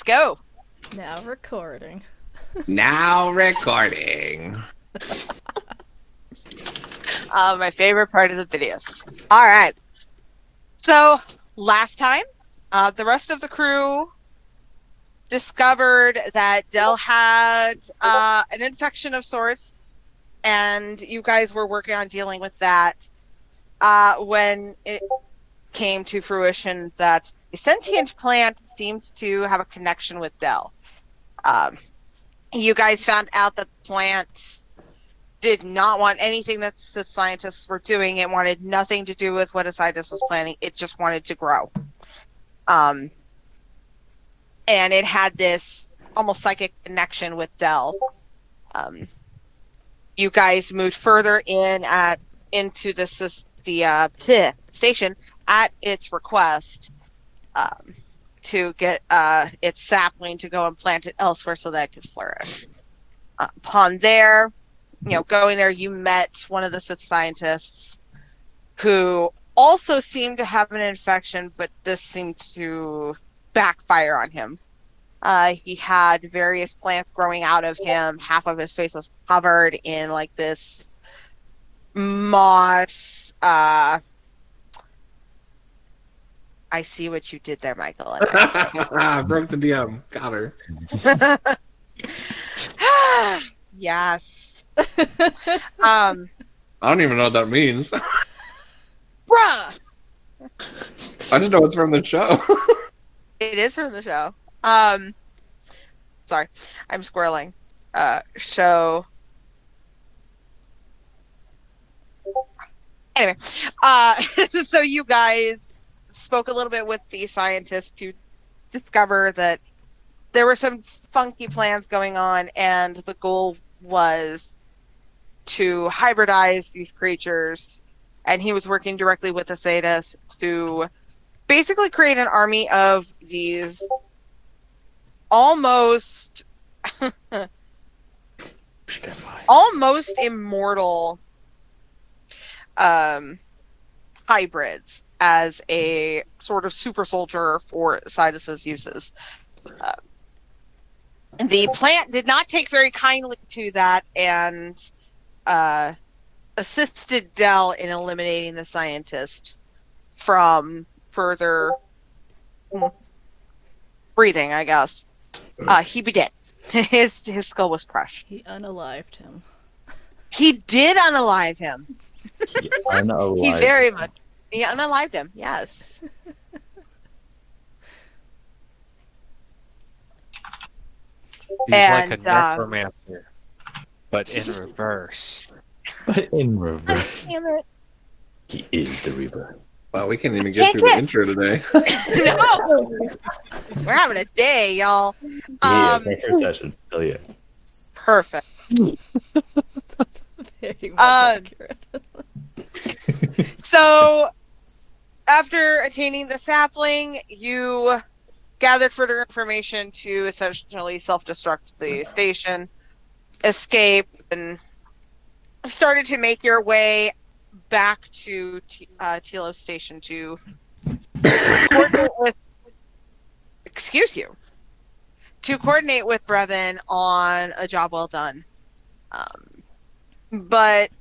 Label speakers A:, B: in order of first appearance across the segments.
A: go.
B: Now recording.
C: Now recording.
A: My favorite part of the videos. All right. So last time, the rest of the crew discovered that Del had an infection of sorts, and you guys were working on dealing with that when it came to fruition that a sentient plant seemed to have a connection with Del. You guys found out that the plant did not want anything that the scientists were doing. It wanted nothing to do with what Isaidus was planning. It just wanted to grow. And it had this almost psychic connection with Del. You guys moved further into the station at its request to get its sapling to go and plant it elsewhere so that it could flourish. Upon going there, you met one of the Sith scientists who also seemed to have an infection, but this seemed to backfire on him. He had various plants growing out of him. Half of his face was covered in like this moss. I see what you did there, Michael.
C: Broke the DM. Got her.
A: Yes.
C: I don't even know what that means.
A: Bruh!
C: I just know it's from the show.
A: It is from the show. Sorry, I'm squirreling. So anyway, so you guys spoke a little bit with the scientists to discover that there were some funky plans going on, and the goal was to hybridize these creatures. And he was working directly with Isaidus to basically create an army of these almost immortal hybrids as a sort of super soldier for Isaidus's uses. The plant did not take very kindly to that and assisted Del in eliminating the scientist from further breathing, I guess. He be dead. His skull was crushed.
B: He unalived him.
A: He did unalive him.
D: He unalived
A: He very much. He unalived him, yes.
E: He's
A: And,
E: like a necromancer, but in reverse.
D: But in reverse,
A: Damn it.
D: he is the Reaper.
C: Wow, we can't even get through the intro today.
A: No! We're having a day, y'all.
D: Yeah, thanks for the session. Hell yeah.
A: Perfect.
B: That's very much accurate.
A: So, after attaining the sapling, you gathered further information to essentially self-destruct the station, escape, and started to make your way back to Telos Station to coordinate with Revan on a job well done. But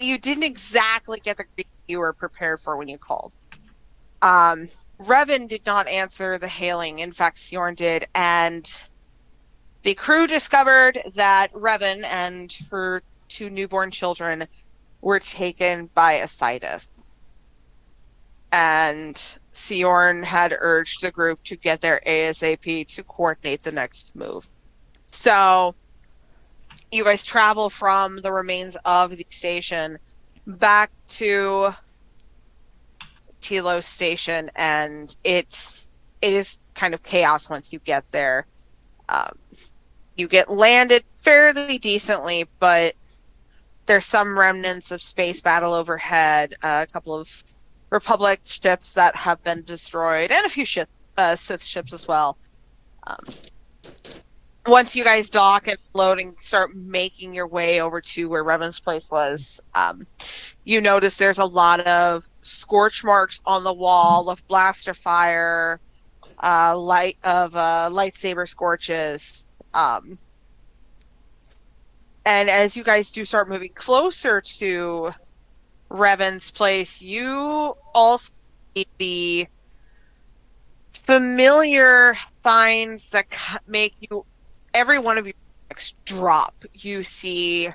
A: you didn't exactly get the greeting you were prepared for when you called. Revan did not answer the hailing. In fact, Sion did, and the crew discovered that Revan and her 2 newborn children were taken by Isaidus. And Sion had urged the group to get there ASAP to coordinate the next move. So you guys travel from the remains of the station back to Telos Station, and it is kind of chaos once you get there. You get landed fairly decently, but there's some remnants of space battle overhead, a couple of Republic ships that have been destroyed, and a few Sith ships as well. Once you guys dock and load and start making your way over to where Revan's place was, you notice there's a lot of scorch marks on the wall of blaster fire, lightsaber scorches. And as you guys do start moving closer to Revan's place, you also see the familiar finds that make every one of your attacks drop. You see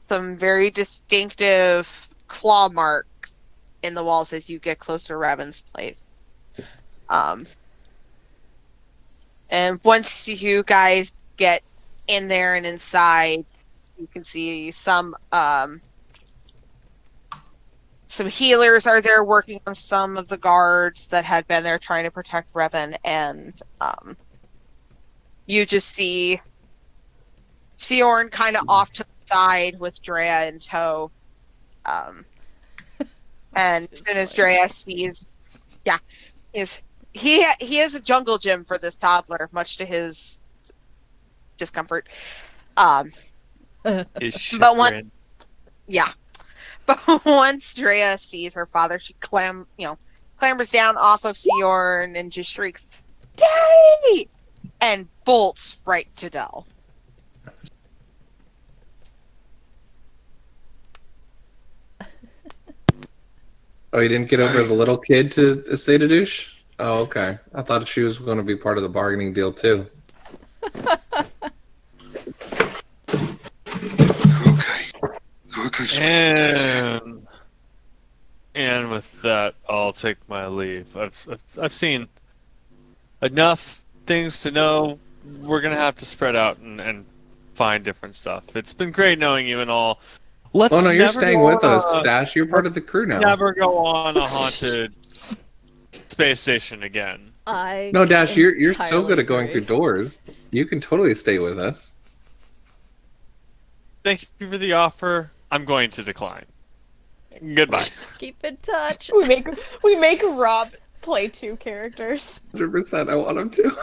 A: some very distinctive claw marks in the walls as you get closer to Revan's place. And once you guys get in there and inside, you can see some healers are there working on some of the guards that had been there trying to protect Revan, and you just see Siorn kind of off to the side with Drea in tow. And as soon as Drea sees, he is a jungle gym for this toddler, much to his discomfort. But once Drea sees her father, she clambers down off of Siorn and just shrieks, "Daddy!" and bolts right to Del.
C: Oh, you didn't get over the little kid to Isaidus? Oh, okay. I thought she was going to be part of the bargaining deal, too.
E: And with that, I'll take my leave. I've seen enough things to know we're gonna have to spread out and find different stuff. It's been great knowing you and all.
C: Oh no, you're staying with us, Dash. You're part of the crew now.
E: Never go on a haunted space station again.
C: No, Dash, you're so good at going through doors. You can totally stay with us.
E: Thank you for the offer. I'm going to decline. Goodbye.
B: Keep in touch.
F: We make Rob play 2 characters.
C: 100%. I want him to.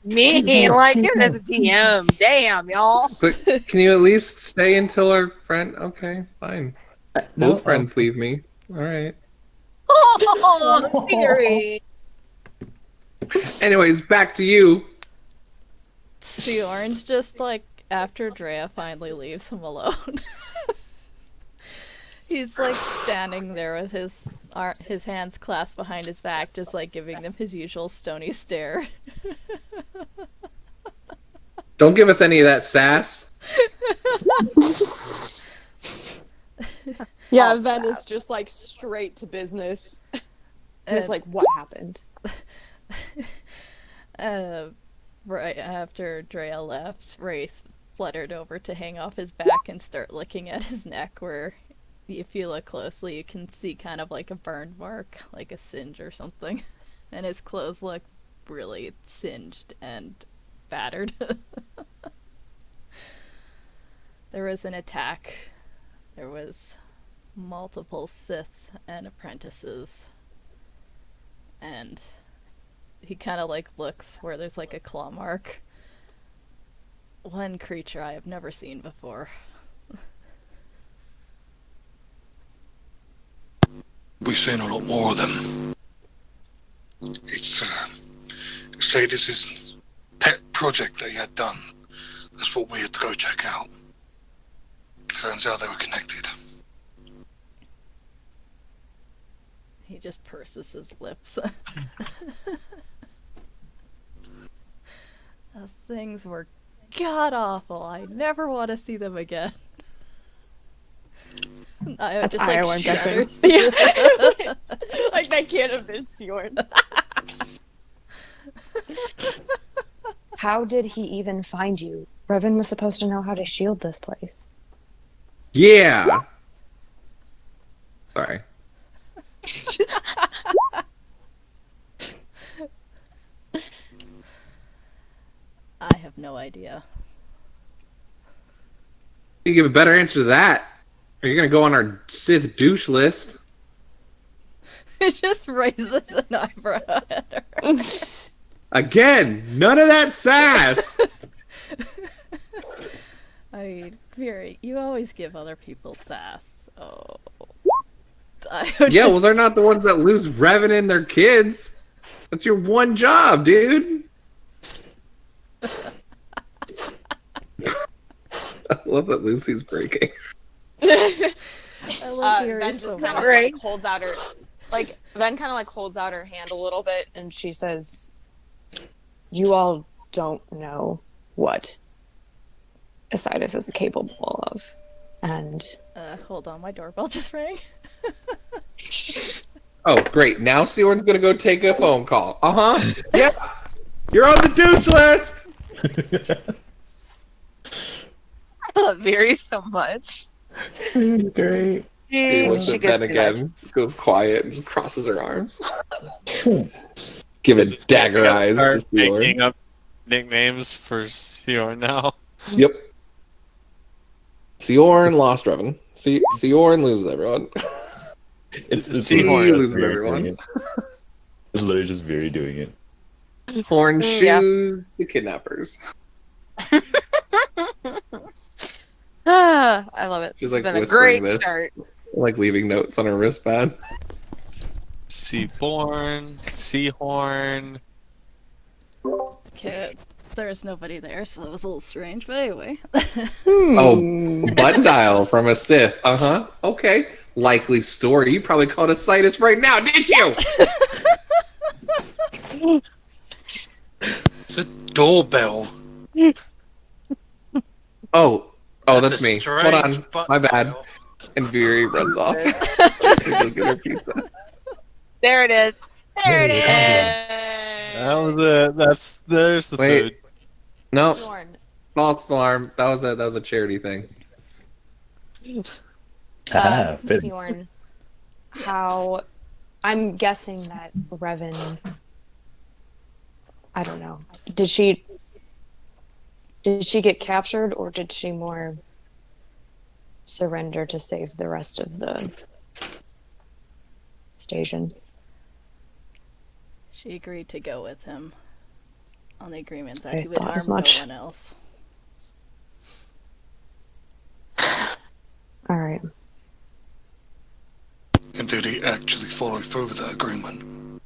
A: Me, like him as a DM. Damn, y'all.
C: But can you at least stay until our friend? Okay, fine. Both friends leave me. All right.
A: Oh, theory.
C: Anyways, back to you.
B: Siorn's just like, after Drea finally leaves him alone. He's like standing there with his hands clasped behind his back, just like giving them his usual stony stare.
C: Don't give us any of that sass.
F: Yeah, Ven is just like straight to business. And it's like, what happened?
B: Right after Drea left, Wraith fluttered over to hang off his back and start looking at his neck, where if you look closely you can see kind of like a burn mark, like a singe or something. And his clothes look really singed and battered. There was an attack. There was multiple Sith and apprentices. And he kind of like looks where there's like a claw mark. One creature I have never seen before.
G: We've seen a lot more of them. It's Isaidus' pet project that he had done. That's what we had to go check out. Turns out they were connected.
B: He just purses his lips. Those things were god-awful. I never want to see them again. I just like shudders.
F: Like that can't have been Siorn.
H: How did he even find you? Revan was supposed to know how to shield this place.
C: Yeah. Sorry.
B: I have no idea.
C: You give a better answer to that. Are you going to go on our Sith douche list?
B: It just raises an eyebrow at her.
C: Again, none of that sass.
B: I mean, Mira, you always give other people sass. Oh.
C: Yeah, well, they're not the ones that lose Revan and their kids. That's your one job, dude. I love that Lucy's breaking.
B: I love
F: Ven
B: Mira
F: just
B: so
F: kind
B: much.
F: of like holds out her, Ven kind of like holds out her hand a little bit, and she says, "You all don't know what Isaidus is capable of, and
B: Hold on, my doorbell just rang.
C: Oh, great. Now Sioran's gonna go take a phone call. Yep. You're on the douche list.
A: I love Miri so much.
D: Great.
C: He looks
A: She
C: at
A: gets
C: Ben again, goes quiet, and just crosses her arms. Give
E: Is
C: it
E: this
C: dagger
E: making
C: eyes
E: up-
C: to Sioran.
E: Making up nicknames for Sioran now.
C: Yep. Sioran lost Revan. Sioran loses everyone.
D: It's
E: Seahorn.
C: He
D: literally
C: loses
D: just Veer
C: everyone.
D: doing it. It's literally just Veer doing it.
C: Horn
A: Yeah.
C: shoes the kidnappers.
A: I love it.
C: She's
A: This has
C: like
A: been a
C: whispering
A: great
C: this.
A: start.
C: Like leaving notes on her wristband.
E: Seaborn, Seahorn.
B: Okay, there's nobody there, so that was a little strange. But anyway,
C: Oh, butt dial from a Sith. Okay. Likely story. You probably called Isaidus right now, did you?
G: It's a doorbell.
C: Oh, that's
G: a
C: me. Hold
G: strange
C: on.
G: butt
C: My bad.
G: dial.
C: And Viri runs off. To go get her pizza.
A: There it is. There it is.
E: That was it. There's the
C: Wait.
E: food.
C: No,
F: Bjorn,
C: false alarm. That was a charity thing.
D: Haha, fit.
F: Bjorn, how? I'm guessing that Revan. I don't know. Did she get captured, or did she more surrender to save the rest of the station?
B: she agreed to go with him on the agreement that
F: I
B: he would
F: thought
B: harm
F: as
B: no
F: much.
B: one else.
F: All right.
G: And did he actually follow through with that agreement?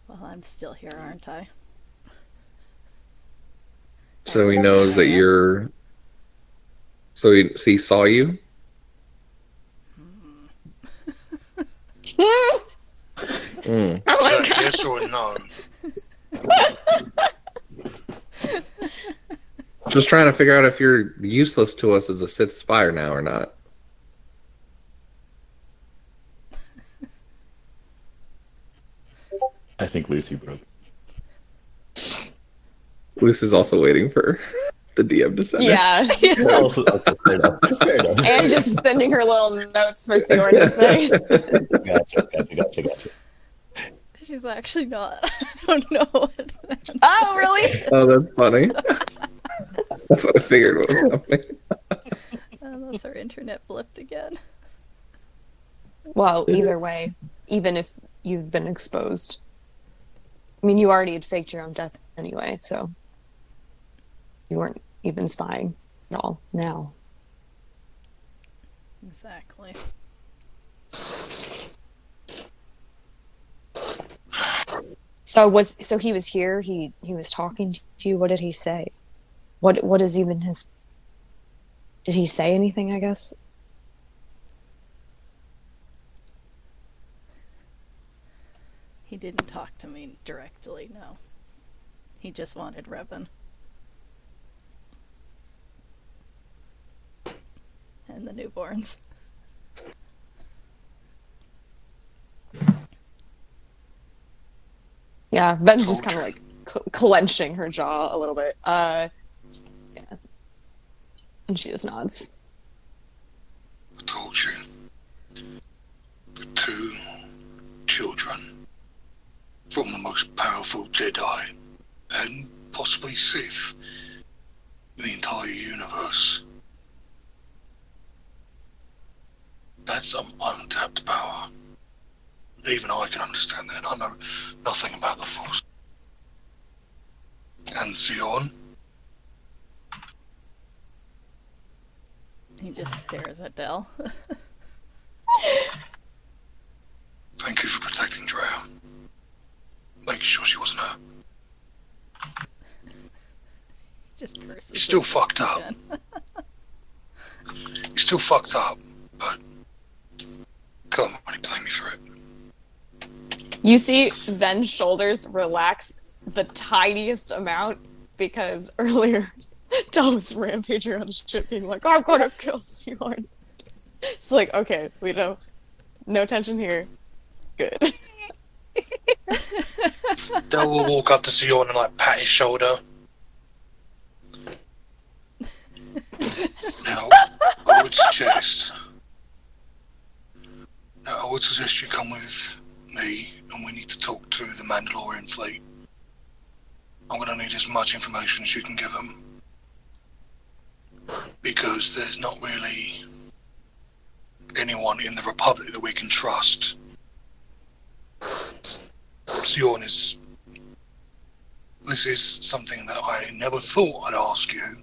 B: Well, I'm still here, aren't I?
C: So he knows that you're. So he saw you. Mm.
G: Is that yes or no?
C: Just trying to figure out if you're useless to us as a Sith spy now or not.
D: I think Lucy broke.
C: Luce is also waiting for the DM to send her.
F: Yeah.
D: Also, okay, fair enough. Fair enough.
F: And just sending her little notes for Bjorn to say.
D: Gotcha.
B: She's actually not. I don't know what.
F: Oh, really?
C: Oh, that's funny. That's what I figured was happening.
B: Unless her internet blipped again.
F: Well, either way, even if you've been exposed, I mean, you already had faked your own death anyway, so you weren't even spying at all now.
B: Exactly.
F: So he was here. He was talking to you. What did he say? What is even his? Did he say anything? I guess.
B: He didn't talk to me directly, no. He just wanted Revan. And the newborns.
F: Yeah, Ben's just kind of like clenching her jaw a little bit. Yeah. And she just nods.
G: I told you. The two children from the most powerful Jedi and possibly Sith in the entire universe. That's some untapped power. Even I can understand that. I know nothing about the Force. And Sion,
B: He just stares at Dell.
G: thank you for protecting Drea. making sure she wasn't hurt.
B: Just purses.
G: He's still
B: his
G: fucked
B: lips
G: up.
B: again.
G: He's still fucked up, but can't really blame me for it.
F: You see Ven's shoulders relax the tiniest amount because earlier Del was rampaging on the ship being like, I'm gonna kill Sion. It's like, okay, we know. No tension here. Good.
G: Del will walk up to Sion and like pat his shoulder. Now, I would suggest you come with me, and we need to talk to the Mandalorian fleet. I'm going to need as much information as you can give them, because there's not really anyone in the Republic that we can trust. Sion is... This is something that I never thought I'd ask you.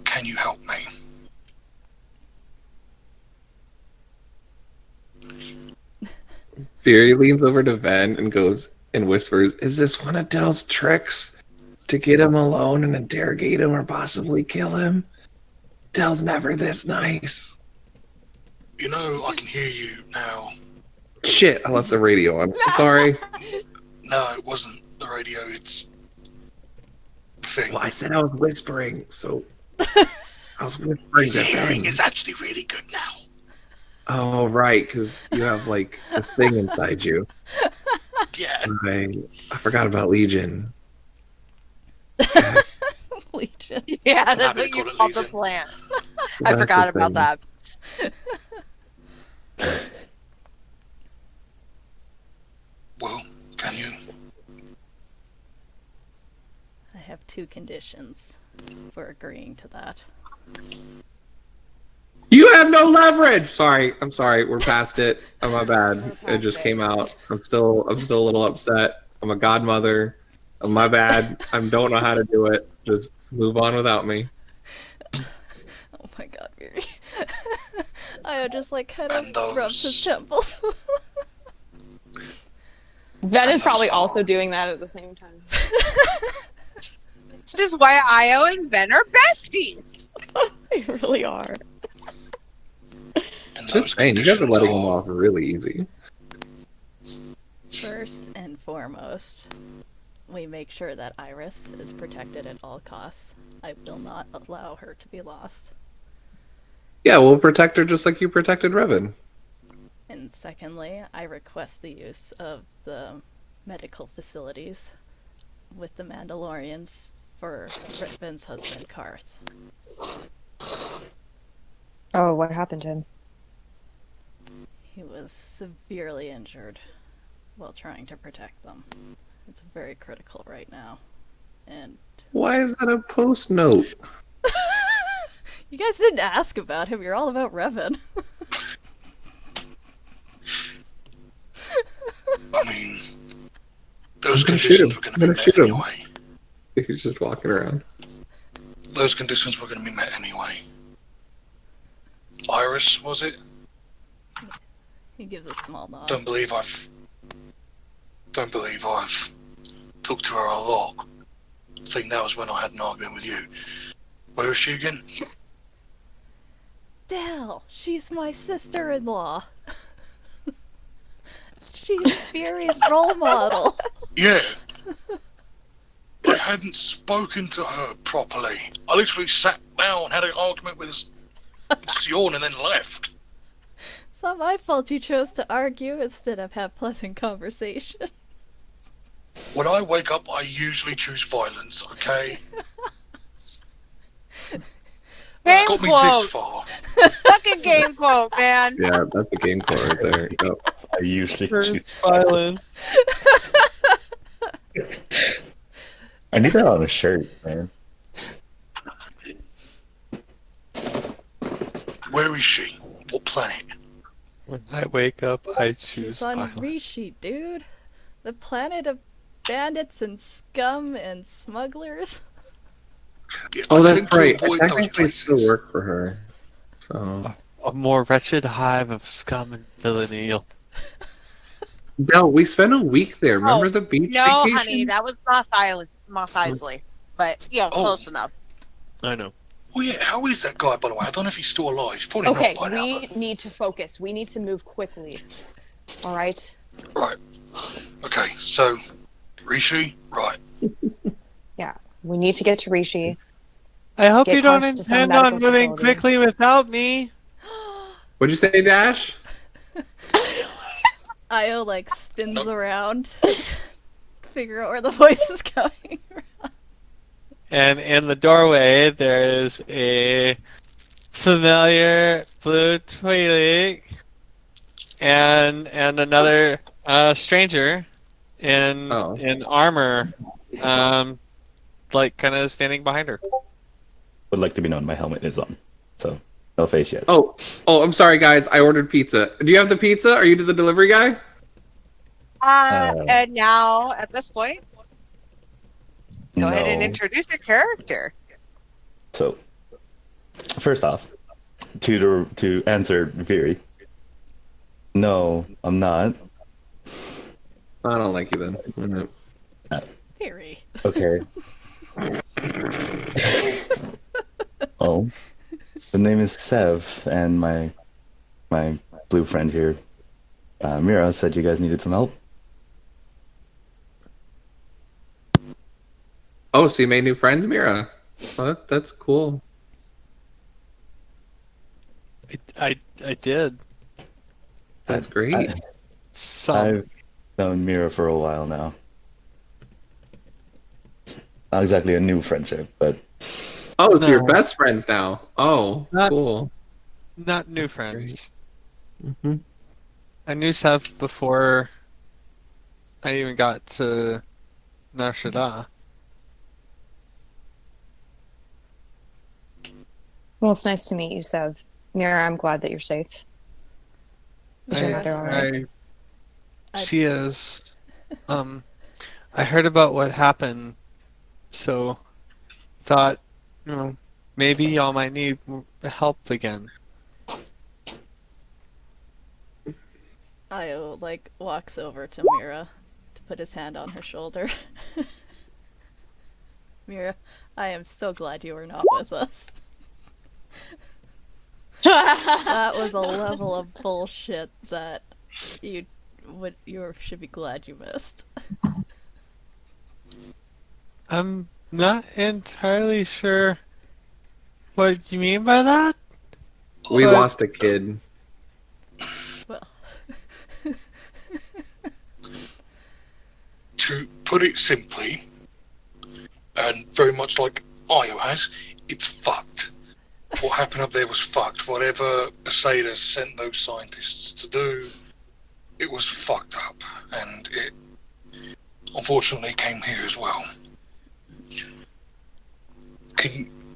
G: Can you help me?
C: Fury leans over to Ven and goes and whispers, "Is this one of Del's tricks? To get him alone and interrogate him or possibly kill him? Del's never this nice."
G: You know, I can hear you now.
C: Shit, I left the radio on. Sorry.
G: No, it wasn't the radio, it's the thing.
C: Well, I said I was whispering, so I was whispering
G: His
C: to
G: hearing
C: Ven.
G: is actually really good now.
C: Oh, right, because you have like a thing inside you.
G: Yeah.
C: I forgot about Legion.
B: Legion.
A: Yeah, that's
G: happy
A: what
G: to
A: you
G: call it
A: called the
G: Legion.
A: plant. I
C: That's
A: forgot
C: the
A: about
C: thing.
A: that.
G: Well, can you?
B: I have 2 conditions for agreeing to that.
C: You have no leverage. Sorry, I'm sorry. We're past it. Oh, my bad. It just came out. I'm still a little upset. I'm a godmother. Oh, my bad. I don't know how to do it. Just move on without me.
B: Oh my god, Miri. I just like kind
G: And
B: of rubs his
G: those-
B: temples.
F: Ven is
G: those
F: probably
G: are-
F: also doing that at the same time.
A: This is why Io and Ben are besties.
F: They really are.
G: And those
C: Just saying, you guys are
G: conditions
C: letting him
G: are-
C: off really easy.
B: First and foremost, we make sure that Iris is protected at all costs. I will not allow her to be lost.
C: Yeah, we'll protect her just like you protected Revan.
B: And secondly, I request the use of the medical facilities with the Mandalorians for Revan's husband, Karth.
H: Oh, what happened to him?
B: He was severely injured while trying to protect them. It's very critical right now. And
C: Why is that a post note?
B: you guys didn't ask about him, you're all about Revan.
G: I mean, those
C: I'm gonna shoot him.
G: conditions were going
C: I'm
G: to be
C: gonna
G: met
C: shoot him.
G: anyway.
C: He's just walking around.
G: Those conditions were going to be met anyway. Iris, was it?
B: He gives a small nod.
G: Don't believe I've talked to her a lot. I think that was when I had an argument with you. Where is she again?
B: Dell, she's my sister-in-law. She's Fury's role model.
G: Yeah. I hadn't spoken to her properly. I literally sat down, had an argument with Sion, and then left.
B: It's not my fault you chose to argue instead of have pleasant conversation.
G: When I wake up, I usually choose violence, okay? It's
A: Game
G: got me
A: quote.
G: this far.
A: Fucking game quote, man.
C: Yeah, that's a game quote right there. Yep.
D: I usually choose.
E: Violence.
D: I need that on a shirt, man.
G: Where is she? What planet?
E: When I wake up, I choose
B: She's on
E: violence.
B: Rishi, dude. The planet of bandits and scum and smugglers.
G: Yeah,
C: Oh,
G: I
C: that's
G: tend to
C: right. I
G: avoid those
C: technically still
G: places.
C: work for her. So
E: a more wretched hive of scum and villainy.
C: No, we spent a week there. Remember the beach
A: No,
C: vacation?
A: honey, that was Moss Isley. But yeah,
G: Oh.
A: close enough.
E: I know.
G: Oh yeah, how is that guy, by the way? I don't know if he's still alive. He's probably
F: Okay,
G: not by now.
F: we need to focus. We need to move quickly. All right.
G: Right. Okay, so Rishi, right.
H: Yeah, we need to get to Rishi.
E: I hope
H: Get
E: you don't
H: carted to some
E: intend on
H: medical
E: moving
H: facility.
E: quickly without me.
C: What'd you say, Dash?
B: Io like spins around to figure out where the voice is coming from.
E: And in the doorway, there is a familiar blue Twi'lek and another stranger in
C: Oh.
E: in armor, like kind of standing behind her.
D: Would like to be known my helmet is on, so no face yet.
C: Oh, I'm sorry, guys. I ordered pizza. Do you have the pizza? Are you the delivery guy?
A: And now, at this point, go ahead and
D: No.
A: introduce your character.
D: So, first off, to answer Viri, no, I'm not.
C: I don't like you then. Mhm.
B: Very.
D: Okay. Oh, the name is Sev, and my blue friend here, Mira, said you guys needed some help.
C: Oh, so you made new friends, Mira? Well, that's cool.
E: I did.
C: That's great.
E: Some.
D: I've known Mira for a while now. Not exactly a new friendship, but
C: Oh, so you're
E: No.
C: best friends now. Oh,
E: Not-
C: cool.
E: Not new friends.
C: hmm
E: I knew Sev before I even got to Nar Shaddaa.
H: Well, it's nice to meet you, Sev. Mira, I'm glad that you're safe. Is your mother all right?
E: She is. I heard about what happened, so thought, maybe y'all might need help again.
B: Io like walks over to Mira to put his hand on her shoulder. Mira, I am so glad you were not with us. That was a level of bullshit that you should be glad you missed.
E: I'm not entirely sure what you mean by that.
C: We
E: But-
C: lost a kid.
B: Well,
G: To put it simply, and very much like Io has, it's fucked. What happened up there was fucked. Whatever Isaidus sent those scientists to do, it was fucked up. And it unfortunately came here as well.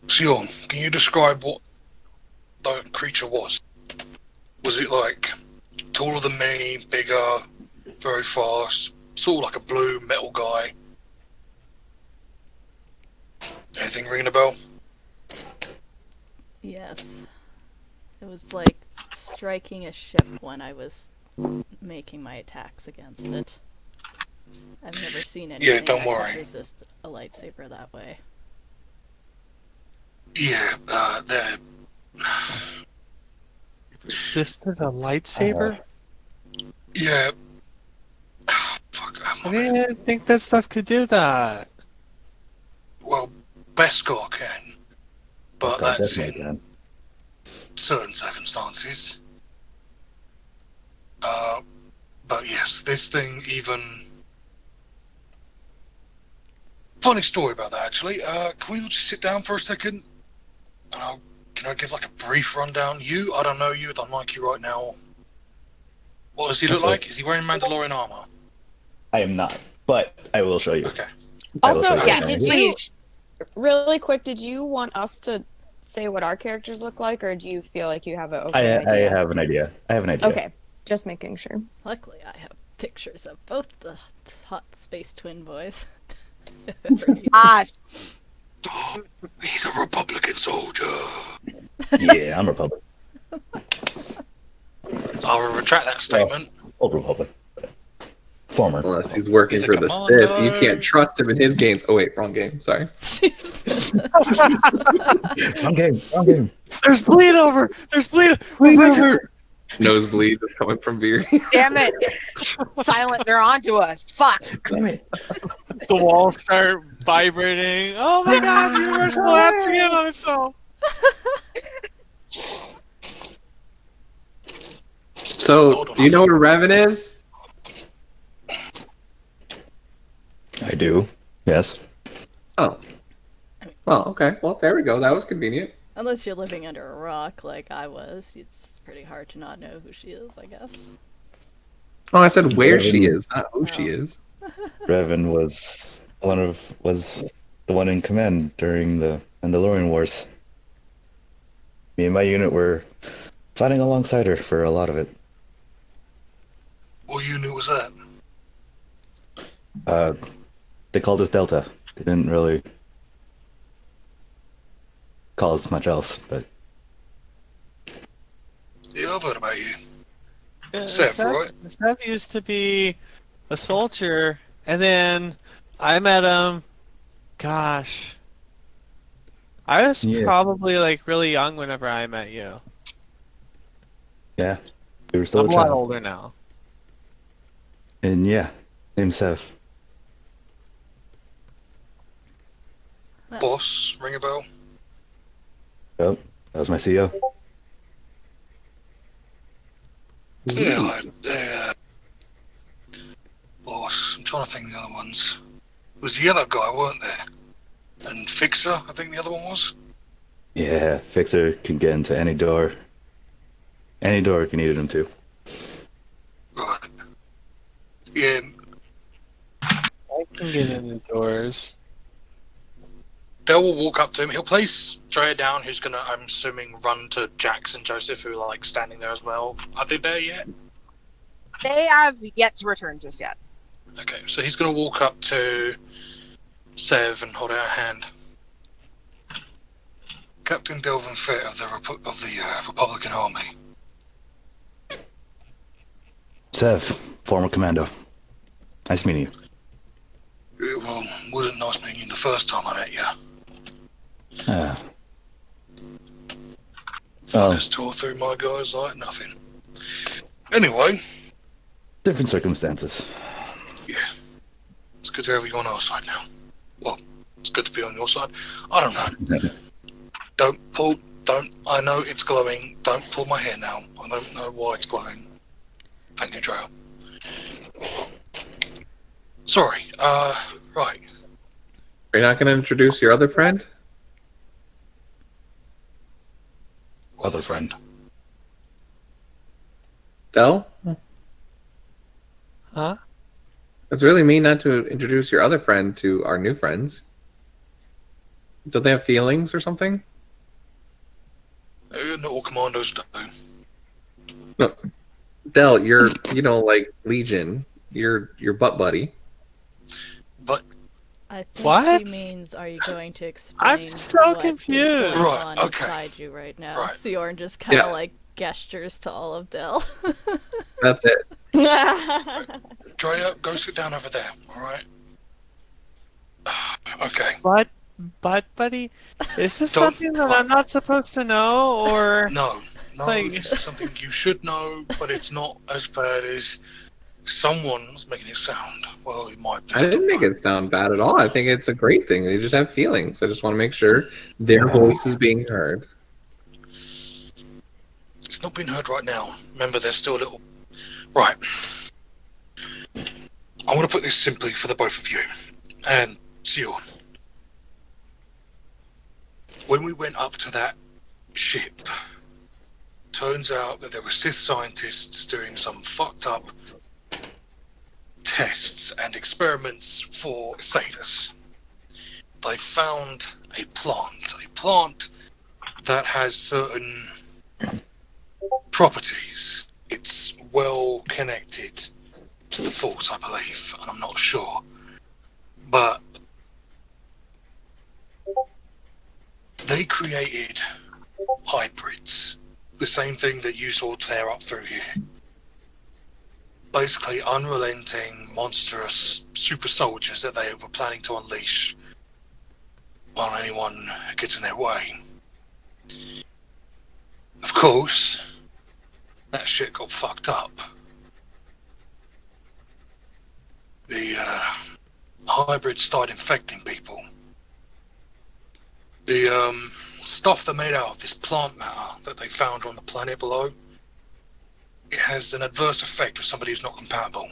G: Sion, can you describe what the creature was? Was it like taller than me, bigger, very fast, sort of like a blue metal guy? Anything ringing a bell?
B: yes. It was like striking a ship when I was making my attacks against it. I've never seen anything
G: don't
B: that
G: worry.
B: could resist a lightsaber that way.
G: Yeah, they're
E: Resisted a lightsaber?
G: yeah. Fuck.
E: I didn't think that stuff could do that.
G: Well, Beskar can, but
D: Scott
G: that's
D: definitely
G: in
D: can.
G: certain circumstances. But yes, this thing even. Funny story about that, actually. Can we all just sit down for a second? Can I give like a brief rundown? I don't know you. I don't like you right now. What does he look
D: That's
G: like? Is he wearing Mandalorian armor?
D: I am not, but I will show you.
G: Okay.
D: I will
F: Also,
D: show you
F: yeah,
D: guys.
F: did you really quick? Did you want us to say what our characters look like, or do you feel like you have an okay
D: I
F: idea?
D: have an idea.
F: Okay, just making sure.
B: Luckily, I have pictures of both the hot space twin boys. If ever you-
A: Gosh,
G: He's a Republican soldier.
D: Yeah, I'm Republican.
G: I will retract that statement.
D: Old Republic. Former.
C: Unless he's working
G: He's a
C: for the
G: commando.
C: Sith. You can't trust him in his games. Oh, wait, wrong game. Sorry.
D: Wrong game. Wrong game.
E: There's bleed over. There's bleed.
C: Nosebleed is coming from beer.
A: Damn it. Silent, they're onto us. Fuck.
D: Damn it.
E: The walls start vibrating. Oh my god, the universe collapsing in on itself.
C: So, do you know what a Revan is?
D: I do. Yes.
C: Oh. Well, okay. Well, there we go. That was convenient.
B: Unless you're living under a rock like I was, it's pretty hard to not know who she is, I guess.
C: Oh, I said where she is, not who she is.
D: Revan was the one in command during the Mandalorian Wars. Me and my unit were fighting alongside her for a lot of it.
G: What unit was that?
D: They called us Delta. They didn't really call us much else, but
G: Yeah, I've heard about you.
E: Yeah,
G: Seth, right?
E: Seth used to be a soldier, and then I met him. Gosh, I was probably like really young whenever I met you.
D: yeah, we were still
E: I'm
D: a
E: a lot
D: child.
E: older now.
D: And yeah, name's Sev.
G: Boss, ring a bell?
D: Oh, that was my CEO.
G: Yeah, boss. I'm trying to think of the other ones. It was the other guy, weren't there? And Fixer, I think the other one was.
D: Yeah, Fixer can get into any door. Any door if you needed him to.
G: Right. Yeah,
E: I can get in the doors.
G: Dell will walk up to him. He'll place Drea down, who's gonna, I'm assuming, run to Jax and Joseph, who are like standing there as well. Are they there yet?
A: They have yet to return just yet.
G: Okay, so he's gonna walk up to Sev and hold out a hand. Captain Delvin Fett of the Republican Army.
D: Sev, former commando. Nice meeting you.
G: Well, wasn't nice meeting you the first time I met you. Just tore through my guys like nothing. Anyway,
D: Different circumstances.
G: yeah, it's good to have you on our side now. Well, it's good to be on your side. I don't know. I know it's glowing. Don't pull my hair now. I don't know why it's glowing. Thank you, Drea. Sorry, right.
C: Are you not going to introduce your other friend?
G: Other friend.
C: Del?
E: Huh?
C: It's really mean not to introduce your other friend to our new friends. Don't they have feelings or something?
G: Not all commandos do.
C: No. Del, you're, like Legion. You're your butt buddy.
G: But
B: I think
E: What?
B: she means, are you going to explain
E: I'm so
B: what is
E: confused.
B: going
G: Right,
B: on
G: okay.
B: inside you right now?
G: Right.
B: Siorn just kind of
C: Yeah.
B: like gestures to all of Dell.
C: That's it.
G: Drea, go sit down over there, alright? Okay.
E: What? But, buddy, is this
G: Don't-
E: something that I'm not supposed to know, or
G: No,
E: Like-
G: this is something you should know, but it's not as bad as someone's making it sound. Well, it might be.
C: I didn't make it sound bad at all. I think it's a great thing. They just have feelings. I just want to make sure their voice is being heard.
G: It's not being heard right now. Remember, there's still a little. Right. I want to put this simply for the both of you. And Sion. When we went up to that ship, turns out that there were Sith scientists doing some fucked up tests and experiments for Isaidus. They found a plant that has certain properties. It's well connected to the Force, I believe, and I'm not sure. But they created hybrids the same thing that you saw tear up through here. Basically, unrelenting, monstrous super soldiers that they were planning to unleash on anyone who gets in their way. Of course, that shit got fucked up. The hybrids started infecting people. The stuff they're made out of, this plant matter that they found on the planet below, it has an adverse effect with somebody who's not compatible.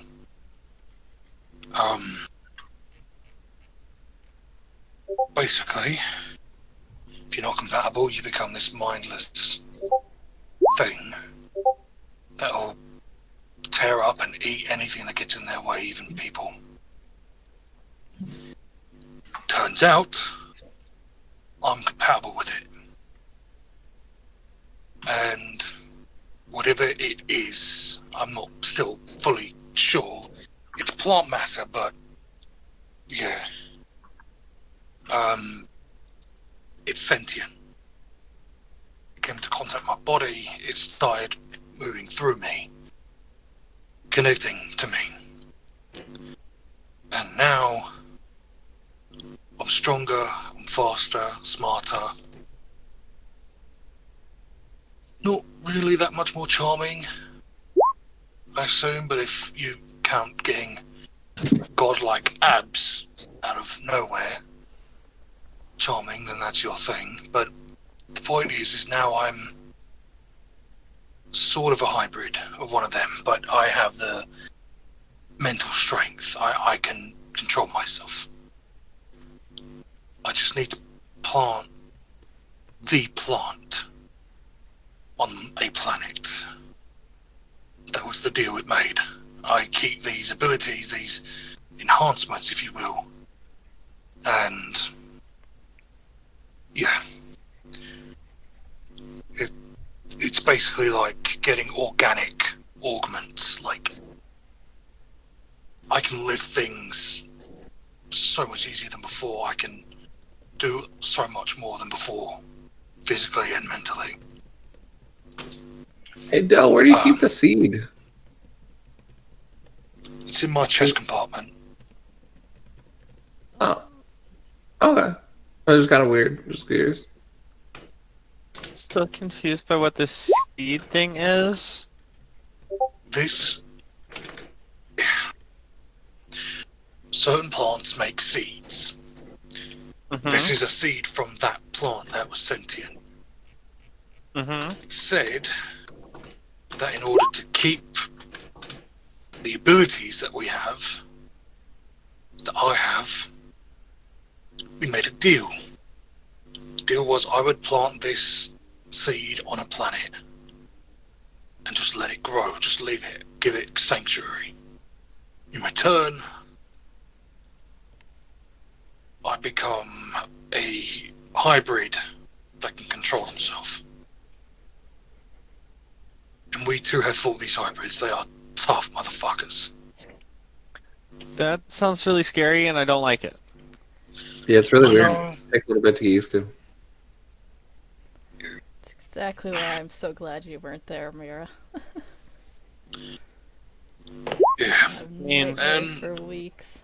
G: Basically, if you're not compatible, you become this mindless thing that'll tear up and eat anything that gets in their way, even people. Turns out, I'm compatible with it. And whatever it is, I'm not still fully sure. It's plant matter, but yeah. It's sentient. It came to contact my body, it started moving through me, connecting to me. And now I'm stronger, I'm faster, smarter. Not really that much more charming, I assume, but if you count getting godlike abs out of nowhere charming, then that's your thing. But the point is now I'm sort of a hybrid of one of them, but I have the mental strength. I can control myself. I just need to plant the plant on a planet. That was the deal it made. I keep these abilities, these enhancements, if you will. And yeah. It's basically like getting organic augments. Like, I can live things so much easier than before. I can do so much more than before, physically and mentally.
C: Hey, Del, where do you keep the seed?
G: It's in my chest compartment.
C: Oh. Okay. That was kind of weird. Just curious.
E: Still confused by what this seed thing is.
G: This... Certain plants make seeds.
E: Mm-hmm.
G: This is a seed from that plant that was sentient.
E: Mm-hmm.
G: It said that in order to keep the abilities that we have, that I have, we made a deal. The deal was I would plant this seed on a planet and just let it grow, just leave it, give it sanctuary. In return, I become a hybrid that can control himself. And we too have fought these hybrids. They are tough motherfuckers.
E: That sounds really scary, and I don't like it.
C: Yeah, it's really
G: I
C: weird.
G: know.
C: Take a little bit to get used to.
B: It's exactly why I'm so glad you weren't there, Mira.
G: Yeah.
B: I've nightmares for weeks.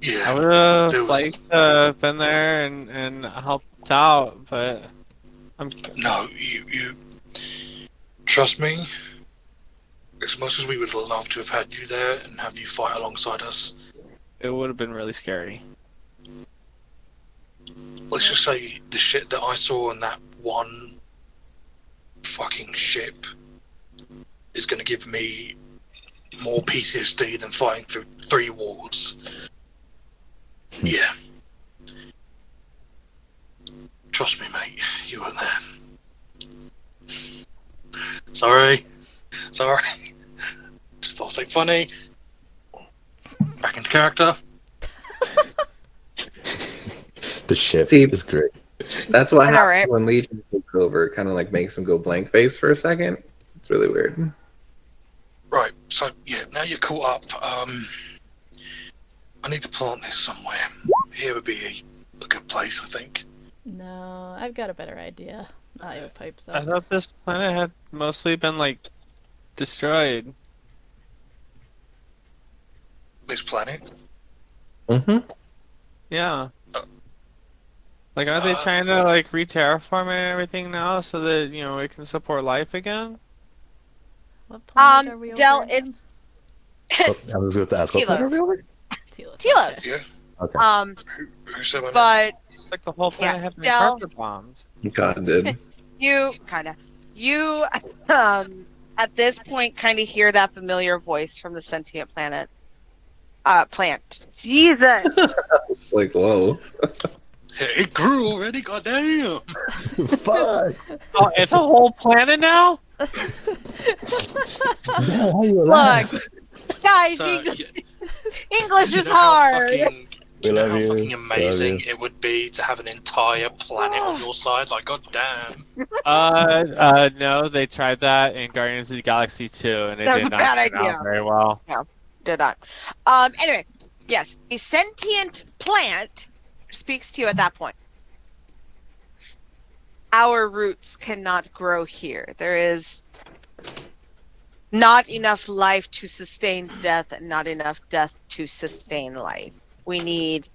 G: Yeah.
E: I would have
G: There was-
E: liked to have been there and helped out, but
G: No, you trust me. As much as we would love to have had you there and have you fight alongside us,
E: it would have been really scary.
G: let's just say the shit that I saw in that one fucking ship is going to give me more PTSD than fighting through 3 wars. Yeah. Trust me, mate. You weren't there. Sorry. Just thought it was funny. Back into character.
D: The shift
C: See-
D: is great.
C: That's what
H: I know,
C: happens
H: right?
C: when Legion takes over. It kind of like makes him go blank face for a second. It's really weird.
G: Right, so yeah, now you're caught up. I need to plant this somewhere. Here would be a good place, I think.
B: No, I've got a better idea. Io pipes
E: I
B: up.
E: thought this planet had mostly been, like, destroyed.
G: This planet.
C: Mm-hmm.
E: Yeah.
G: Uh,
E: Like, are they trying to, like, re-terraform it and everything now so that, it can support life again?
B: What planet are we over
A: Del,
B: again?
A: it's
D: Oh, I was going to ask what planet are we
A: Telos.
D: over?
B: Telos.
A: Telos.
G: Yeah.
D: Okay.
G: Who said my name?
A: But
E: It's like the whole planet had been
A: Del,
E: carpet bombed.
C: You kind of did.
A: you at this point kind of hear that familiar voice from the sentient plant. Jesus.
C: Like, whoa.
G: It grew already. Goddamn.
D: Fuck!
E: Oh, it's a whole planet now?
D: Hell, how you
A: Look,
D: alive?
A: guys,
G: So,
A: English
G: you
A: is
G: know how
A: hard.
G: fucking,
D: We
G: you know
D: love
G: how
D: you.
G: fucking
D: We love
G: amazing
D: you.
G: it would be to have an entire planet on your side? Like, goddamn.
E: No, they tried that in Guardians of the Galaxy 2, and it
A: That was
E: did
A: a
E: not
A: bad
E: turn out
A: idea.
E: very well.
A: Did not. Anyway, yes, a sentient plant speaks to you at that point. Our roots cannot grow here. There is not enough life to sustain death and not enough death to sustain life. We need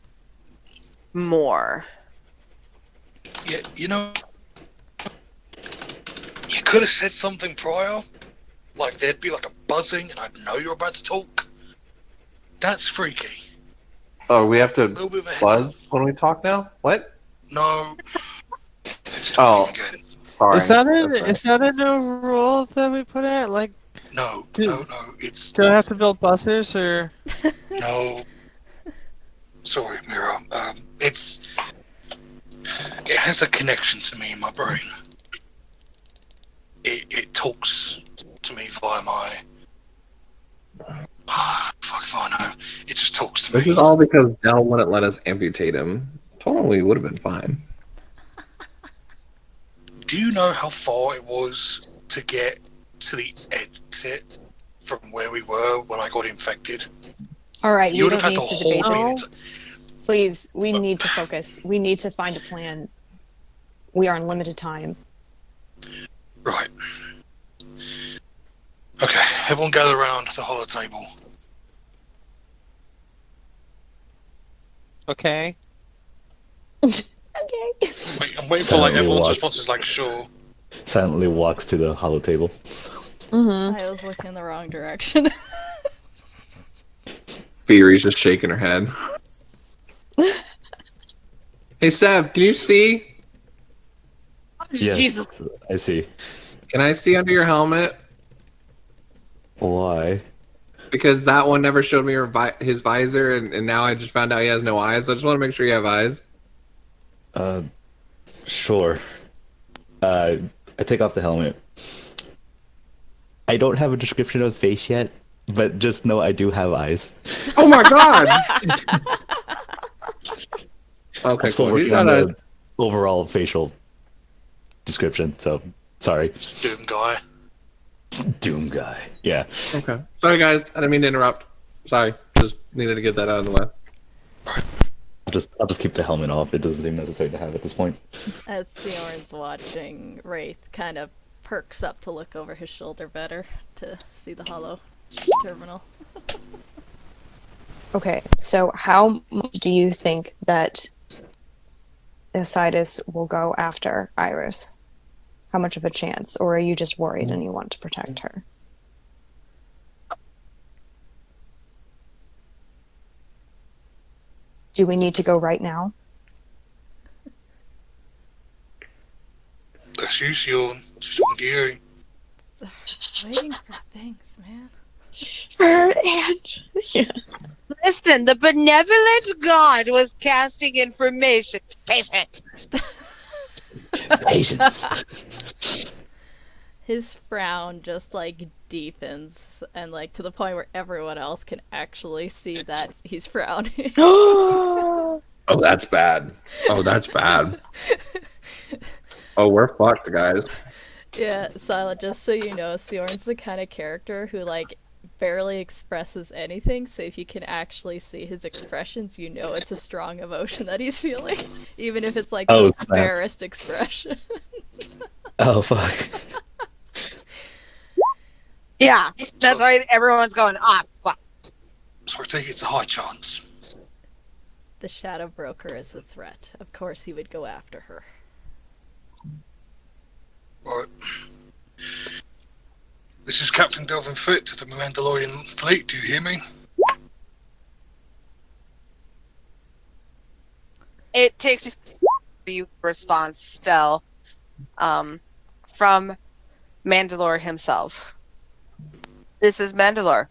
A: more.
G: Yeah, you could have said something prior. Like, there'd be like a buzzing, and I'd know you're about to talk. That's freaky.
C: Oh, we have
G: A
C: to
G: little bit of a heads
C: buzz
G: up.
C: when we talk now? What?
G: No. It's talking again.
C: Sorry.
E: Is that
C: That's right.
E: is that a new rule that we put in? Like,
G: No. It's
E: do I have to build buzzers or?
G: no. Sorry, Mira. It has a connection to me in my brain. It talks to me via my. Fuck if I know. It just talks to
C: This
G: me.
C: is all because Dell wouldn't let us amputate him. Told him we would have been fine.
G: Do you know how far it was to get to the exit from where we were when I got infected?
H: All right,
G: You
H: we
G: would have
H: don't
G: had
H: need
G: to
H: to debate
G: hold
H: this.
G: me.
H: Please, we need to focus. We need to find a plan. We are on limited time.
G: Right. Okay, everyone gather around the hollow table.
E: Okay.
H: Okay.
G: Wait, I'm waiting for like
D: Silently
G: everyone's
D: walk.
G: responses. Like, sure.
D: Silently walks to the hollow table.
H: Mm-hmm.
B: I was looking in the wrong direction.
C: Fiery's just shaking her head. Hey, Sev, can you see?
D: Yes,
A: Jesus.
D: I see.
C: Can I see under your helmet?
D: Why?
C: Because that one never showed me his visor, and now I just found out he has no eyes. So I just want to make sure you have eyes.
D: Sure. I take off the helmet. I don't have a description of the face yet, but just know I do have eyes.
C: Oh my god! Okay,
D: I'm still
C: cool. He's
D: working on
C: got a
D: the overall facial description, so sorry.
G: Doom guy.
D: Doom guy. Yeah.
C: Okay. Sorry, guys. I didn't mean to interrupt. Sorry. Just needed to get that out of the way.
D: I'll just keep the helmet off. It doesn't seem necessary to have at this point.
B: As Sioran's watching, Wraith kind of perks up to look over his shoulder better to see the hollow terminal.
H: Okay, so how much do you think that Isaidus will go after Iris? How much of a chance? Or are you just worried and you want to protect her? Do we need to go right now?
G: That's you, Sion. She's talking to you.
B: Just waiting for things, man.
H: Yeah.
A: Listen, the benevolent god was casting information. Patient.
D: Patience.
B: His frown just like deepens and like to the point where everyone else can actually see that he's frowning.
C: Oh, that's bad. Oh, that's bad. Oh, we're fucked, guys.
B: Yeah, Silent, just so you know, Sioran's the kind of character who like barely expresses anything, so if you can actually see his expressions, you know it's a strong emotion that he's feeling, even if it's like
D: Oh,
B: the
D: snap.
B: barest expression.
D: Oh fuck.
A: Yeah, that's
G: So-
A: why everyone's going, fuck.
G: So I take it's a high chance.
B: The Shadow Broker is a threat. Of course he would go after her.
G: Right. This is Captain Delvin Foote to the Mandalorian fleet. Do you hear me?
A: It takes a few response still from Mandalore himself. This is Mandalore.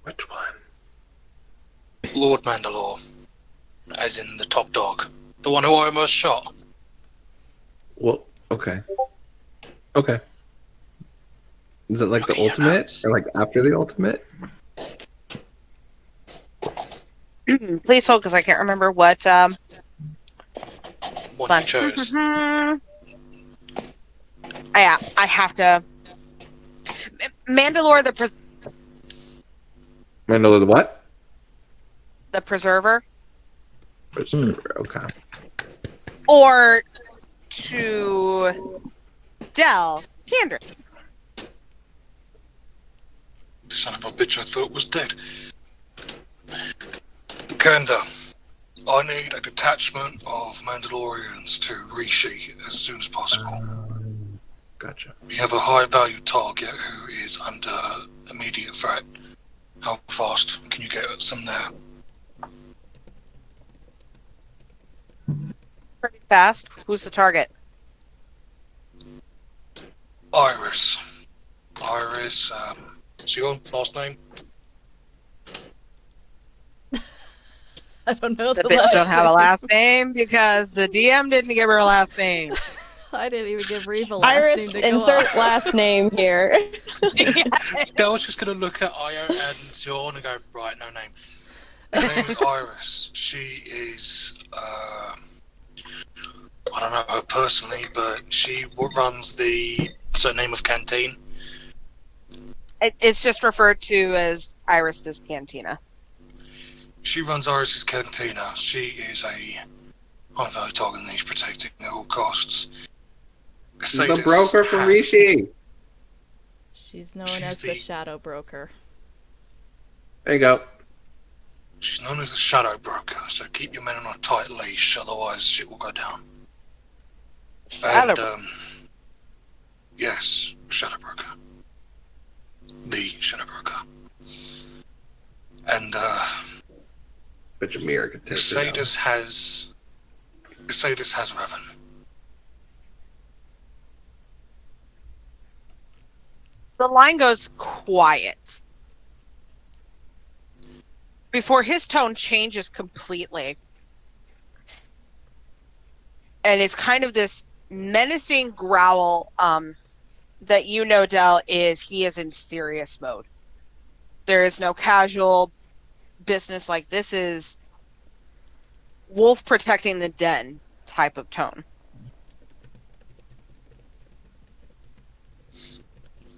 C: Which one?
G: Lord Mandalore. As in the top dog. The one who I almost shot.
C: Well, okay. Okay. Is it like the ultimate? Or like after the ultimate?
A: Please hold, because I can't remember what.
G: One you chose.
A: Yeah, I have to. Mandalore
C: Mandalore the what?
A: the Preserver,
C: Okay.
A: or to Del Kander.
G: Son of a bitch I thought was dead. Kanda, I need a detachment of Mandalorians to Rishi as soon as possible.
C: Gotcha.
G: We have a high value target who is under immediate threat. How fast can you get some there?
A: Pretty fast. Who's the target?
G: Iris. Iris, what's your last name?
B: I don't know
A: The
B: the
A: bitch
B: last
A: don't have a
B: name.
A: last name because the DM didn't give her a last name.
B: I didn't even give Reva last name
H: Iris,
B: to go
H: insert
B: off.
H: last name here.
G: I was just going to look at Io and Zorn and go, right, no name. Her name is Iris. She is, I don't know her personally, but she runs the name of Canteen.
A: It's just referred to as Iris's Cantina.
G: She runs Iris's Cantina. She is a high value target that needs protecting at all costs.
C: This is the
G: Isaidus
C: broker for
G: had-
C: Rishi.
B: She's known
G: She's
B: as the
G: the-
B: Shadow Broker.
C: There you go.
G: She's known as the Shadow Broker, so keep your men on a tight leash, otherwise shit will go down.
A: Shadow
G: And, yes, Shadow Broker. The Shadow Broker. And,
C: Bet your Mira could take it out.
G: Isaidus has Revan.
A: The line goes quiet before his tone changes completely. And it's kind of this menacing growl that you know, Del, he is in serious mode. There is no casual business, like this is wolf protecting the den type of tone.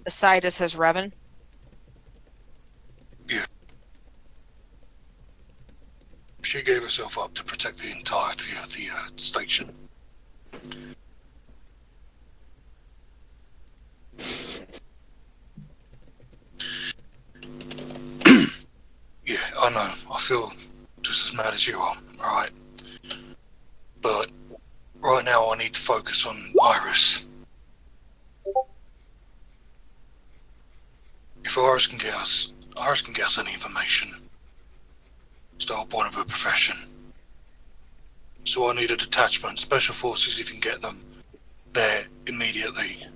A: Isaidus has Revan.
G: She gave herself up to protect the entirety of the station. Yeah, I know. I feel just as mad as you are, alright? But right now I need to focus on Iris. If Iris can get us any information. It's the whole point of her profession. So I need a detachment, special forces if you can get them there immediately.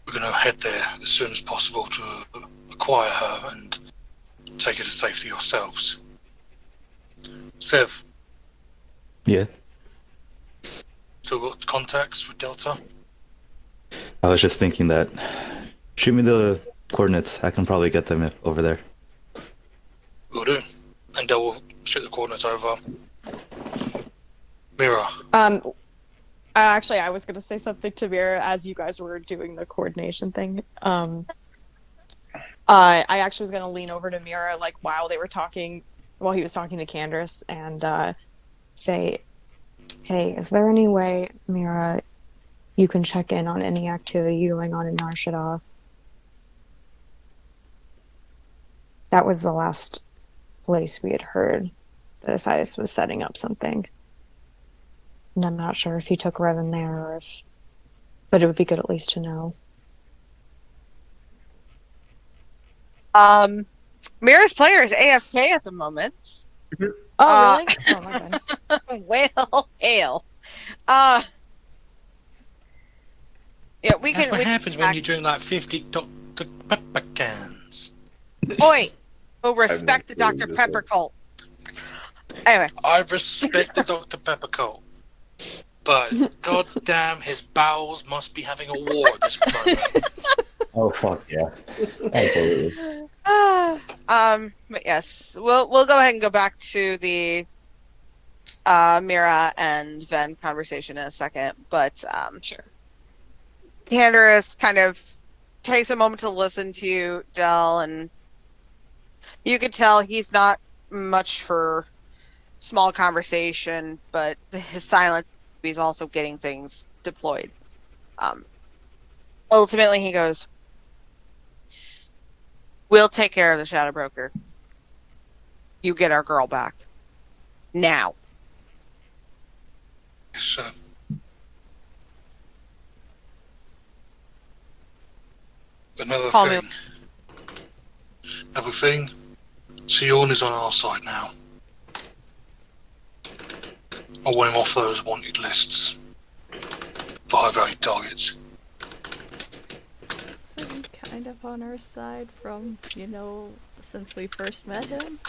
G: We're going to head there as soon as possible to acquire her and take her to safety ourselves. Sev,
D: Yeah.
G: still got contacts with Delta?
D: I was just thinking that. Shoot me the coordinates. I can probably get them over there.
G: Will do. And Del will shoot the coordinates over. Mira.
H: Actually, I was going to say something to Mira as you guys were doing the coordination thing. I actually was going to lean over to Mira, like, while he was talking to Candace, and say, Hey, is there any way, Mira, you can check in on any activity going on in Narshada? That was the last place we had heard that Isaidus was setting up something. And I'm not sure if he took Revan there or if... But it would be good at least to know.
A: Mira's player is AFK at the moment.
H: Oh, really? Oh, my bad.
A: Well, hail. Yeah,
G: That's what happens when
A: back.
G: you drink like 50 Dr. Pepper cans.
A: Oi! Oh, respect the
C: no
A: Dr.
C: clue,
A: Pepper cult. Anyway.
G: I respect the Dr. Pepper cult. But goddamn, his bowels must be having a war at this moment.
D: Oh fuck yeah, absolutely.
A: But yes, we'll go ahead and go back to the Mira and Ven conversation in a second. But
F: Sure.
A: Candace kind of takes a moment to listen to you, Del, and you could tell he's not much for small conversation, but his silence, he's also getting things deployed. Ultimately, he goes, "We'll take care of the Shadow Broker. You get our girl back. Now."
G: Yes, sir. Another
A: Call me.
G: thing. Sion is on our side now. I want him off those wanted lists for high-value targets.
B: So he kind of on our side from, since we first met him.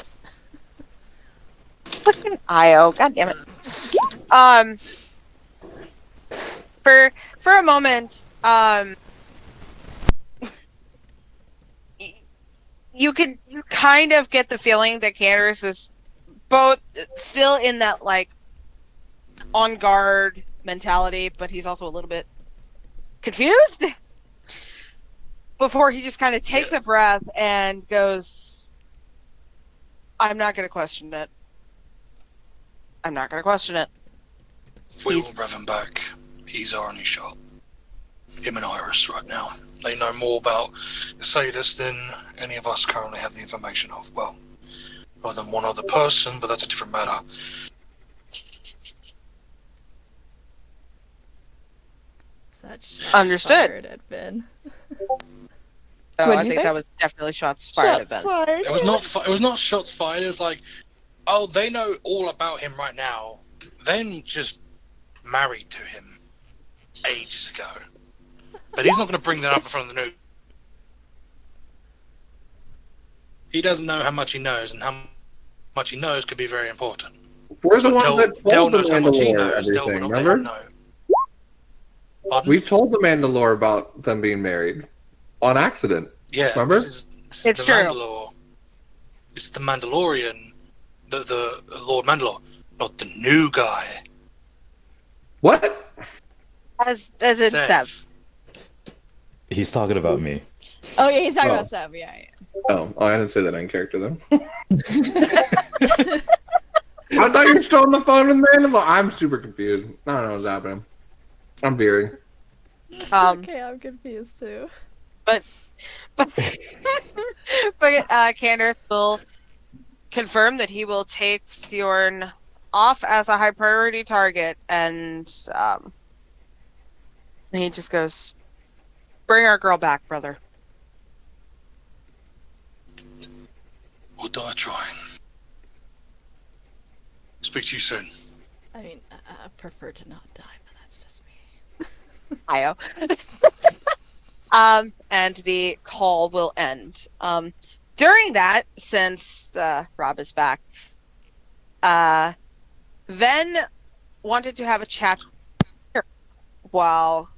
A: Io, God damn it. For a moment, you kind of get the feeling that Candace is both still in that like on guard mentality, but he's also a little bit confused. Before he just kind of takes a breath and goes, "I'm not going to question it. I'm not going to question it."
G: If we want Revan back, he's our only shot. Him and Iris right now. They know more about Isaidus than any of us currently have the information of. Well, other than one other person, but that's a different matter.
B: Is that shots
A: Understood.
B: fired at Ben?
A: Oh,
H: What'd
A: I
H: you
A: think
H: say?
A: that was definitely shots fired at Ben.
G: It was not. It was not shots fired. It was like, oh, they know all about him right now. Then just married to him ages ago. But he's not going to bring that up in front of the news. He doesn't know how much he knows, and how much he knows could be very important.
C: We're the
G: So
C: ones that
G: Del
C: told the
G: knows how much he
C: Mandalore
G: knows. Del will
C: everything,
G: not let him
C: remember?
G: know. Pardon?
C: We told the Mandalore about them being married on accident.
G: Yeah,
C: remember?
G: this is
A: It's
G: the
A: true.
G: Mandalore. It's the Mandalorian, the Lord Mandalore, not the new guy.
C: What?
A: As in Seb.
G: Sev.
D: He's talking about me.
H: Oh, yeah, he's talking
C: Oh.
H: about Seb, yeah.
C: Oh, I didn't say that in character then. I thought you were still on the phone with Mandalore. I'm super confused. I don't know what's happening. I'm veering.
B: It's
A: Um,
B: okay, I'm confused too.
A: But Candace will confirm that he will take Stjorn off as a high priority target, and he just goes, "Bring our girl back, brother."
G: We'll die trying. Speak to you soon.
B: I mean, I prefer to not die, but that's just me.
A: Io. And the call will end. During that, since Rob is back, Ven wanted to have a chat while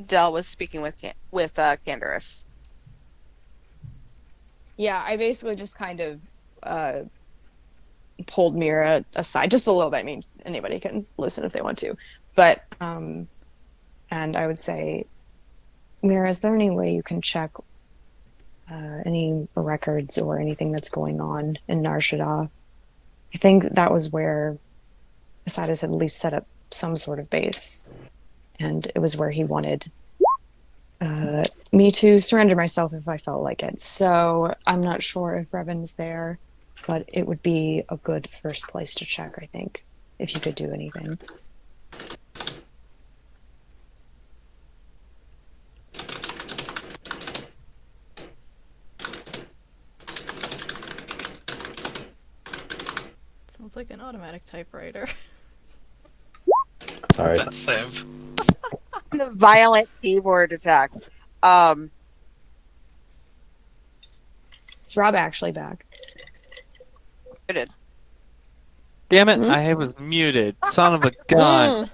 A: Del was speaking with Candace.
F: Yeah, I basically just kind of pulled Mira aside just a little bit. I mean, anybody can listen if they want to. But, and I would say, Mira, is there any way you can check any records or anything that's going on in Nar Shaddaa? I think that was where Isaidus had at least set up
H: some sort of base, and it was where he wanted me to surrender myself if I felt like it. So I'm not sure if Revan's there, but it would be a good first place to check, I think, if you could do anything.
B: Sounds like an automatic typewriter.
D: Sorry.
G: That's Sev.
A: The violent keyboard attacks.
H: Is Rob actually back?
A: Muted.
E: Damn it! I was muted. Son of a gun.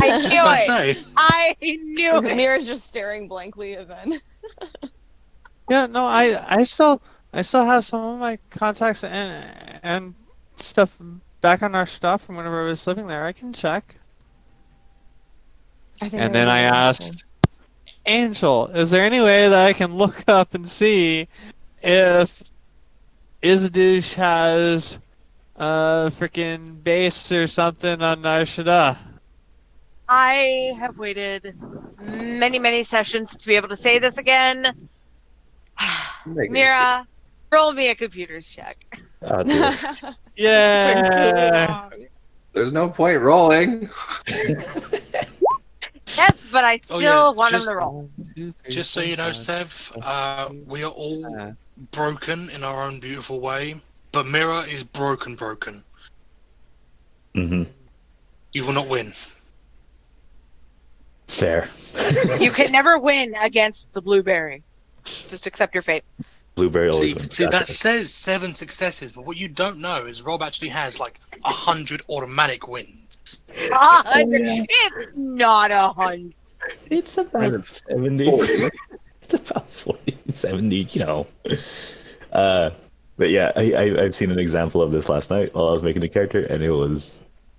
A: I knew
G: I
A: it.
G: say,
A: I knew it.
F: Mira's just staring blankly at Ben.
E: Yeah, no, I still have some of my contacts and stuff back on our stuff from whenever I was living there. I can check.
F: I think
E: And
F: that
E: then
F: would
E: I
F: be really
E: asked Angel, "Is there any way that I can look up and see if Isaidus has a freaking base or something on Narshada?"
A: I have waited many, many sessions to be able to say this again. Mira, roll me a computer's check.
D: Oh, dear.
E: Yeah.
C: There's no point rolling.
A: Yes, but I still
G: Oh, yeah,
A: want him
G: just-
A: to roll.
G: just so you know, Sev, we are all broken in our own beautiful way, but Mira is broken.
D: Mm-hmm.
G: You will not win.
D: Fair.
A: You can never win against the blueberry. Just accept your fate.
D: Blueberry always
G: See,
D: wins.
G: that
D: Gotcha.
G: says 7 successes, but what you don't know is Rob actually has like 100 automatic wins.
A: 100. It's not 100.
D: It's
C: And
D: about
C: it's
D: 70.
C: 40.
D: It's about 40, 70, you know. But yeah, I've seen an example of this last night while I was making a character, and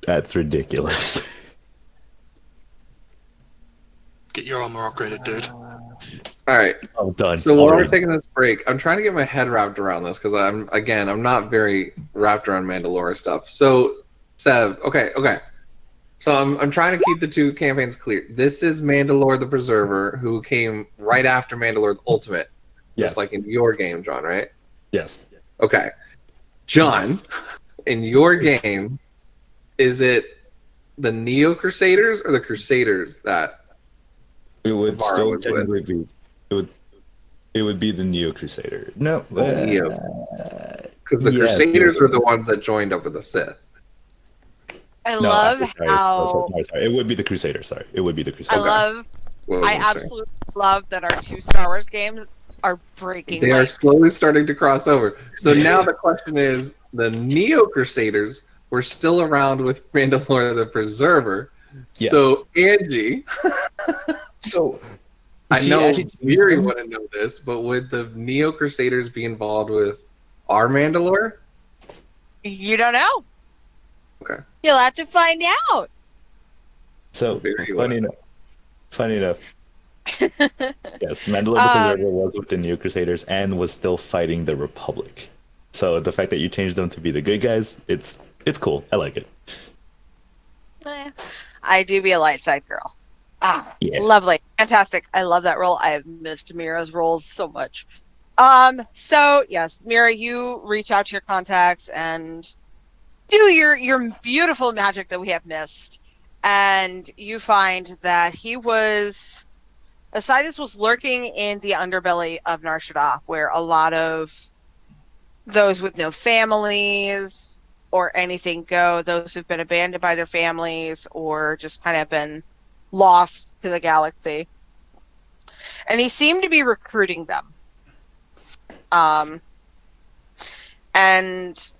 D: that's ridiculous.
G: Get your armor upgraded, dude.
C: All right.
D: Oh, done.
C: So while we're
D: Already.
C: taking this break, I'm trying to get my head wrapped around this because I'm not very wrapped around Mandalore stuff. So, Sev, okay. So I'm trying to keep the two campaigns clear. This is Mandalore the Preserver, who came right after Mandalore the Ultimate,
D: Yes.
C: just like in your game, John, right?
D: Yes.
C: Okay. John, in your game, is it the Neo Crusaders or the Crusaders that
D: It would
C: Navarro
D: still
C: was with?
D: technically be. It would be the Neo Crusader. No.
C: Neo? Because the
D: yeah,
C: Crusaders
D: Neo-
C: were the ones that joined up with the Sith.
A: I
D: No,
A: love
D: sorry.
A: how
D: No, sorry. It would be the Crusader. Sorry. It would be the
A: I
D: Crusader.
A: love
C: What was
A: I
C: saying?
A: absolutely love that our two Star Wars games are breaking.
C: They are
A: like,
C: slowly starting to cross over. So now the question is, the Neo Crusaders were still around with Mandalore the Preserver.
D: Yes.
C: So Angie,
D: So
C: I
D: she
C: know
D: actually-
C: Miri wouldn't know this, but would the Neo Crusaders be involved with our Mandalore?
A: you don't know.
C: Okay.
A: You'll have to find out.
D: So
C: Very
D: funny enough. Yes, Mandalore the Preserver was with the Neo Crusaders and was still fighting the Republic. So the fact that you changed them to be the good guys, it's cool. I like it.
A: I do be a light side girl.
D: Yeah.
A: Lovely. Fantastic. I love that role. I have missed Mira's roles so much. So yes, Mira, you reach out to your contacts and do your beautiful magic that we have missed. And you find that Isaidus was lurking in the underbelly of Nar Shaddaa, where a lot of those with no families or anything go, those who've been abandoned by their families or just kind of been lost to the galaxy. And he seemed to be recruiting them. And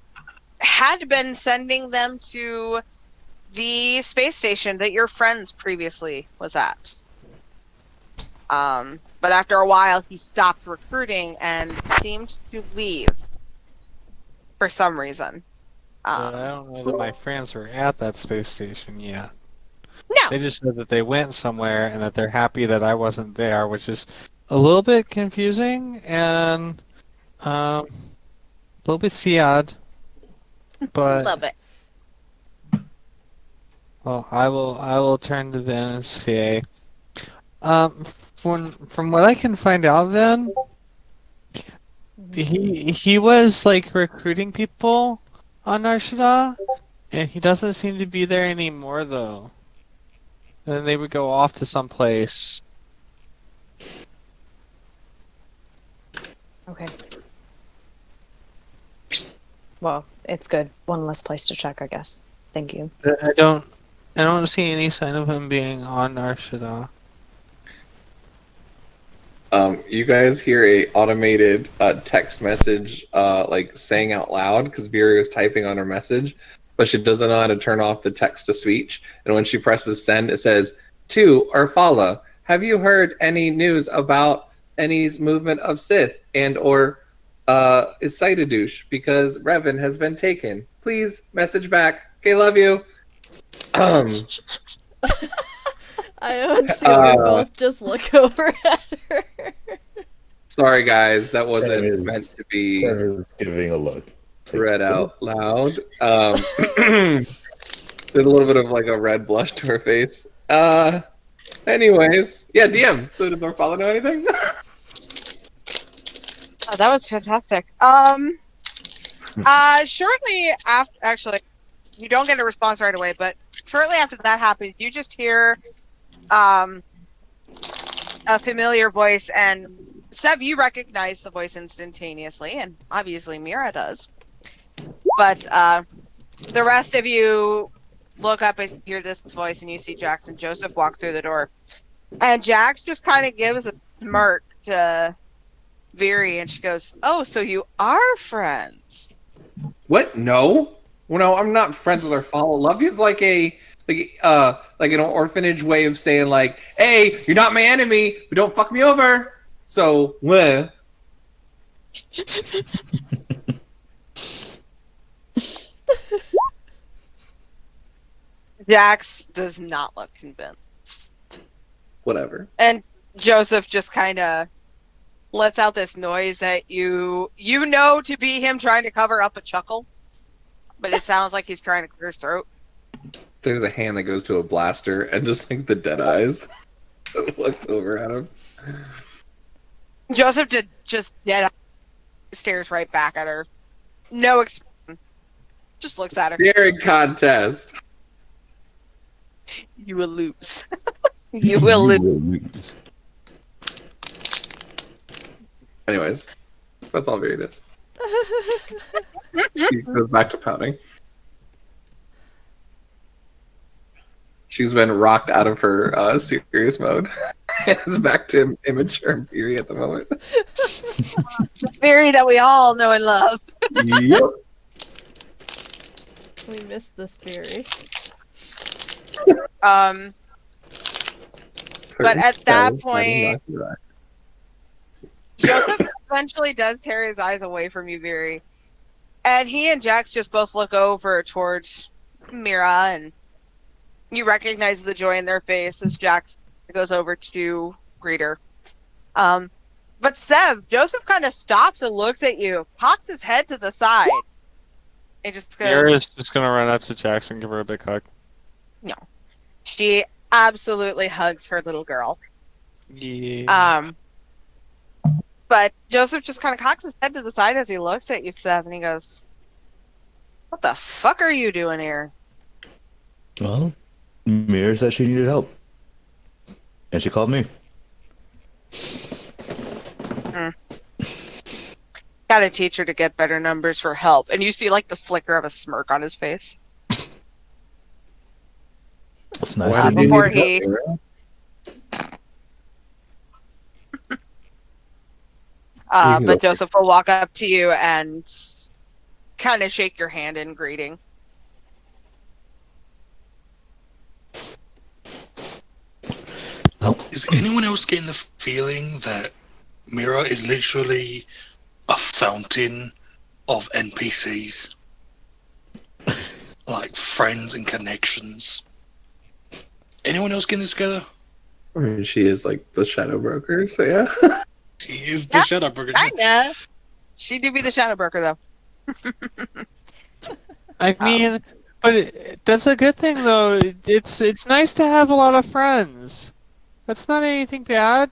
A: had been sending them to the space station that your friends previously was at. But after a while, he stopped recruiting and seemed to leave for some reason.
E: But I don't know that my friends were at that space station yet.
A: No.
E: They just said that they went somewhere and that they're happy that I wasn't there, which is a little bit confusing and a little bit sad. But
A: Love it.
I: Well, I will turn to Vin and say, from what I can find out, then he was like recruiting people on Narshada, and he doesn't seem to be there anymore though. And then they would go off to some place.
H: Okay. Well, it's good. One less place to check, I guess. Thank you.
I: I don't see any sign of him being on Narshada.
C: You guys hear a automated text message like saying out loud because Vera is typing on her message, but she doesn't know how to turn off the text to speech. And when she presses send, it says, "To Urfala, have you heard any news about any movement of Sith and or Isaidus because Revan has been taken? Please message back. Okay, love you."
B: Io and Sierra both just look over at her.
C: Sorry, guys, that wasn't
D: Sarah's-
C: meant to be
D: Sarah's giving a look.
C: read out loud. Did a little bit of like a red blush to her face. Anyways, yeah, DM. So did Orfala know anything?
A: Oh, that was fantastic. Shortly after, actually, you don't get a response right away, but shortly after that happens, you just hear a familiar voice, and Sev, you recognize the voice instantaneously, and obviously Mira does. But the rest of you look up and hear this voice, and you see Jax and Joseph walk through the door. And Jax just kind of gives a smirk to Viri, and she goes, "Oh, so you are friends?"
C: What? No. Well, no, I'm not friends with Orfala. Love is like like an orphanage way of saying like, "Hey, you're not my enemy, but don't fuck me over." So, well.
A: Jax does not look convinced.
C: Whatever.
A: And Joseph just kind of lets out this noise that you know to be him trying to cover up a chuckle, but it sounds like he's trying to clear his throat.
C: There's a hand that goes to a blaster and just like the dead eyes looks over at him.
A: Joseph just dead stares right back at her. No expression. Just looks at her.
C: Staring contest.
A: You will lose. You will lose.
C: Anyways, that's all Viri does. She goes back to pouting. She's been rocked out of her serious mode. It's back to immature and Viri at the moment.
A: Very that we all know and love.
C: Yep.
B: We missed this Fury.
A: But at that point, Joseph eventually does tear his eyes away from you, Viri. And he and Jax just both look over towards Mira, and you recognize the joy in their face as Jax goes over to greet her. But Sev, Joseph kind of stops and looks at you, cocks his head to the side. He just goes...
E: Mira's just gonna run up to Jax and give her a big hug.
A: No. She absolutely hugs her little girl.
E: Yeah.
A: But Joseph just kind of cocks his head to the side as he looks at you, Sev, and he goes, "What the fuck are you doing here?"
D: Well, Mira said she needed help. And she called me.
A: Gotta teach her to get better numbers for help. And you see like the flicker of a smirk on his face.
D: It's nice
C: Why
D: to
C: did
D: meet
C: you
A: Before
C: need
A: he...
C: help, Mira?
A: But Joseph will walk up to you and kind of shake your hand in greeting.
G: Is anyone else getting the feeling that Mira is literally a fountain of NPCs? Like friends and connections. Anyone else getting this together?
C: I mean, she is like the shadow broker, so yeah.
G: She is the shadow broker.
A: Kinda. She do be the shadow broker though.
I: I mean, But that's a good thing, though. It's nice to have a lot of friends. That's not anything bad.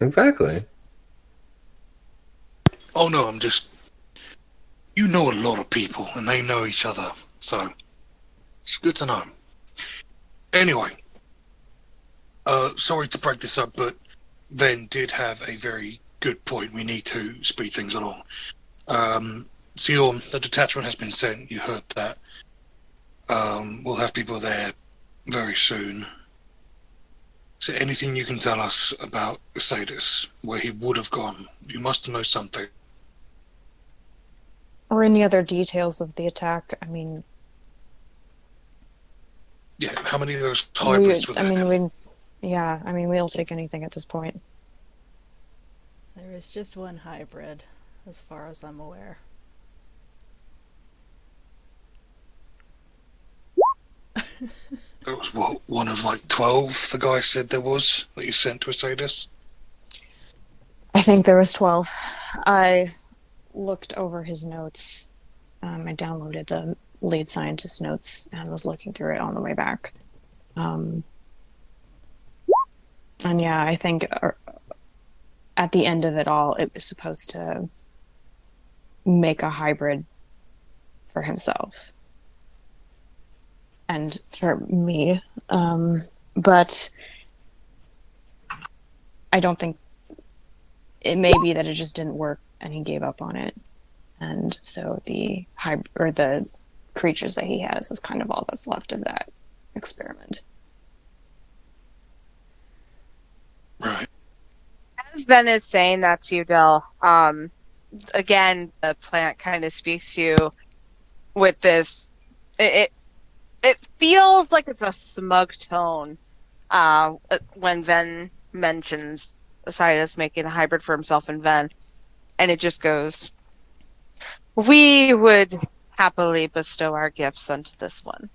C: Exactly.
G: Oh no, I'm just. You know a lot of people, and they know each other, so it's good to know. Anyway, sorry to break this up, but Ven did have a very good point. We need to speed things along. Sion, the detachment has been sent. You heard that. We'll have people there very soon. Is there anything you can tell us about Isaidus, where he would have gone? You must know something.
H: Or any other details of the attack. I mean,
G: Yeah, how many of those hybrids were there?
H: we'll take anything at this point.
B: There is just one hybrid, as far as I'm aware.
G: There was what, one of like 12 the guy said there was that you sent to Isaidus?
H: I think there was 12. I looked over his notes. I downloaded the lead scientist notes and was looking through it on the way back. And yeah, I think at the end of it all, it was supposed to make a hybrid for himself and for me. But I don't think it may be that it just didn't work and he gave up on it. And so the the creatures that he has is kind of all that's left of that experiment.
G: Right.
A: As Ben is saying that to you, Del, again, the plant kind of speaks to you with this. It feels like it's a smug tone when Ven mentions Isaidus making a hybrid for himself and Ven, and it just goes, "We would happily bestow our gifts unto this one."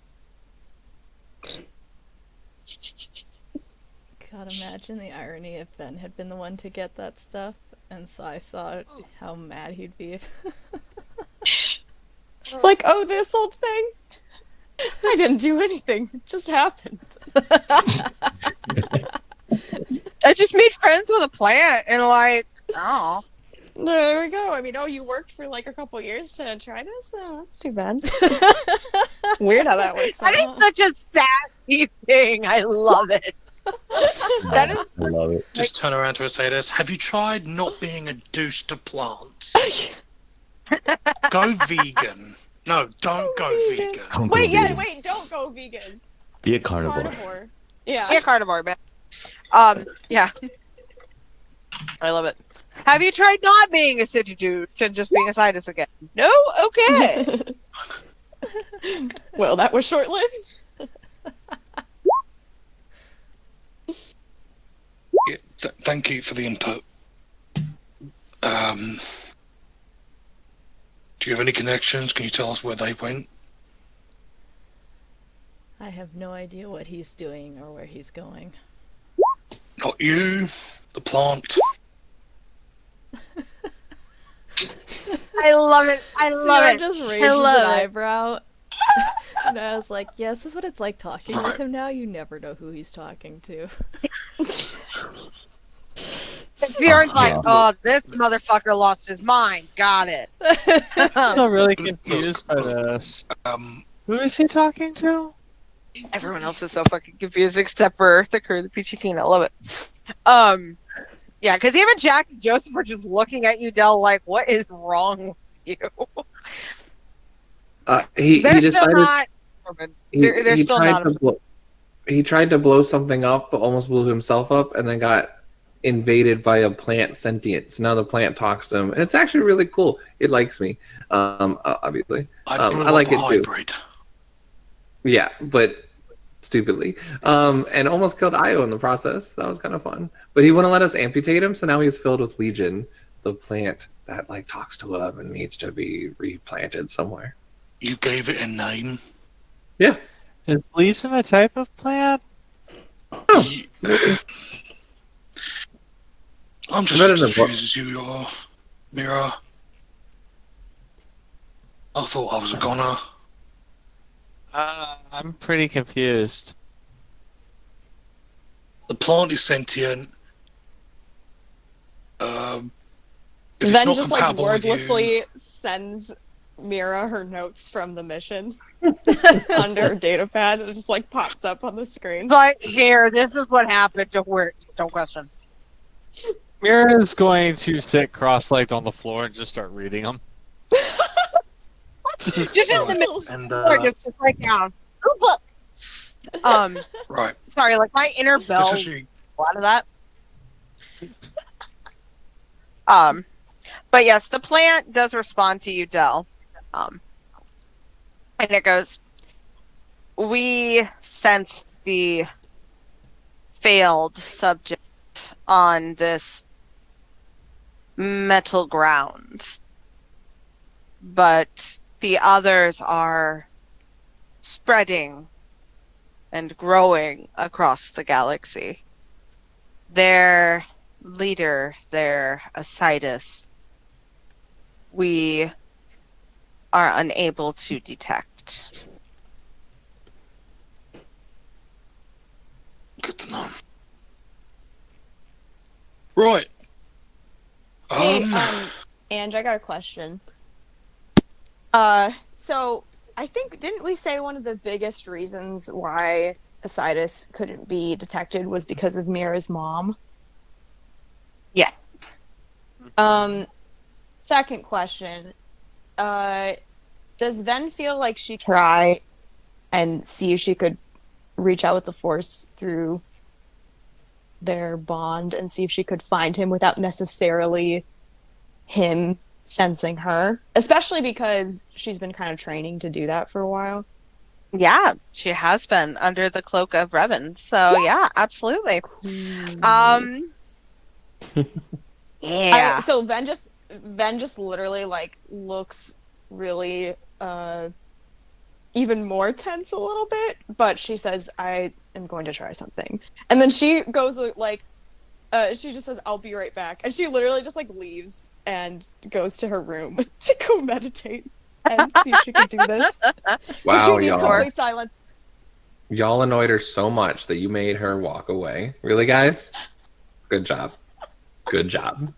B: God, imagine the irony if Ben had been the one to get that stuff, and so I saw how mad he'd be.
F: Like, oh, this old thing? I didn't do anything. It just happened.
A: I just made friends with a plant, and like, oh.
F: There we go. I mean, you worked for like a couple years to try this? Oh, that's too bad. Weird how that works out.
A: That is such a sassy thing. I love it. That is
D: I love it.
G: Just turn around to Isaidus. Have you tried not being a douche to plants? Go vegan. No, don't go vegan.
D: Don't go vegan.
F: Don't go vegan.
D: Be a carnivore.
F: Carnivore. Yeah.
A: Yeah, carnivore, man. Yeah. I love it. Have you tried not being a city dude and just being a Isaidus again? No? Okay.
F: Well, that was short-lived.
G: Yeah, thank you for the input. Do you have any connections? Can you tell us where they went?
B: I have no idea what he's doing or where he's going.
G: Not you, the plant.
A: I love it. I love
B: Sarah
A: it.
B: just
A: I
B: raises an
A: love it.
B: eyebrow. And I was like, yes, this is what it's like talking with
G: Right.
B: him now. You never know who he's talking to.
A: Bjorn's like, oh, this motherfucker lost his mind. Got it.
I: I'm still really confused by this. Who is he talking to?
A: Everyone else is so fucking confused except for the crew, the Peachy team. I love it. Yeah, because even Jack and Joseph are just looking at you, Del, like, what is wrong with you?
C: He
A: They're still
C: decided
A: not. They're
C: he
A: still
C: tried
A: not.
C: he tried to blow something up, but almost blew himself up, and then got invaded by a plant sentient. So now the plant talks to him, and it's actually really cool. It likes me, obviously.
G: I blew
C: I like
G: up a
C: it too.
G: hybrid.
C: Yeah, but stupidly, and almost killed Io in the process. That was kind of fun. But he wouldn't let us amputate him, so now he's filled with Legion, the plant that like talks to him and needs to be replanted somewhere.
G: You gave it a name.
C: Yeah.
I: Is Legion a type of plant?
G: I'm just
C: Better
G: as
C: than what?
G: confused as you are, Mira. I thought I was a goner.
I: I'm pretty confused.
G: The plant is sentient. If it's
F: Ven
G: not
F: just like
G: compatible with you,
F: wordlessly sends Mira her notes from the mission under her data pad. It just like pops up on the screen.
A: But here, this is what happened. Don't question.
I: Mira is going to sit cross-legged on the floor and just start reading them.
A: Just in the middle,
G: and
A: just right down. Ooh, look.
G: right,
A: Sorry, like my inner
G: this
A: bell.
G: is
A: A lot of that. But yes, the plant does respond to you, Del. And it goes, we sensed the failed subject on this metal ground. But the others are spreading and growing across the galaxy. Their leader, their Isaidus, we are unable to detect.
G: good to know. Right.
F: Hey, Ange, I got a question. So I think didn't we say one of the biggest reasons why Isaidus couldn't be detected was because of Mira's mom?
A: Yeah.
F: Second question. Does Ven feel like she try and see if she could reach out with the Force through their bond and see if she could find him without necessarily him sensing her? Especially because she's been kind of training to do that for a while.
A: Yeah, she has been under the cloak of Revan. So yeah, absolutely. Yeah.
F: So Ven just literally like looks really even more tense a little bit, but she says, I am going to try something. And then she goes like she just says, I'll be right back. And she literally just like leaves and goes to her room to go meditate and see if she can do this.
C: Wow,
F: She needs
C: y'all.
F: complete silence.
C: Y'all annoyed her so much that you made her walk away. Really, guys? Good job. Good job.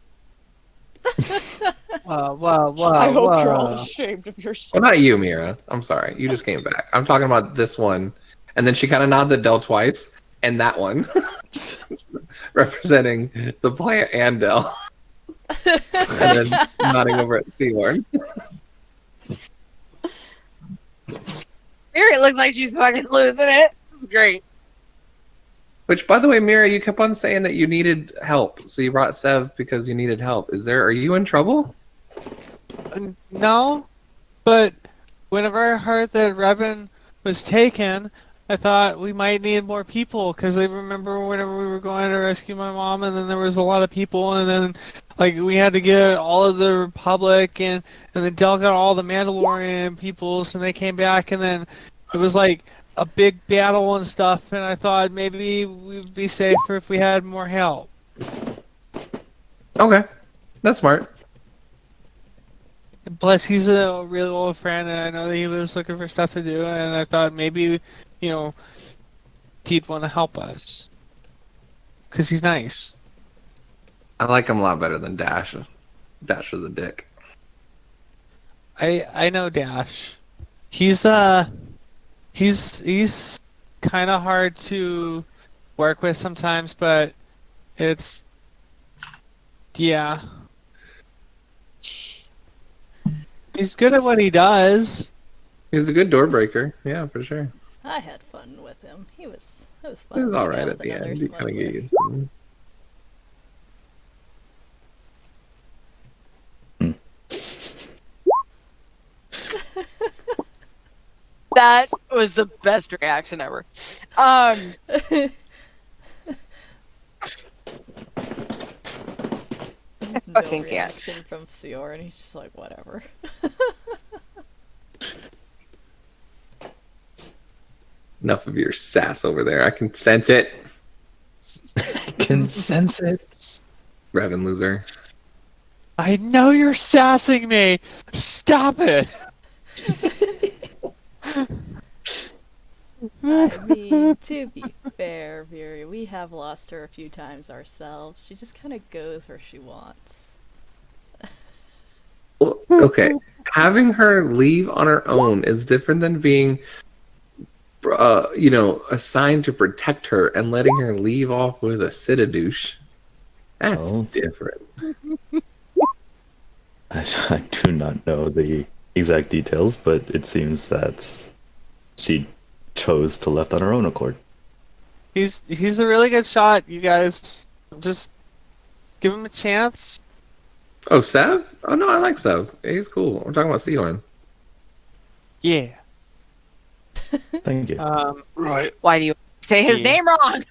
I: Wow.
F: I hope you're all ashamed of yourself.
C: Well, not you, Mira. I'm sorry. You just came back. I'm talking about this one. And then she kind of nods at Del twice. And that one. Representing the plant and Del. And then nodding over at Seahorn.
A: Mira looks like she's fucking losing it. Great.
C: Which, by the way, Mira, you kept on saying that you needed help. So you brought Sev because you needed help. Are you in trouble?
I: No, but whenever I heard that Revan was taken, I thought we might need more people because I remember whenever we were going to rescue my mom, and then there was a lot of people, and then like we had to get all of the Republic, and then Del got all the Mandalorian peoples, and they came back, and then it was like a big battle and stuff, and I thought maybe we'd be safer if we had more help.
C: Okay. That's smart.
I: Plus, he's a really old friend, and I know that he was looking for stuff to do, and I thought maybe, he'd want to help us. Because he's nice.
C: I like him a lot better than Dash. Dash was a dick.
I: I know Dash. He's kind of hard to work with sometimes, but it's, yeah. He's good at what he does.
C: He's a good door breaker. Yeah, for sure.
B: I had fun with him. It was fun.
C: He was
B: hanging
C: alright
B: out
C: at
B: with
C: the
B: another
C: end. He kind of
B: smuggler.
C: gave you some...
A: That was the best reaction ever.
B: No
A: Fucking can't.
B: reaction from Sior, and he's just like, whatever.
C: Enough of your sass over there. I can sense it.
D: Can sense it.
C: Revan loser.
I: I know you're sassing me! Stop it!
B: I mean, to be fair, Miri, we have lost her a few times ourselves. She just kind of goes where she wants.
C: Well, okay, having her leave on her own is different than being, assigned to protect her and letting her leave off with a Citadouche. That's
D: Oh.
C: different.
D: I do not know the exact details, but it seems that she chose to left on her own accord.
I: He's a really good shot, you guys. Just give him a chance.
C: Oh, Sev? Oh no, I like Sev. He's cool. We're talking about Seorn.
I: Yeah.
D: Thank you.
G: Right.
A: Why do you say his
I: Yeah.
A: name wrong?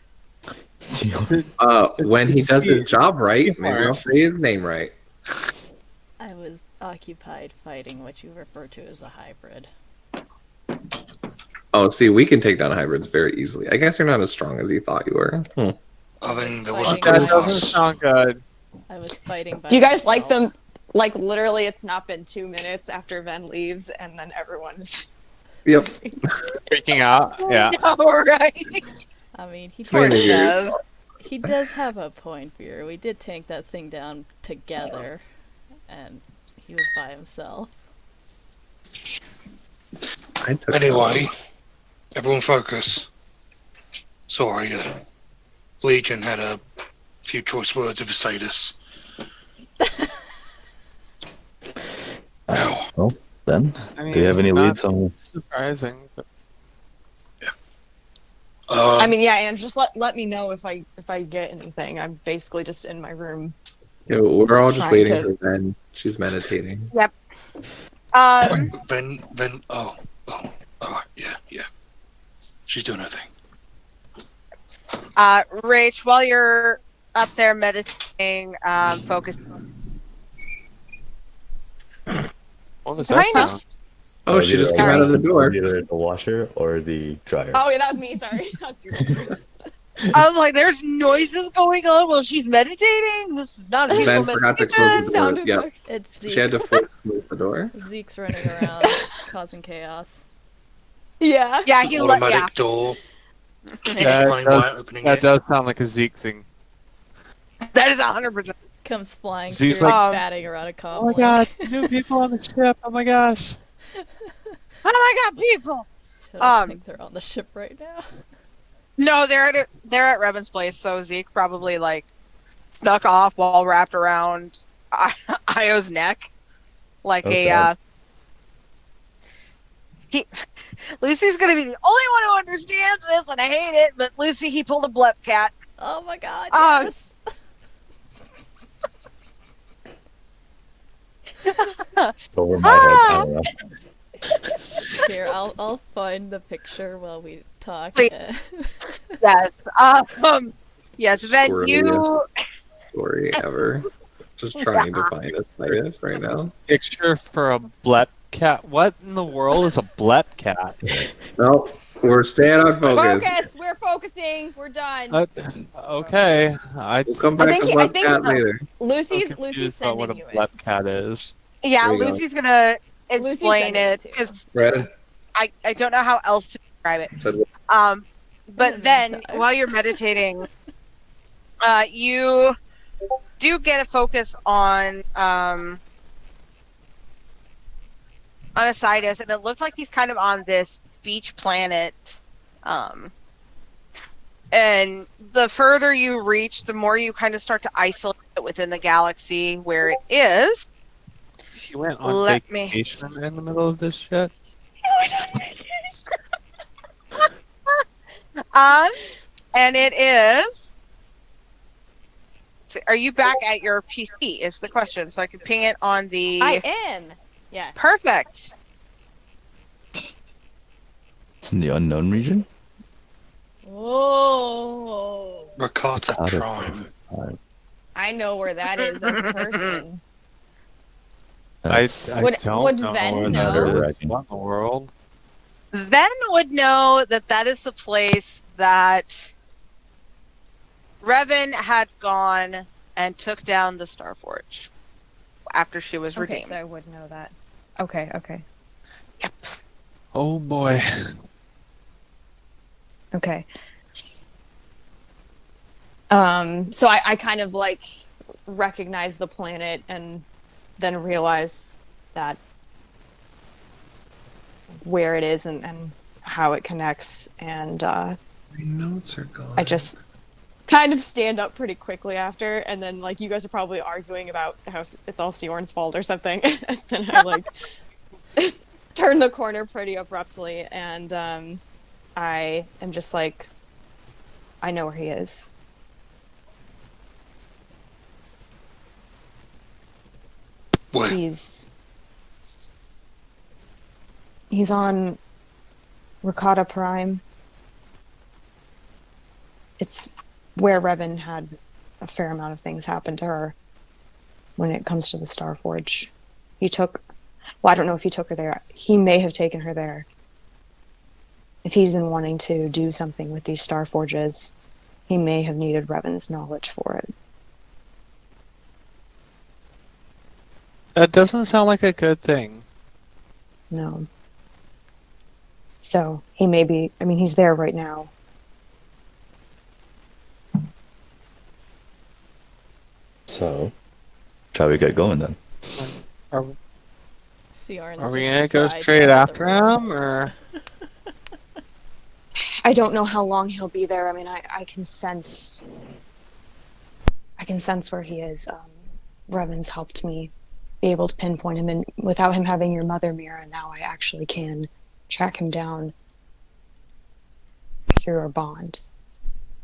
C: When he
I: It's
C: does his
I: Steve.
C: job right,
I: Steve
C: maybe I'll
I: Marsh.
C: say his name right.
B: I was occupied fighting what you refer to as a hybrid.
C: Oh, see, we can take down hybrids very easily. I guess you're not as strong as you thought you were.
G: I mean, there was a
B: Fighting
G: group
I: That
G: of
I: doesn't
G: us.
I: sound good.
B: I was fighting by
F: Do you guys like
B: myself.
F: them? Like literally, it's not been 2 minutes after Ven leaves, and then everyone's.
C: Yep.
I: Freaking out. Yeah.
A: No, right?
B: I mean, he
C: Poor
B: does,
C: Sev.
B: he does have a point, Vera. We did tank that thing down together, and he was by himself.
C: I took
G: Anyway,
C: some.
G: everyone focus. Sorry, Legion had a few choice words of Isaidus. Now,
D: Well, then,
I: I mean,
D: do you have any
I: not
D: leads on?
I: surprising. But
F: I mean, yeah, and just let me know if I get anything. I'm basically just in my room.
C: We're all just
F: Trying
C: waiting
F: to-
C: for Ben. She's meditating.
G: Ben, oh, yeah. She's doing her thing.
A: Rach, while you're up there meditating, focus.
E: What was that
A: Kind of.
E: sound?
C: Oh, she just came out of the door.
D: Either the washer or the dryer.
F: Oh, yeah, that was me. Sorry, that was too bad.
A: I was like, "There's noises going on while she's meditating. This is not a peaceful
C: Ben forgot to
A: meditation."
C: close the door.
F: Sound
C: Yep.
F: effects.
B: It's Zeke.
C: She had to force close the door.
B: Zeke's running around causing chaos.
F: Yeah.
A: Yeah, he let.
G: Automatic
A: Yeah,
G: door.
I: that,
G: Explain by
I: does,
G: opening
I: that
G: it.
I: does sound like a Zeke thing.
A: that is 100%.
B: Comes flying
I: Zeke's
B: through,
A: like-
B: batting around a comm
I: Oh my
B: link.
I: god, new people on the ship. Oh my gosh.
A: Oh my god, people!
B: I don't
A: Um,
B: think they're on the ship right now.
A: No, they're at Revan's place, so Zeke probably like snuck off while wrapped around Io's neck, like
D: Okay.
A: He, Lucy's gonna be the only one who understands this, and I hate it. But Lucy, he pulled a blep cat.
B: Oh my god,
A: Um,
B: yes!
D: Over my head. I don't know.
B: Here, I'll find the picture while we talk.
A: Wait. Yes. Yes. Then
C: Squirrely.
A: you.
C: Story ever. Just trying to find a Isaidus right now.
I: Picture for a blep cat. What in the world is a blep cat?
C: No, we're staying on focus.
F: Focus. We're focusing. We're done.
I: Okay.
C: We'll come back
F: think
C: to
F: he- I
C: Blood
F: think
C: Cat
F: so.
C: later.
F: Lucy's
I: Confused about what a
F: sending you it.
I: blep cat is.
A: Yeah,
C: There you go.
A: Lucy's gonna
F: Lucy's
A: explain
F: sending it
A: it
F: to you.
A: because
C: Red.
A: I don't know how else to describe it.
C: Said,
A: But
B: In the
A: then
B: meantime.
A: while you're meditating, you do get a focus on Isaidus, and it looks like he's kind of on this beach planet. And the further you reach, the more you kind of start to isolate it within the galaxy where it is.
I: He went on
A: Let me-
I: vacation in the middle of this shit.
A: And it is. Are you back at your PC? Is the question, so I can ping it on the.
F: I am. Yeah.
A: Perfect.
D: It's in the unknown region.
F: Whoa.
G: Rakata
D: Rakata
G: Prime.
F: I know where that is as a person.
D: That's-
I: I
F: Would-
I: don't
F: would
I: know
F: Ven
I: where
F: know?
I: that is. What in the world?
A: Ven would know that that is the place that Revan had gone and took down the Starforge after she was
F: Okay,
A: redeemed.
F: so I would know that. Okay.
I: Oh boy.
F: Okay. So I kind of like recognize the planet and then realize that where it is and how it connects, and
C: My notes are gone.
F: I just kind of stand up pretty quickly after, and then like you guys are probably arguing about how it's all Siorn's fault or something, and then I like turn the corner pretty abruptly, and I am just like, I know where he is.
G: Where?
F: He's on Ricotta Prime. It's where Revan had a fair amount of things happen to her when it comes to the Starforge. I don't know if he took her there. He may have taken her there. If he's been wanting to do something with these Starforges, he may have needed Revan's knowledge for it.
I: That doesn't sound like a good thing.
F: No. So he may be, he's there right now.
D: So, shall we get going then?
I: Are,
B: Siorn's
I: are we
B: just
I: gonna go
B: strides
I: straight
B: out of
I: after
B: the room.
I: him, or
F: I don't know how long he'll be there. I can sense where he is. Revan's helped me be able to pinpoint him, and without him having your mother, Mira, now I actually can track him down through our bond.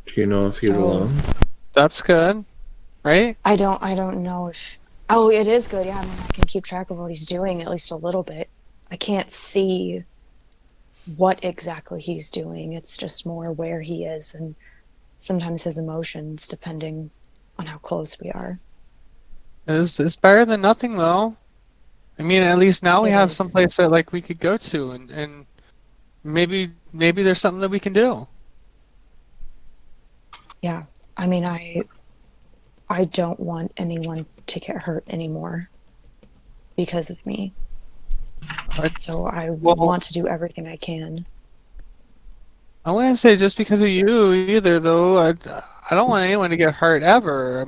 C: Do you know if he's
F: So-
C: alone?
I: that's good, right?
F: I don't know if. Oh, it is good. Yeah, I can keep track of what he's doing at least a little bit. I can't see what exactly he's doing. It's just more where he is and sometimes his emotions, depending on how close we are.
I: It's better than nothing, though. At least now we
F: It
I: have
F: is.
I: some place that like we could go to, and maybe there's something that we can do.
F: Yeah, I don't want anyone to get hurt anymore because of me.
I: I'd-
F: So I
I: Well-
F: want to do everything I can.
I: I wouldn't say just because of you either, though. I don't want anyone to get hurt ever.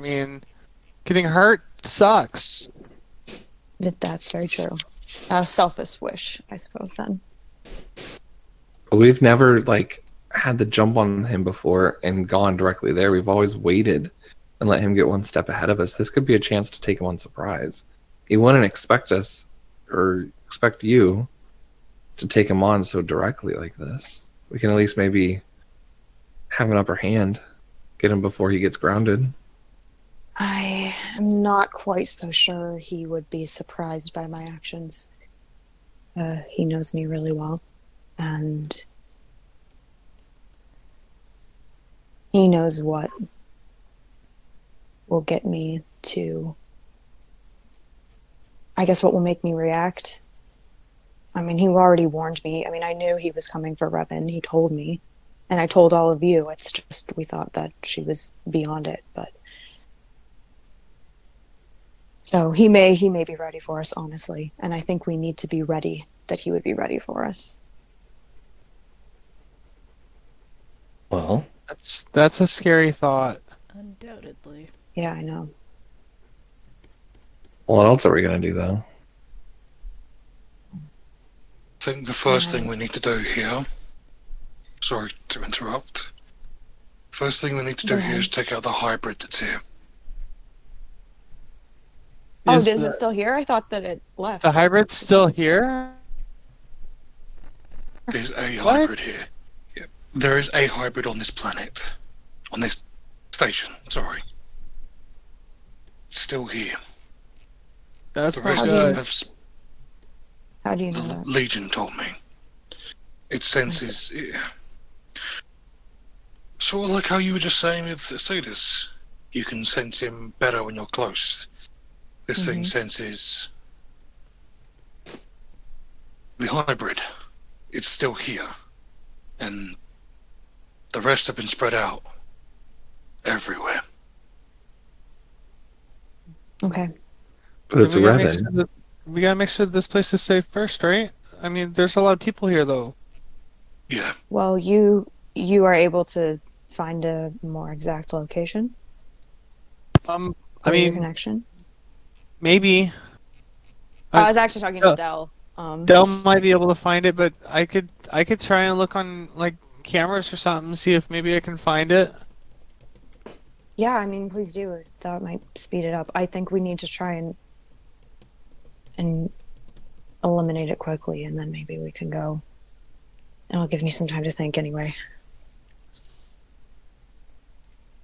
I: Getting hurt sucks.
F: But that's very true. A selfish wish, I suppose, then.
C: But we've never had to jump on him before and gone directly there. We've always waited and let him get one step ahead of us. This could be a chance to take him on surprise. He wouldn't expect us or expect you to take him on so directly like this. We can at least maybe have an upper hand, get him before he gets grounded.
F: I am not quite so sure he would be surprised by my actions. He knows me really well, and he knows what will get me to, I guess, what will make me react. He already warned me. I knew he was coming for Revan. He told me, and I told all of you. It's just we thought that she was beyond it, but so he may be ready for us, honestly, and I think we need to be ready that he would be ready for us.
D: Well,
I: That's a scary thought.
B: Undoubtedly.
F: Yeah, I know.
C: What else are we going to do, though?
G: I think the first thing we need to do here. Sorry to interrupt. First thing we need to do here is take out the hybrid that's here.
F: Oh,
I: Is
F: is
I: the,
F: it still here? I thought that it left.
I: the hybrid still here?
G: There's a
I: What?
G: hybrid here. Yep. There is a hybrid on this planet. On this station, sorry. It's still here.
I: That's
G: The
I: not
G: rest of
F: do you-
G: them
I: good.
G: have.
F: How do you know
G: The
F: that?
G: Legion told me. It senses. Sort of like how you were just saying with Isaidus. You can sense him better when you're close. This thing senses. The hybrid. It's still here. And the rest have been spread out. Everywhere.
F: Okay.
C: But it's
I: We gotta make
C: Revan.
I: sure that- we gotta make sure that this place is safe first, right? There's a lot of people here, though.
G: Yeah.
F: Well, you
H: you are able to find a more exact location
I: I
H: for your
I: mean,
H: connection?
I: maybe.
H: I was actually talking to
I: uh,
H: Dell.
I: Dell might be able to find it, but I could try and look on like cameras or something, see if maybe I can find it.
H: Yeah, I mean, please do. That might speed it up. I think we need to try and eliminate it quickly, and then maybe we can go. It'll give me some time to think anyway.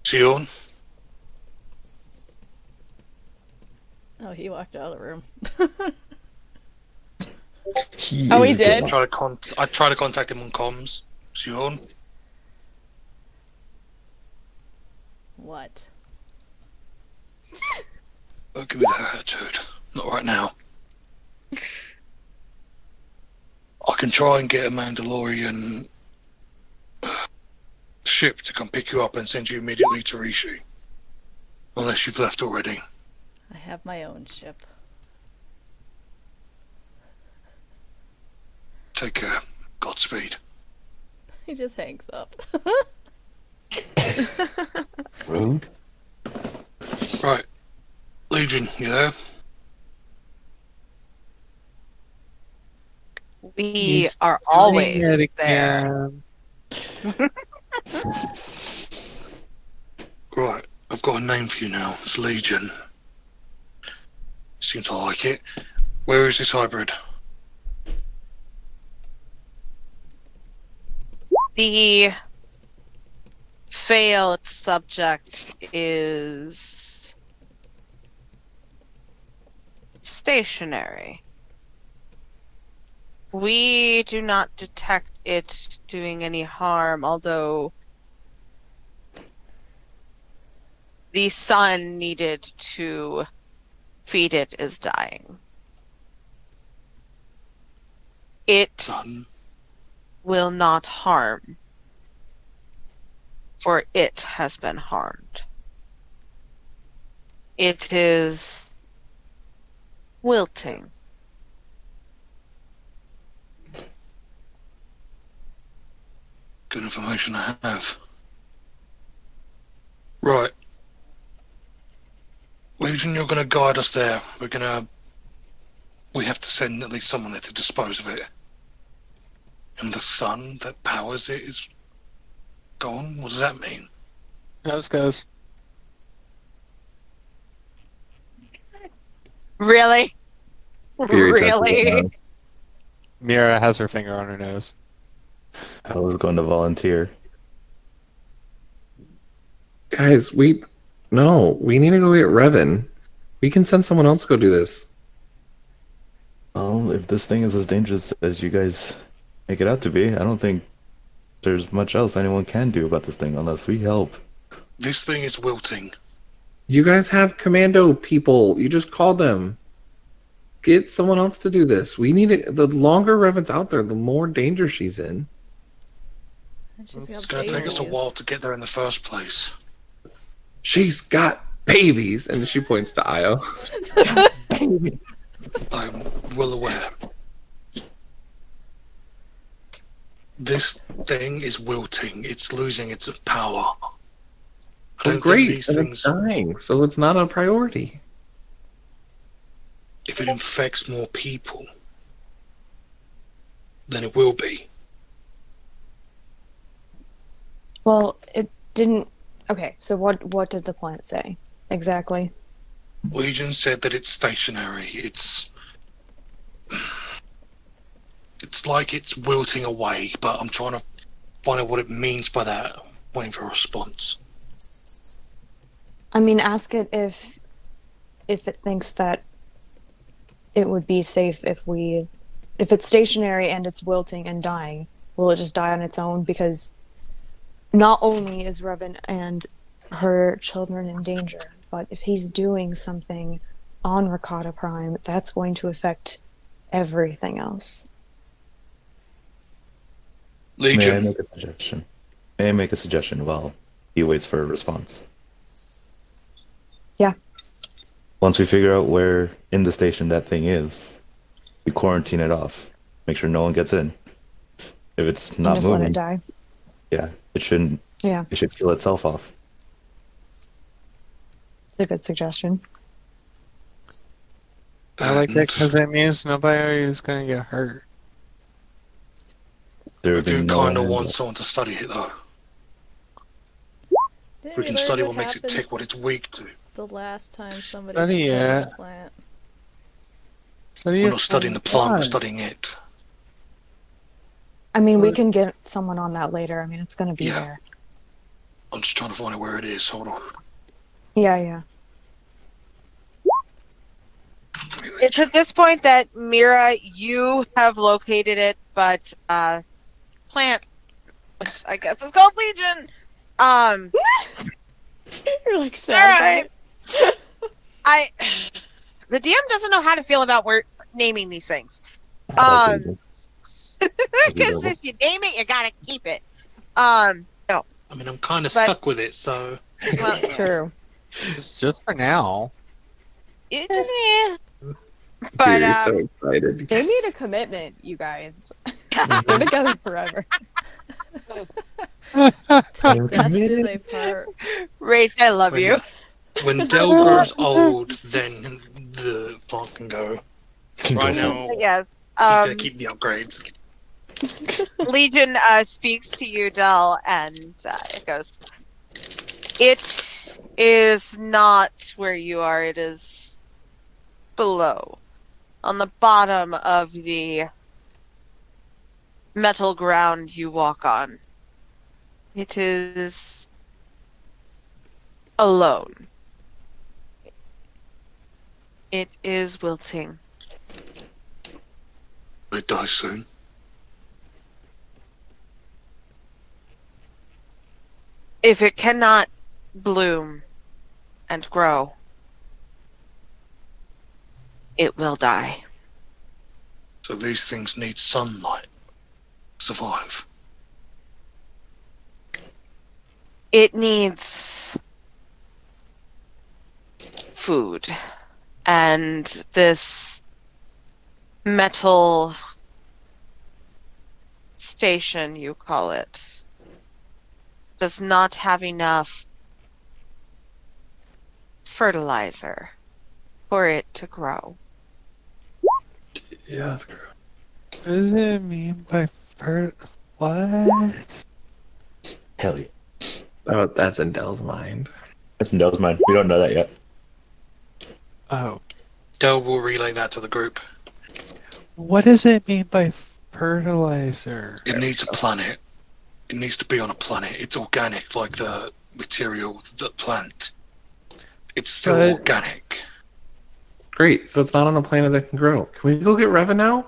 G: Sion,
B: Oh, he walked out of the room.
H: Oh, he
D: is
H: did?
D: gone.
G: I try to contact him on comms. Sion,
B: What?
G: don't give me that attitude. Not right now. I can try and get a Mandalorian ship to come pick you up and send you immediately to Rishi. Unless you've left already.
B: I have my own ship.
G: Take care. Godspeed.
B: He just hangs up.
D: Rude.
G: Right. Legion, you there?
A: We
I: He's
A: are
I: Doing
A: always
I: it
A: there.
I: again.
G: Right. I've got a name for you now. It's Legion. Seem to like it. Where is this hybrid?
A: The failed subject is stationary. We do not detect it doing any harm, although the sun needed to feed it is dying. It
G: Son.
A: will not harm, for it has been harmed. It is wilting.
G: Good information I have. Right. Legion, you're gonna guide us there. We have to send at least someone there to dispose of it. And the sun that powers it is gone? What does that mean?
I: Goes.
A: Really?
C: Fury touches it
A: Really?
C: now.
E: Mira has her finger on her nose.
D: I was going to volunteer.
C: Guys, we need to go get Revan. We can send someone else to go do this.
D: Well, if this thing is as dangerous as you guys make it out to be, I don't think there's much else anyone can do about this thing unless we help.
G: This thing is wilting.
C: You guys have commando people. You just call them. Get someone else to do this. We need it. The longer Revan's out there, the more danger she's in.
G: It's gonna take us a while to get there in the first place.
C: She's got babies, and she points to Io.
G: I'm well aware. This thing is wilting. It's losing its power. I don't think
C: Great,
G: these
C: and it's
G: things.
C: dying, so it's not a priority.
G: If it infects more people, then it will be.
H: Well, it didn't. Okay, so what did the plant say exactly?
G: Legion said that it's stationary. It's like it's wilting away, but I'm trying to find out what it means by that. Waiting for a response.
H: I mean, ask it if it thinks that it would be safe if it's stationary and it's wilting and dying, will it just die on its own? Because not only is Revan and her children in danger, but if he's doing something on Rakata Prime, that's going to affect everything else.
D: May I
G: Legion.
D: make a suggestion? May I make a suggestion while he waits for a response?
H: Yeah.
D: Once we figure out where in the station that thing is, we quarantine it off. Make sure no one gets in. If it's
H: And
D: not
H: just let it
D: moving,
H: die.
D: yeah. It shouldn't.
H: Yeah,
D: It should kill itself off.
H: it's a good suggestion.
I: I like it
G: And
I: because it means nobody is going to get hurt.
D: There
G: I
D: would be
G: do
D: no
G: kind of
D: one
G: want someone to study it though.
B: Didn't
G: If we
B: we
G: can
B: learn
G: study
B: what
G: what makes it
B: happens
G: tick, what it's weak to.
B: the last time somebody
I: Study
B: studied
I: it.
B: a plant?
I: Study
G: We're
I: it
G: not studying the
I: for
G: plant, we're
I: fun.
G: studying it.
H: I mean, we
I: What-
H: can get someone on that later. I mean, it's going to be
G: Yeah.
H: there.
G: I'm just trying to find out where it is. Hold on.
H: Yeah, yeah.
A: It's at this point that Mira, you have located it, but plant, which I guess is called Legion.
H: You're like
A: All
H: sad.
A: right. The DM doesn't know how to feel about naming these things.
D: else.
A: Because if you name it, you gotta keep it. No.
G: I mean, I'm kind of
A: But-
G: stuck with it, so.
A: Well,
H: True.
I: Just for now.
A: it's but
C: You're so excited.
F: They need a commitment, you guys. They're together forever.
B: Till death do they part.
A: Rach, I love you.
G: When Del grows old, then the plant can go. Right now,
A: Yes.
G: he's gonna keep the upgrades.
A: Legion speaks to you, Del, and it goes, "It is not where you are. It is below, on the bottom of the metal ground you walk on. It is alone. It is wilting.
G: Will it die soon?
A: If it cannot bloom and grow, it will die."
G: So these things need sunlight to survive.
A: It needs food. And this metal station, you call it, does not have enough fertilizer for it to grow.
C: Yeah.
I: What does it mean by what?
D: Hell yeah.
C: Oh, that's in Dell's mind.
D: That's in Dell's mind. We don't know that yet.
I: Oh.
G: Del will relay that to the group.
I: What does it mean by fertilizer?
G: It needs a planet. It needs to be on a planet. It's organic, like the material, the plant. It's still
I: But-
G: organic.
C: Great. So it's not on a planet that can grow. Can we go get Revan now?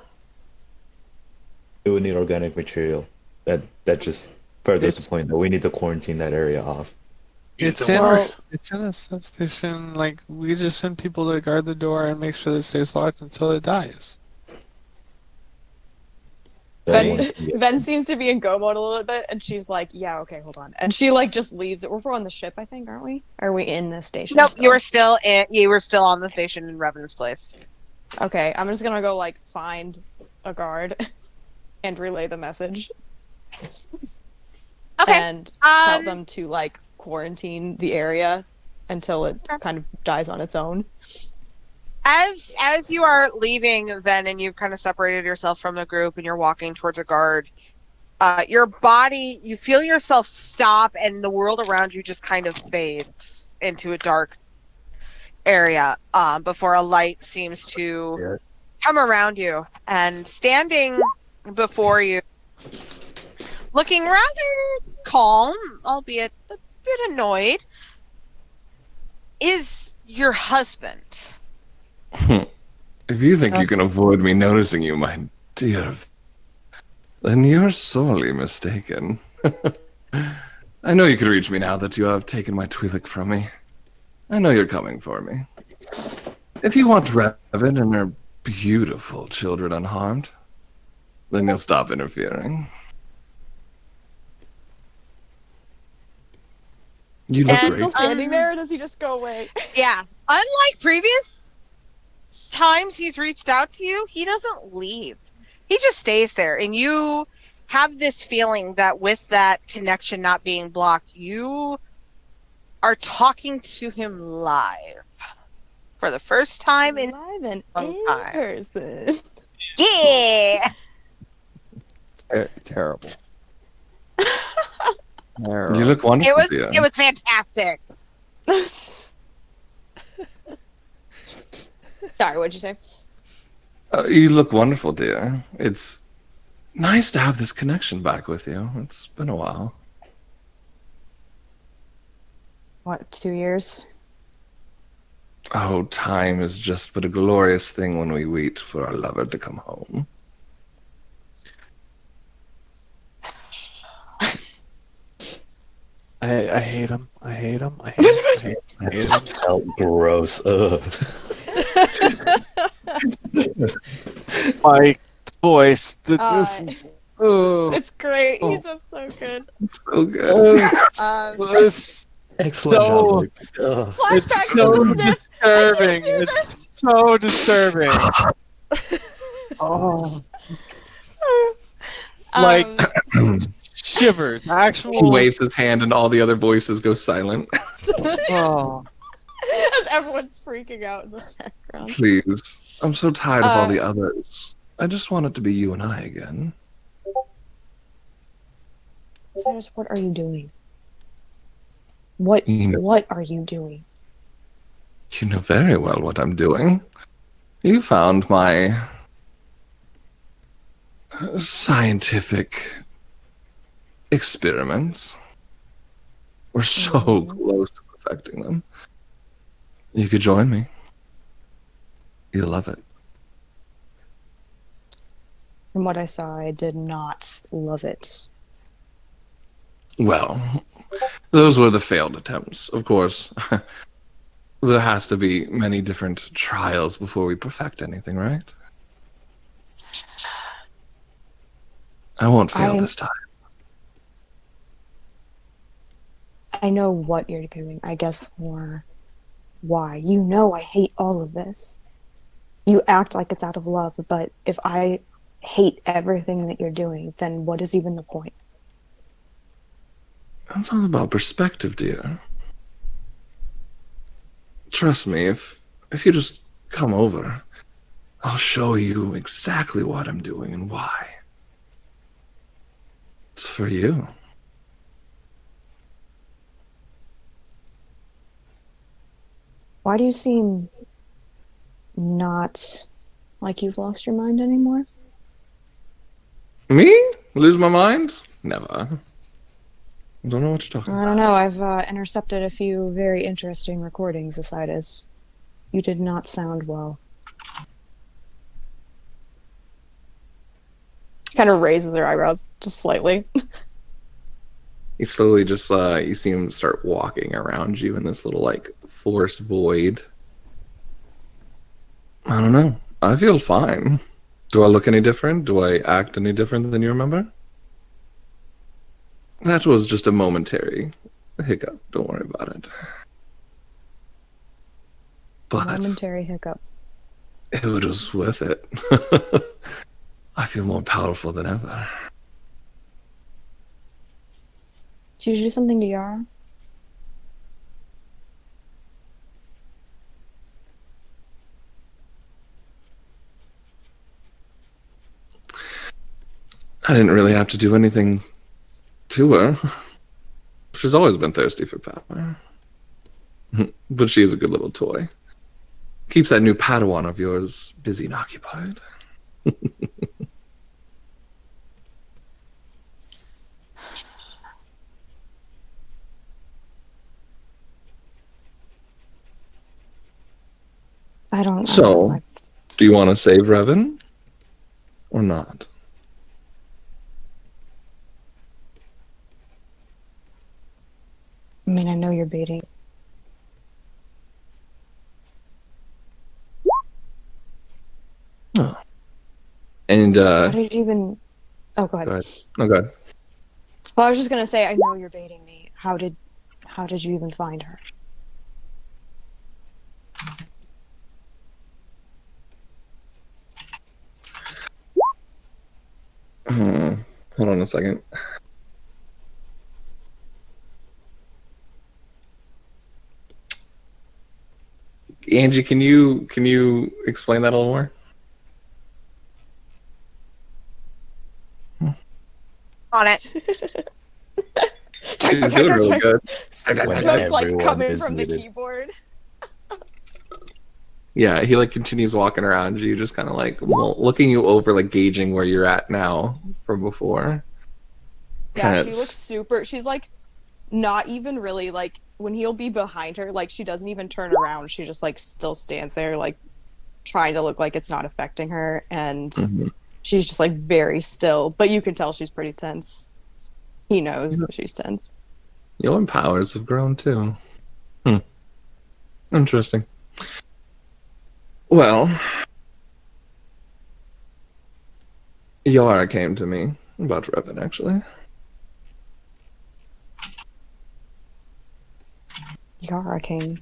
D: It would need organic material. That just furthers
I: It's-
D: the point that we need to quarantine that area off.
G: Yeah,
I: It's
G: don't
I: in,
G: worry.
I: it's in a substation. Like, we just send people to guard the door and make sure that it stays locked until it dies.
D: That
F: Ben,
D: one can get-
F: Ben seems to be in go mode a little bit, and she's like, "Yeah, okay, hold on," and she like just leaves it. We're on the ship, I think, aren't we? Are we in the station?
A: Nope,
F: still?
A: you were still on the station in Revan's place.
F: Okay, I'm just gonna go like find a guard and relay the message
A: Okay.
F: and tell
A: Um,
F: them to like quarantine the area until it
A: Okay.
F: kind of dies on its own.
A: As you are leaving, then, and you've kind of separated yourself from the group, and you're walking towards a guard, your body, you feel yourself stop, and the world around you just kind of fades into a dark area before a light seems to come around you. And standing before you, looking rather calm, albeit a bit annoyed, is your husband.
C: If you think you can avoid me noticing you, my dear, then you're sorely mistaken. I know you could reach me now that you have taken my Twi'lek from me. I know you're coming for me. If you want Revan and her beautiful children unharmed, then you'll stop interfering. You look
F: Is he
A: And-
F: still
C: great.
F: standing there, or does he just go away?
A: Yeah, unlike previous times he's reached out to you, he doesn't leave. He just stays there, and you have this feeling that with that connection not being blocked, you are talking to him live for the first time in
B: Live and
A: a long
B: in
A: time.
B: person.
A: Yeah.
J: Terrible.
C: You look wonderful,
A: It
C: dear.
A: was fantastic.
F: Sorry, what'd you say?
C: You look wonderful, dear. It's nice to have this connection back with you. It's been a while.
H: What, 2 years?
C: Oh, time is just but a glorious thing when we wait for our lover to come home.
I: I hate him. I hate him. I hate him. I hate him. I hate him.
D: Felt gross. Ugh.
E: My voice.
F: It's great.
E: Oh.
F: He's just so good.
C: It's so good.
E: It's
D: Excellent
E: So-
D: job. Luke. Ugh.
F: Flashbacks
E: so
F: to the sniff.
E: disturbing.
F: do
E: It's so disturbing. Oh, like shivers.
C: He
E: Actual.
C: waves his hand and all the other voices go silent.
E: Oh.
F: As everyone's freaking out in the background.
C: Please. I'm so tired of all the others. I just want it to be you and I again.
H: Cyrus, what are you doing? What
C: You know,
H: what are you doing?
C: you know very well what I'm doing. You found my scientific experiments. We're so close to perfecting them. You could join me. You'll love it.
H: From what I saw, I did not love it.
C: Well, those were the failed attempts. Of course, there has to be many different trials before we perfect anything, right? I won't fail
H: I'm-
C: this time.
H: I know what you're doing. I guess more why. You know I hate all of this. You act like it's out of love, but if I hate everything that you're doing, then what is even the point?
C: It's all about perspective, dear. Trust me, if you just come over, I'll show you exactly what I'm doing and why. It's for you.
H: Why do you seem not like you've lost your mind anymore?
C: Me? Lose my mind? Never. I don't know what you're talking
H: I
C: about.
H: don't know. I've intercepted a few very interesting recordings, Isaidus. You did not sound well.
F: Kind of raises her eyebrows just slightly.
C: He slowly just, you see him start walking around you in this little, like, forest void. I don't know. I feel fine. Do I look any different? Do I act any different than you remember? That was just a momentary hiccup. Don't worry about it. But
H: Momentary hiccup.
C: it was worth it. I feel more powerful than ever.
H: Did you do something to Yara?
C: I didn't really have to do anything to her. She's always been thirsty for power. But she is a good little toy. Keeps that new Padawan of yours busy and occupied.
H: I don't
C: So-
H: know.
C: Do you want to save Revan? Or not?
H: I mean, I know you're baiting.
C: And,
H: How did you even... Oh, go ahead.
C: go ahead. No, go ahead.
H: Well, I was just gonna say, I know you're baiting me. How did you even find her?
C: Hold on a second. Angie, can you explain that a little more?
A: On it.
C: She's doing really good.
F: Smoke's like
D: Everyone
F: coming
D: is
F: from the
D: muted.
F: keyboard.
C: Yeah, he like continues walking around you, just kind of like looking you over, like gauging where you're at now from before.
F: Yeah,
C: Kinda
F: she looks super. She's like not even really like when he'll be behind her, like she doesn't even turn around. She just like still stands there, like trying to look like it's not affecting her, and
C: Mhm.
F: she's just like very still. But you can tell she's pretty tense. He knows that she's tense.
C: Your powers have grown too. Interesting. Well, Yara came to me about Revan, actually.
H: Yara King.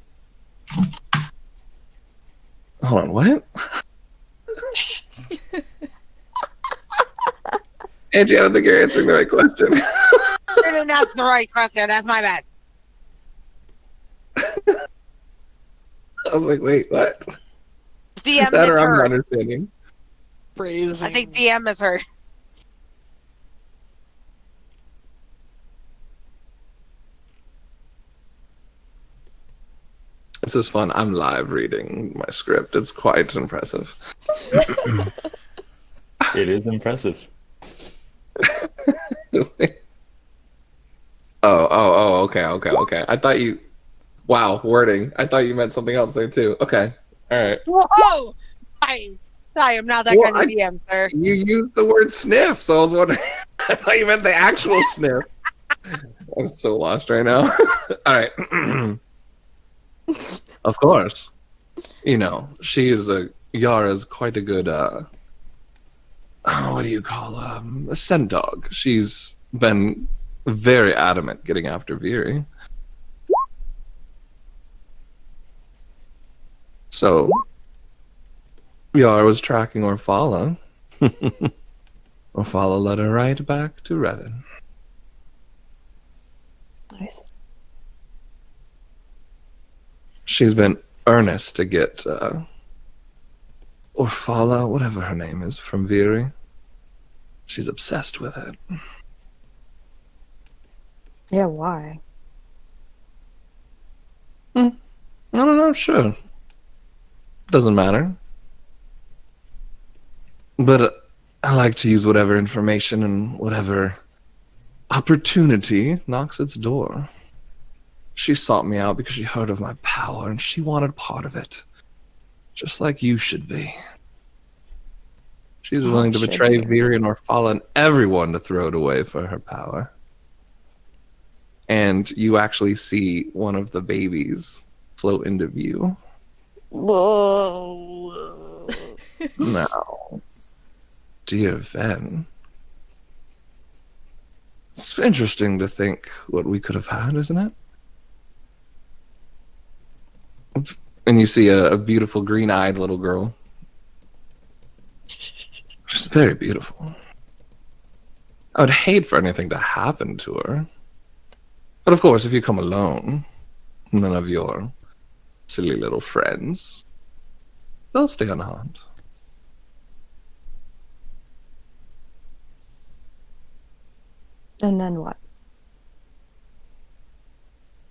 C: Hold on, what? Angie, I don't think you're answering the right question.
A: That's the right question. That's my bad.
C: I was like, wait, what?
A: DM
C: That or I'm not
A: misheard.
C: understanding.
I: Phrasing.
A: I think DM misheard.
C: This is fun. I'm live reading my script. It's quite impressive.
D: It is impressive.
C: Okay. I thought you. Wow, wording. I thought you meant something else there too. Okay, all right.
A: Whoa! I am not that
C: Well,
A: kind of DM, sir.
C: You used the word sniff, so I was wondering. I thought you meant the actual sniff. I'm so lost right now. All right. Of course. You know, Yara's quite a good, what do you call, a scent dog. She's been very adamant getting after Viri. So, Yara was tracking Orphala. Orphala led her right back to Revan.
H: Nice.
C: She's been earnest to get Orphala, whatever her name is, from Viri. She's obsessed with it.
H: Yeah, why?
C: I don't know, sure. Doesn't matter. But I like to use whatever information and whatever opportunity knocks its door. She sought me out because she heard of my power and she wanted part of it. Just like you should be. She's willing to
H: should
C: betray
H: be.
C: Viri and Orphala and everyone to throw it away for her power. And you actually see one of the babies float into view.
F: Whoa.
C: Now, dear Ven, it's interesting to think what we could have had, isn't it? And you see a beautiful green-eyed little girl. Just very beautiful. I would hate for anything to happen to her. But of course, if you come alone, none of your silly little friends, they'll stay unharmed.
H: And then what?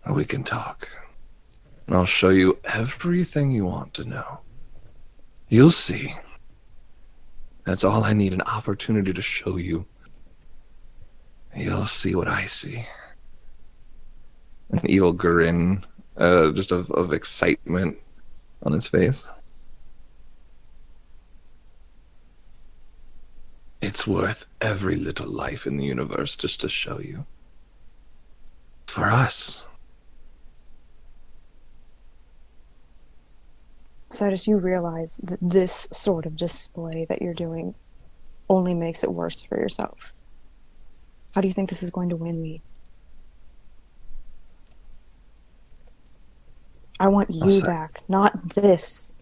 C: We can talk. And I'll show you everything you want to know. You'll see. That's all I need, an opportunity to show you. You'll see what I see. An evil grin, just of excitement on his face. It's worth every little life in the universe just to show you. For us.
H: Isaidus, you realize that this sort of display that you're doing only makes it worse for yourself. How do you think this is going to win me? I want you back, not this.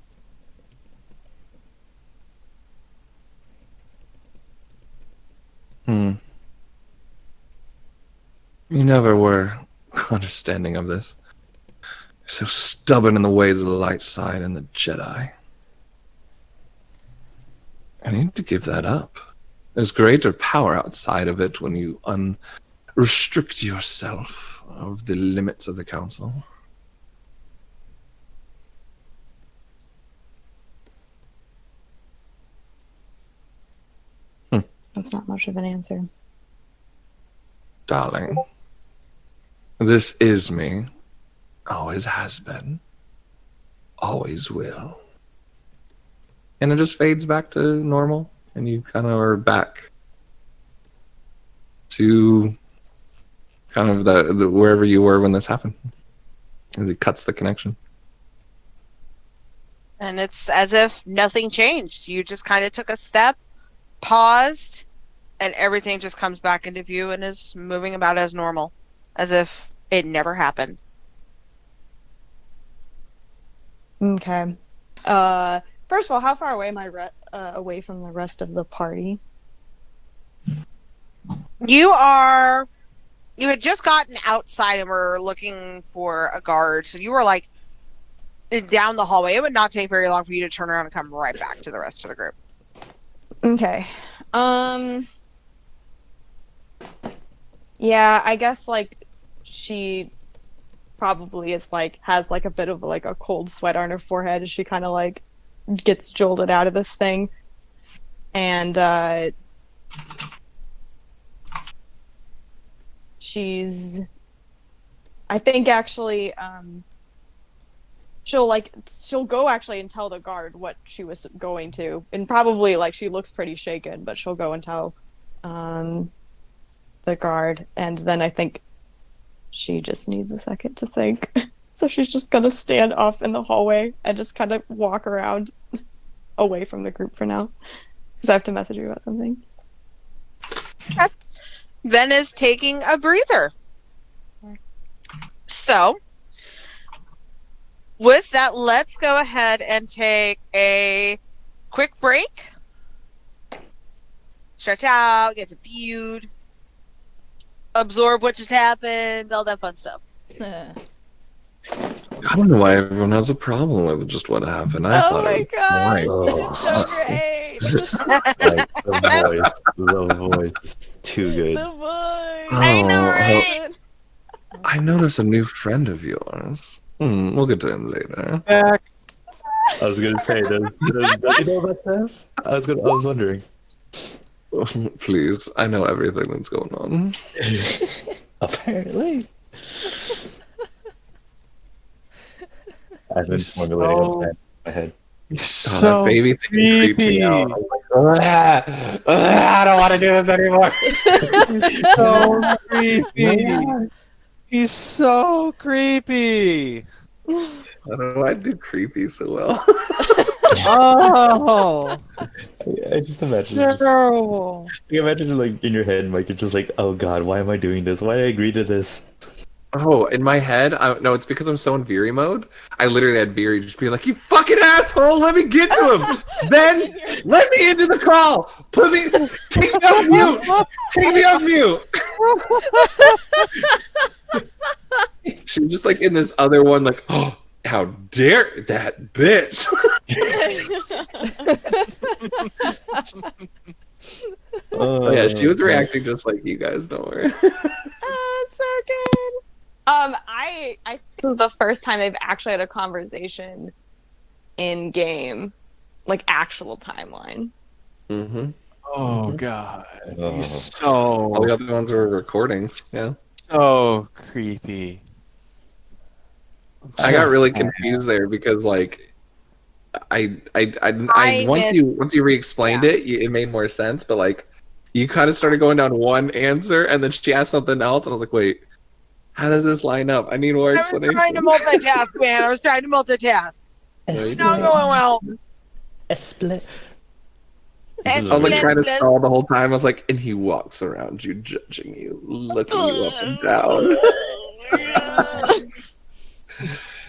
C: You never were understanding of this. You're so stubborn in the ways of the light side and the Jedi. I need to give that up. There's greater power outside of it when you unrestrict yourself of the limits of the Council.
H: That's not much of an answer.
C: Darling, this is me. Always has been. Always will. And it just fades back to normal, and you kind of are back to kind of the wherever you were when this happened. As he cuts the connection.
A: And it's as if nothing changed. You just kind of took a step, paused, and everything just comes back into view and is moving about as normal, as if it never happened.
H: Okay. First of all, how far away am I away from the rest of the party?
A: You had just gotten outside and were looking for a guard, so you were like down the hallway. It would not take very long for you to turn around and come right back to the rest of the group.
F: Okay. Yeah, I guess like she probably is like has like a bit of like a cold sweat on her forehead as she kind of like gets jolted out of this thing. And she's I think actually she'll go actually and tell the guard what she was going to, and probably like she looks pretty shaken, but she'll go and tell the guard, and then I think she just needs a second to think. So she's just gonna stand off in the hallway and just kind of walk around away from the group for now, because I have to message you about something.
A: Okay. Ven is taking a breather. So, with that, let's go ahead and take a quick break. Stretch out, get some food, absorb what just happened, all that fun stuff.
C: I don't know why everyone has a problem with just what happened. I thought it was
D: Like, the voice is too good.
F: The voice.
A: I know, right?
C: I noticed a new friend of yours. We'll get to him later.
I: Back.
D: I was gonna say, does he know about that? I was wondering.
C: Please, I know everything that's going on.
D: Apparently. I've been formulating a plan in my head.
I: So
C: that baby thing creeped me out. I'm like, I don't want to do this anymore.
I: so creepy. He's so creepy.
C: I don't know why I do creepy so well.
I: Oh,
D: I just imagine.
I: terrible.
D: You imagine like in your head, Mike, you're just like, oh god, why am I doing this? Why did I agree to this?
C: Oh, in my head, no, it's because I'm so in Veery mode. I literally had Veery just be like, "You fucking asshole! Let me get to him. Then let me into the call. Take me off mute. Take me off mute." She was just like in this other one, like, "Oh, how dare that bitch!" Oh, yeah, she was reacting just like you guys. Don't worry.
F: Oh, it's so good. I think this is the first time they've actually had a conversation in game, like actual timeline.
C: Mm-hmm.
I: Oh god,
D: Oh.
I: he's
C: All the
I: so
C: other ones were recordings. Yeah.
I: creepy.
C: I got really confused there because like I once you re-explained it, it made more sense. But like you kind of started going down one answer, and then she asked something else, and I was like, wait, how does this line up? I need more
A: I was
C: explanation.
A: trying to multitask, man. I was trying to multitask. It's not going well.
D: A split.
C: I was like trying to stall the whole time. I was like, and he walks around you, judging you, looking you up and down.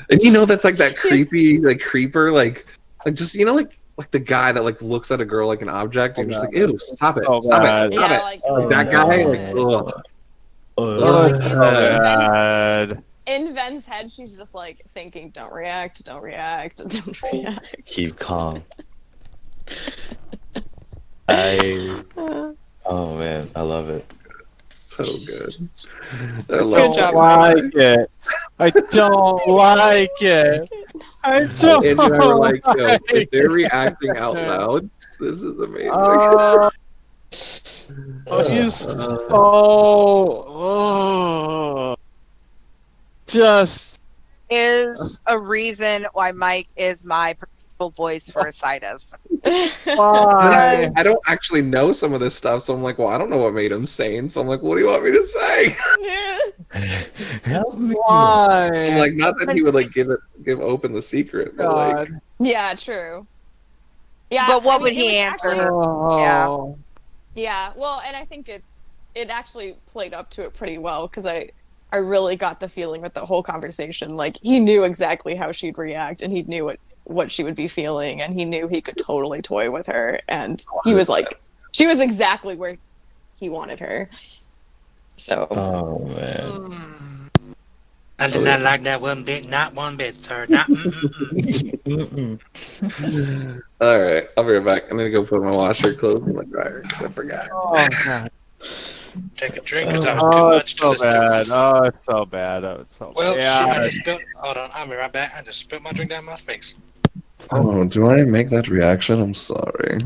C: And you know that's like that creepy, like creeper, like just like the guy that like looks at a girl like an object, and you're just like, ew, stop it,
I: So
C: stop
I: bad.
C: it, stop
F: Yeah,
C: it.
F: like,
C: Like that guy, like, ugh.
E: Oh, so
F: Like,
E: bad.
F: in Ven's head, she's just like thinking, "Don't react, don't react, don't react."
D: Keep calm. I. Oh man, I love it.
C: So good. I
E: I
C: love
E: don't
I: job,
E: like it. I don't like it. I don't
C: And I were like, yo,
E: like
C: if they're
E: it.
C: reacting out loud, this is amazing.
E: He's so just
A: Is a reason why Mike is my predictable voice for Isaidus.
E: why.
C: I don't actually know some of this stuff, so I'm like, well, I don't know what made him sane. So I'm like, what do you want me to say?
D: Help me.
E: Why?
C: I'm like, not that he would like give open the secret, but like,
E: God.
F: Yeah, true. Yeah,
A: But what
F: I mean,
A: would
F: it
A: he
F: was
A: answer?
F: actually-
E: Oh.
F: Yeah, well, and I think it actually played up to it pretty well because I really got the feeling with the whole conversation, like he knew exactly how she'd react, and he knew what she would be feeling, and he knew he could totally toy with her, and he was like, she was exactly where he wanted her. So.
D: Oh man.
J: I did not like that one bit, not one bit, sir. Not.
C: all right, I'll be right back. I'm gonna go put my washer clothes in the dryer because I forgot.
E: Oh, God.
J: Take a drink because that was too
E: Oh,
J: much
E: it's
J: to
E: so
J: listen
E: bad.
J: to.
E: Oh, it's so bad. Oh, it's so
J: Well,
E: bad.
J: shit, I just spilled. Hold on, I'll be right back. I just spilled my drink down my face.
C: Oh, do I make that reaction? I'm sorry.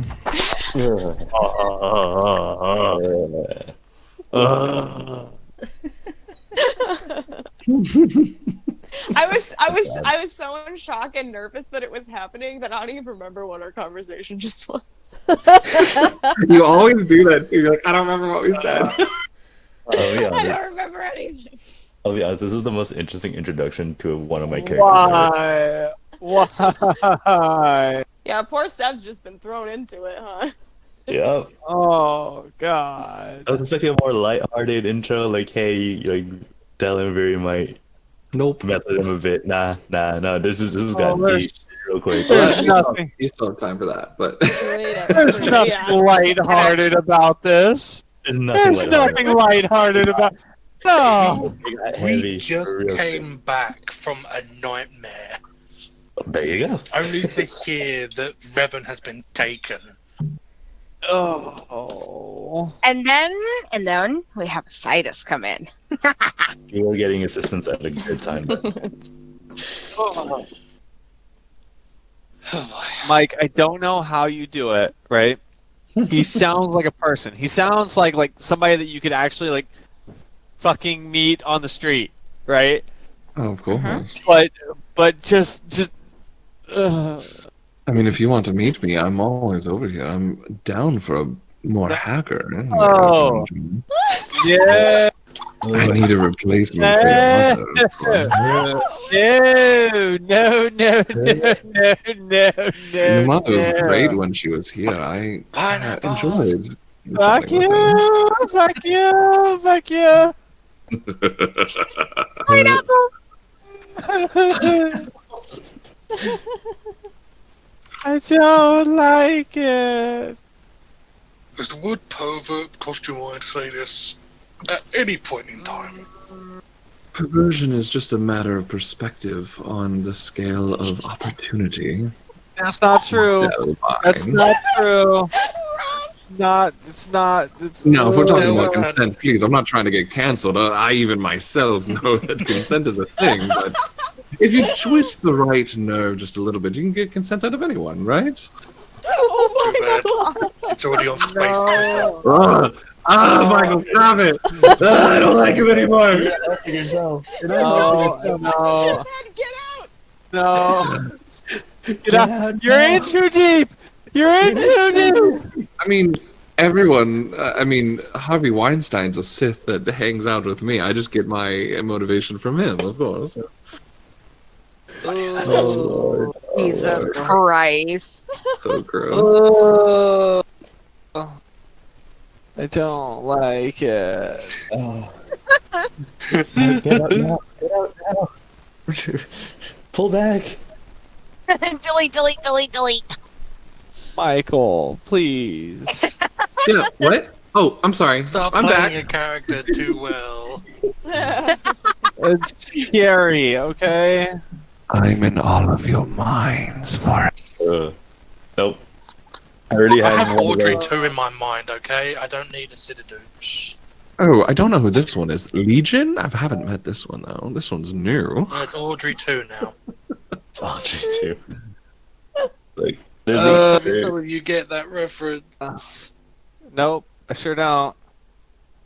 F: I was so in shock and nervous that it was happening that I don't even remember what our conversation just was.
C: You always do that too. You're like, I don't remember what we said.
F: I don't remember anything.
D: I'll be honest, this is the most interesting introduction to one of my characters ever.
E: Why?
F: Yeah, poor Seb's just been thrown into it, huh?
D: Yeah.
E: Oh, God.
D: I was expecting a more lighthearted intro, like, hey, like, tell him very might
C: Nope.
D: mess with him a bit. Nah. This is got deep
E: there's-
D: real quick.
E: There's
C: You still-
E: nothing.
C: You still have time for that, but
B: Straight up.
E: There's
B: creepy.
E: nothing lighthearted about this.
D: There's nothing
E: There's
D: lighthearted.
E: nothing lighthearted about. No.
D: It got
G: We
D: heavy,
G: just
D: for real.
G: came back from a nightmare,
D: There you go.
G: only to hear that Revan has been taken.
E: Oh.
A: And then we have Isaidus come in.
D: You were getting assistance at a good time.
G: Oh boy.
E: Mike, I don't know how you do it, right? He sounds like a person. He sounds like somebody that you could actually like fucking meet on the street, right?
C: oh, of course.
E: But just
C: I mean, if you want to meet me, I'm always over here. I'm down for a more hacker.
E: Oh. yeah.
C: I need a replacement for your mother. of course.
E: No.
C: Your mother was great when she was here. I
G: Pineapples.
C: enjoyed.
E: Fuck
C: chatting with her.
E: fuck you. I don't like it.
G: Is the word pervert crossed your mind to say this at any point in time?
C: Perversion is just a matter of perspective on the scale of opportunity.
E: That's not true. That's not true. It's not.
C: No, if we're talking about
G: Don't-
C: consent, please, I'm not trying to get canceled. I even myself know that consent is a thing, but if you twist the right nerve just a little bit, you can get consent out of anyone, right?
F: Oh
G: Too bad. It's already on space.
C: Michael, stop it! I don't like him anymore.
E: No.
F: Get out!
E: No. Get out. You're in too deep. You're in too deep.
C: I mean, everyone. Harvey Weinstein's a Sith that hangs out with me. I just get my motivation from him, of course.
D: Oh, Lord.
A: Jesus Christ.
C: So gross.
E: I don't like it.
D: Oh. Get out now. Pull back.
A: delete.
E: Michael, please.
C: Yeah, what? Oh, I'm sorry.
G: Stop
C: I'm
G: playing
C: back.
G: a character too well.
I: It's scary, okay?
K: I'm in all of your minds for
D: Nope. I already
G: I
D: have
G: have
D: one of
G: Audrey
D: those.
G: 2 in my mind, okay? I don't need a Citadouche.
K: Oh, I don't know who this one is. Legion? I haven't met this one though. This one's new.
G: No, it's Audrey 2 now.
D: Audrey too. Like, there's
G: So you get that reference.
I: Nope, I sure don't.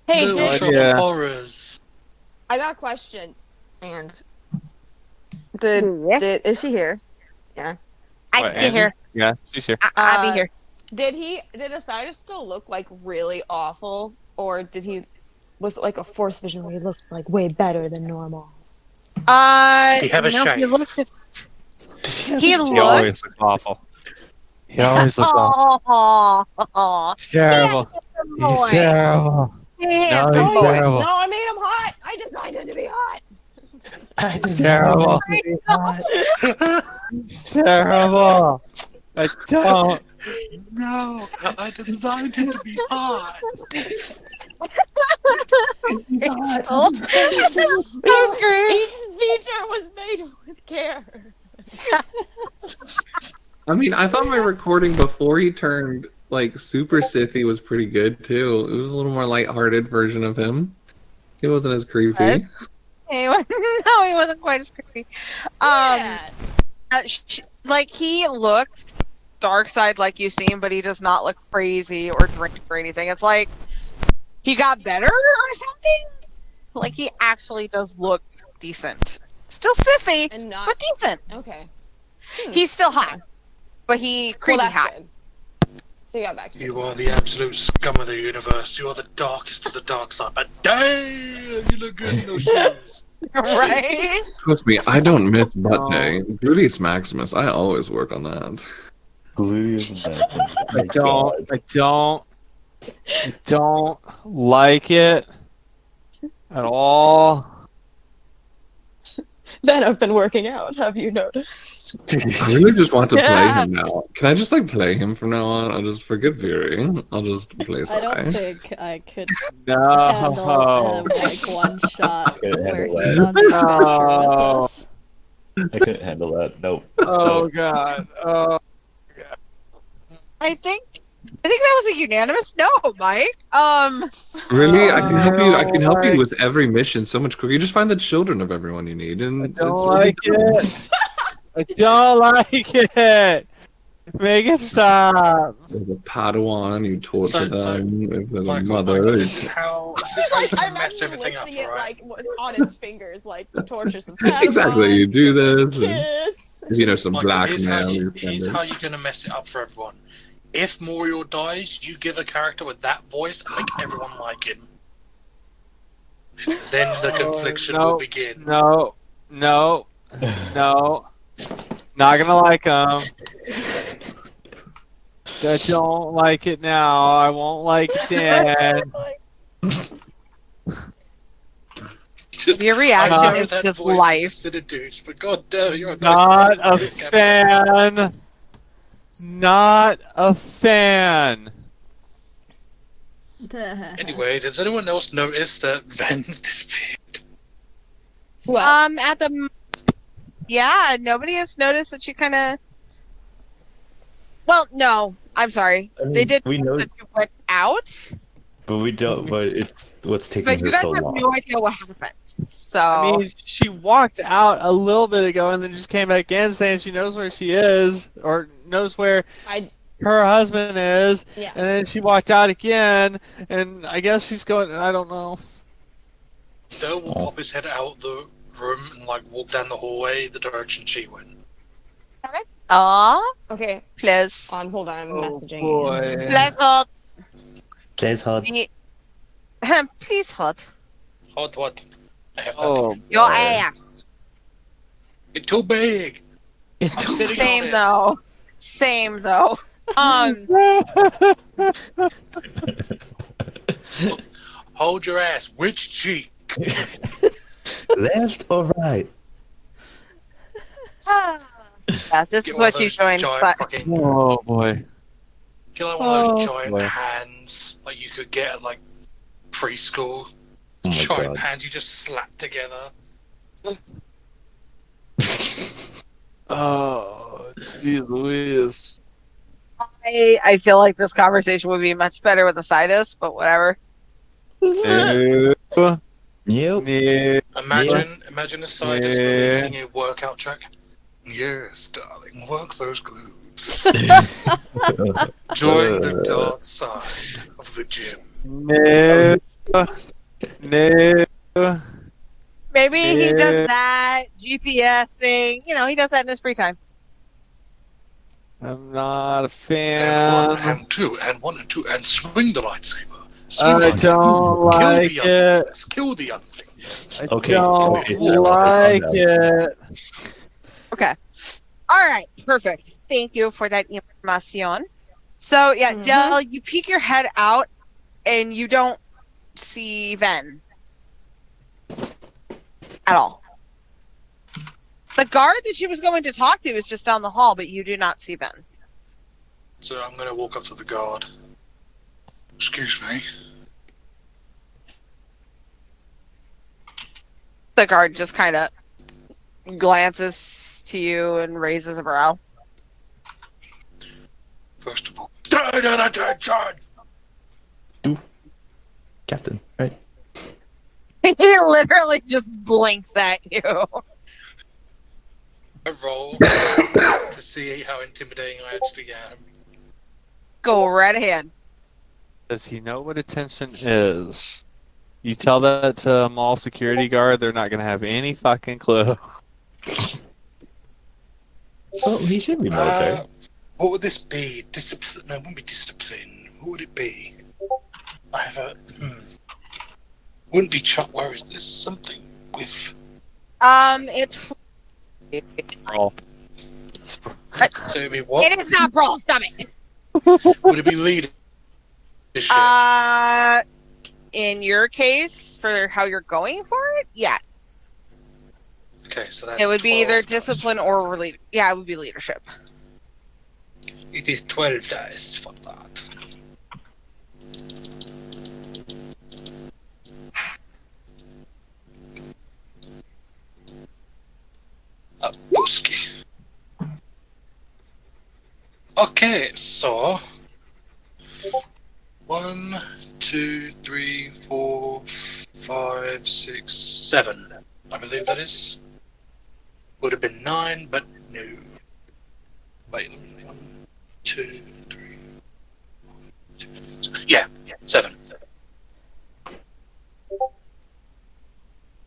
F: Hey,
G: Little
I: no
F: did,
G: Shop
I: idea.
G: of Horrors.
F: I got a question. And did is she here? Yeah.
A: I
I: What,
A: be
I: Andy?
A: here.
I: Yeah, she's here.
A: I'll be here.
F: Did Isaidus still look like really awful, or was it like a force vision where he looked like way better than normal?
G: Did he have a
A: no,
G: shave?
A: he looked. He
I: He
A: looked.
I: always looks awful. He always looks awful.
A: Oh,
I: He's terrible. He's terrible.
A: handsome
I: he's
A: boy.
I: terrible.
F: No, I made him hot. I designed him to be hot.
I: He's terrible. He's terrible. I don't.
G: No, I designed him to be hot.
A: That was great.
F: Each feature was made with care.
C: I mean, I thought my recording before he turned like super Sithy was pretty good too. It was a little more lighthearted version of him. He wasn't as creepy.
A: Yes. No, he wasn't quite as creepy. Like he looks dark side like you've seen, but he does not look crazy or drink or anything. It's like he got better or something. Like he actually does look decent. Still Sithy,
F: And not
A: but decent.
F: okay.
A: He's still hot, but he creepy
F: that's
A: hot.
F: good. So you got back to
G: You are the absolute scum of the universe. You are the darkest of the dark side. But damn, you look good in those shoes.
A: Right?
K: Trust me, I don't miss butt day. Gluteus Maximus, I always work on that.
D: Gluteus
I: I don't like it at all.
F: Then I've been working out. Have you noticed?
K: I really just want to play him now. Can I just like play him from now on? I'll just forget Fury. I'll just play
B: I don't
K: Sai.
B: think I could
I: No.
B: handle like one shot
D: couldn't
B: where
D: handle
B: he's
D: that.
B: under pressure
I: No.
B: with us.
D: I couldn't handle that. Nope.
I: Oh god. Oh.
A: I think that was a unanimous no, Mike.
K: Really? I can help you. I can help you
I: like-
K: with every mission so much quicker. You just find the children of everyone you need, and
I: I
K: it's
I: don't
K: really
I: like
K: done.
I: it. I don't like it. Make it stop.
K: There's a Padawan, you torture
G: So-
K: them. If there's a
G: Michael,
K: mother,
G: Michael,
K: you
G: this is how you can mess everything up,
F: it
G: alright?
F: like on his fingers, like torture some
K: Exactly, you
F: Padawans,
K: do
F: give
K: this,
F: kids.
K: you know, some
G: Michael, here's how
K: blackmail.
G: you-
K: your
G: here's
K: friend
G: how
K: is.
G: you're gonna mess it up for everyone. If Muriel dies, you give a character with that voice and make everyone like him. Then the confliction
I: no,
G: will begin.
I: No. Not gonna like him. I don't like it now. I won't like it then.
G: Just,
A: Your
G: I
A: reaction
G: know
A: is
G: that
A: just
G: voice
A: life.
G: is a Cidaduce, but god damn, you're a
I: Not
G: nice
I: a
G: person, this Captain.
I: fan. Not a fan.
G: Anyway, does anyone else notice that Ven's disappeared?
F: What?
A: At the yeah, nobody has noticed that she kind of. Well, no, I'm sorry.
D: I mean,
A: They did
D: we know,
A: that you went out,
D: but we don't. But it's what's taking
A: but
D: her
A: you guys
D: so
A: have
D: long.
A: no idea what happened. So
I: I mean, she walked out a little bit ago and then just came back in saying she knows where she is or knows where her husband is.
F: Yeah.
I: And then she walked out again, and I guess she's going. I don't know.
G: Dale will pop his head out the room and like walk down the hallway the direction she went.
F: Okay.
A: Please.
F: Hold on, I'm messaging
I: boy.
F: you.
A: Please hold.
D: Please hold.
A: Please hold.
G: Hot what? I have
I: Oh,
G: nothing.
A: Your ass.
G: It's too big. I'm sitting
A: Same
G: on it.
A: though. Same though.
G: Hold your ass. Which cheek?
D: Left or right?
A: Yeah, this
G: Get
A: is
G: one of
A: what you
G: those
A: joined.
G: giant
A: But
G: fucking-
I: Oh boy.
G: Get like one of those
E: Oh,
G: giant
E: boy.
G: hands, like you could get at like preschool.
D: Oh my
G: Giant
D: God.
G: hands you just slap together.
E: Oh, jeez Louise.
A: I feel like this conversation would be much better with Isaidus, but whatever.
E: No.
D: Yep.
E: No.
G: Imagine a scientist
E: Yeah.
G: releasing a workout track. Yes, darling, work those glutes. Join the dark side of the gym.
E: No. No.
A: Maybe he does
E: Yeah.
A: that, GPSing. He does that in his free time.
E: I'm not a
G: And
E: fan.
G: one, and two, and one, and two, and swing the lightsaber. Swing the
E: I
G: lightsaber.
E: don't
G: Kill
E: like
G: the young
E: it.
G: things. Kill the young things.
E: I
D: Okay,
E: don't
D: okay,
E: like
D: calm
E: it.
A: Okay. All right. Perfect. Thank you for that information. So, yeah, Del, you peek your head out and you don't see Ven at all. The guard that she was going to talk to is just down the hall, but you do not see Ven.
G: So I'm going to walk up to the guard. Excuse me.
A: The guard just kind of glances to you and raises a brow.
G: First of all, turn attention!
D: Captain, right?
A: He literally just blinks at you.
G: I roll to see how intimidating I actually am.
A: Go right ahead.
E: Does he know what attention is? You tell that to a mall security guard, they're not going to have any fucking clue.
D: Well, he should be military.
G: What would this be? Discipline? No, it wouldn't be discipline. What would it be? I have a. Wouldn't be Chuck. Where is this? Something with.
A: It's
E: Brawl.
G: So it'd be what?
A: it is not brawl. Stop it.
G: Would it be leadership?
A: In your case, for how you're going for it, yeah,
G: Okay, so that's.
A: it would be either
G: 12 dice.
A: discipline or yeah, it would be leadership.
G: It is 12 dice for that. A busky. Okay, so 1, 2, 3, 4, 5, 6, 7. I believe that is. Would have been 9, but no. Wait, 1, 2, 3. Yeah, 7.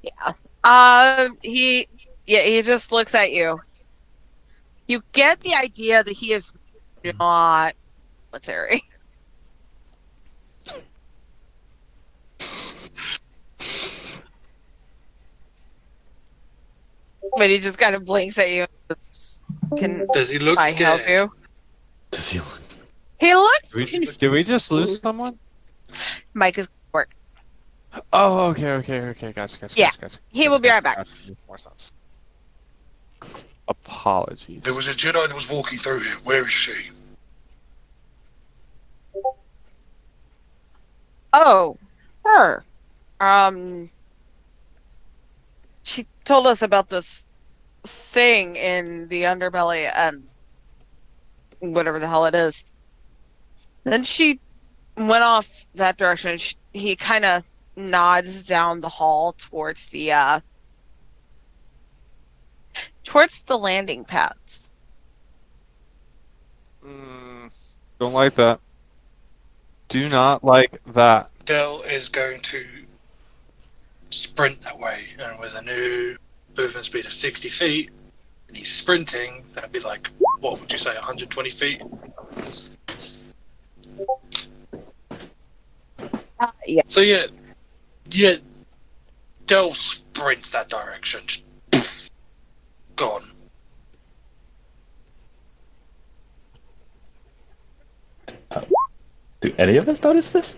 A: Yeah. He just looks at you. You get the idea that he is not military. But he just kind of blinks at you. Can
G: Does he look
A: I
G: scared?
A: help you?
D: Does he look?
A: He looks.
E: Did we just lose someone?
A: Mike is work.
E: Oh, okay, gotcha.
A: Yeah, he will be right back.
E: Gotcha. Makes more sense. Apologies.
G: There was a Jedi that was walking through here. Where is she?
A: Oh, her. She told us about this thing in the underbelly and whatever the hell it is. Then she went off that direction. He kind of nods down the hall towards the landing pads.
E: Don't like that. Do not like that.
G: Dell is going to sprint that way, and with a new movement speed of 60 feet, and he's sprinting, that'd be like, what would you say, 120 feet?
A: Yeah.
G: So yeah, Dell sprints that direction. Just gone.
D: Do any of us notice this?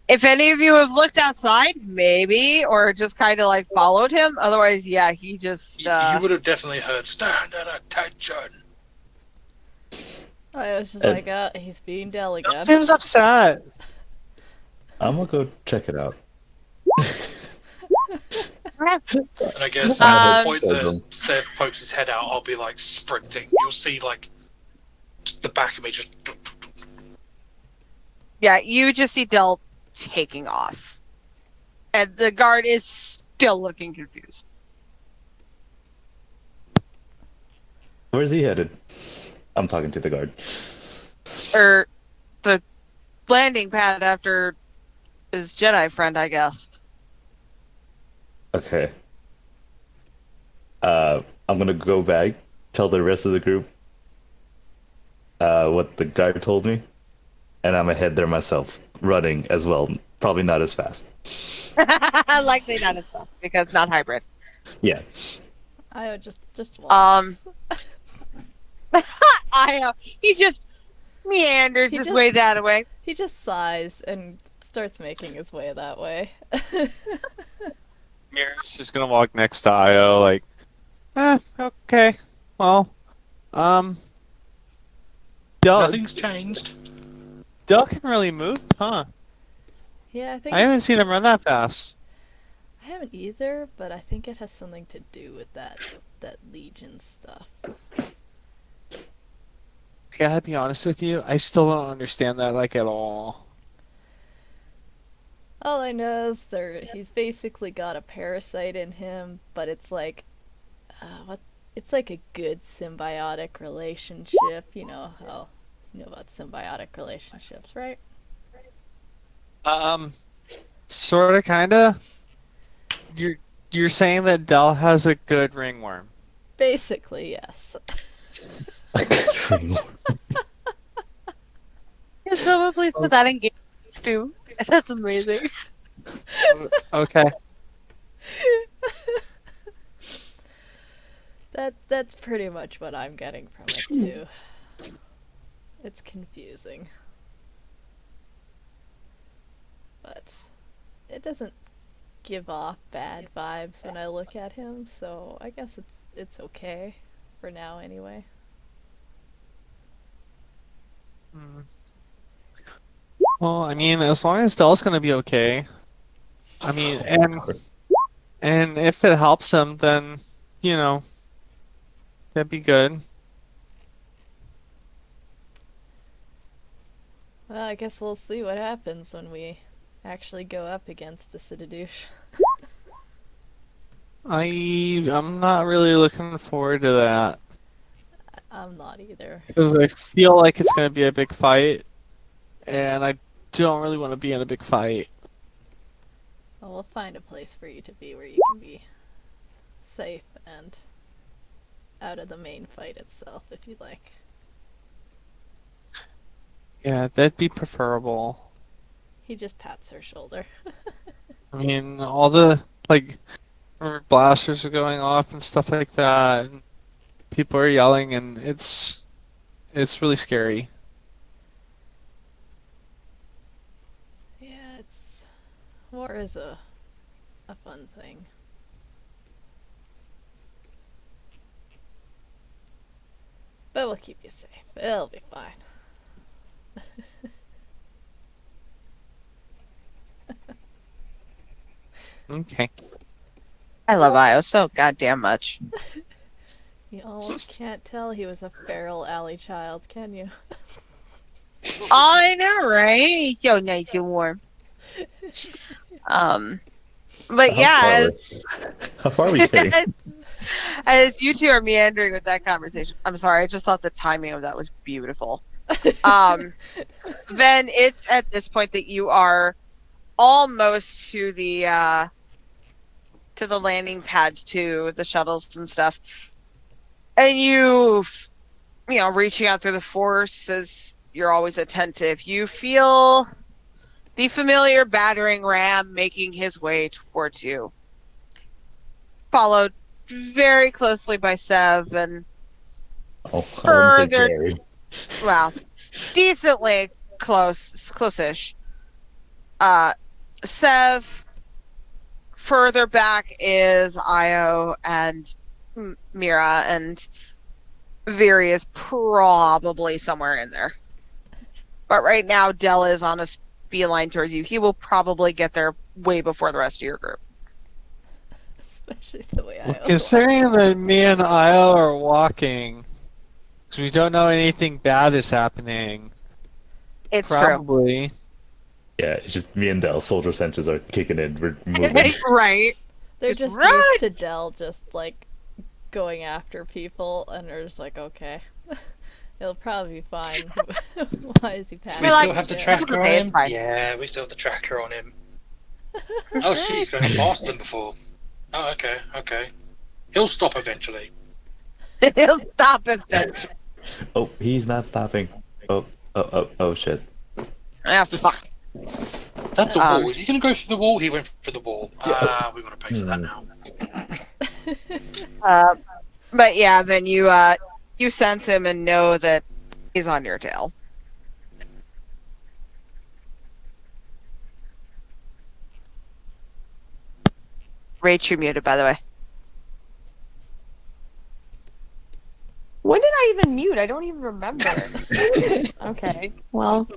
A: If any of you have looked outside, maybe, or just kind of like followed him. Otherwise, yeah, he just.
G: You would have definitely heard "stand at attention."
B: I was just
D: And-
B: like, he's being Del again.
I: Seems upset.
D: I'm gonna go check it out.
G: And I guess at the point that
C: Children.
G: Sev pokes his head out, I'll be like sprinting. You'll see like just the back of me just.
A: Yeah, you just see Del taking off. And the guard is still looking confused.
D: Where's he headed? I'm talking to the guard.
A: Or the landing pad after his Jedi friend, I guess.
D: Okay. I'm gonna go back, tell the rest of the group what the guard told me, and I'm gonna head there myself, running as well. Probably not as fast.
A: Likely not as well, because not hybrid.
D: Yeah.
B: I would just once.
A: He just meanders
B: He
A: his
B: just-
A: way that way.
B: He just sighs and starts making his way that way.
I: Mira's just gonna walk next to Io, like, okay, well, Del
G: Nothing's changed.
I: can really move, huh?
B: Yeah, I think
I: I haven't seen him run that fast.
B: I haven't either, but I think it has something to do with that Legion stuff.
I: I gotta be honest with you, I still don't understand that like at all.
B: All I know is he's basically got a parasite in him, but it's like, it's like a good symbiotic relationship. You know about symbiotic relationships, right?
I: Sorta, kinda. You're saying that Del has a good ringworm.
B: Basically, yes.
A: Can someone please put that in games too? That's amazing.
I: Okay.
B: That's pretty much what I'm getting from it too. It's confusing. But it doesn't give off bad vibes when I look at him, so I guess it's okay for now anyway.
I: Well, I mean, as long as Del's gonna be okay. I mean, and if it helps him, then, that'd be good.
B: Well, I guess we'll see what happens when we actually go up against Isaidus.
I: I'm not really looking forward to that.
B: I'm not either.
I: Because I feel like it's gonna be a big fight, and I don't really want to be in a big fight.
B: Well, we'll find a place for you to be where you can be safe and out of the main fight itself, if you'd like.
I: Yeah, that'd be preferable.
B: He just pats her shoulder.
I: I mean, all the, like, blasters are going off and stuff like that, and people are yelling, and it's really scary.
B: Yeah, war is a fun thing. But we'll keep you safe. It'll be fine.
I: Okay.
A: I love Io so goddamn much.
B: You almost can't tell he was a feral alley child, can you?
A: I know, right? He's so nice and warm. But yeah,
D: How far are we getting?
A: as you two are meandering with that conversation, I'm sorry, I just thought the timing of that was beautiful. Then it's at this point that you are almost to the landing pads, to the shuttles and stuff, and reaching out through the force as you're always attentive. You feel the familiar battering ram making his way towards you, followed very closely by Sev and further, well, decently close-ish. Sev. Further back is Io and Mira, and Veery is probably somewhere in there. But right now, Dell is on a beeline towards you. He will probably get there way before the rest of your group.
B: Especially the way I was
I: Considering that me and Isle are walking, because we don't know anything bad is happening.
A: It's
I: Probably.
D: Yeah, it's just me and Dell. Soldier senses are kicking in. We're moving.
A: true. Right.
B: They're
A: Just
B: just
A: run!
B: used to Dell just like going after people, and they're just like, okay, it'll probably be fine. Why is he passing?
J: We
A: We're
J: still
A: like,
J: have the
A: yeah.
J: tracker on
A: Okay,
J: him?
A: it's fine.
J: Yeah, we still have the tracker on him. Oh shit, he's going faster than before. Oh, okay. He'll stop eventually.
A: He'll stop eventually.
D: Oh, he's not stopping. Oh, shit.
A: Ah, fuck.
J: That's a wall. Is he going to go through the wall? He went through the wall. We've got to pay for that now.
A: But yeah, then you sense him and know that he's on your tail. Rach, you're muted, by the way.
F: When did I even mute? I don't even remember. Okay. Well.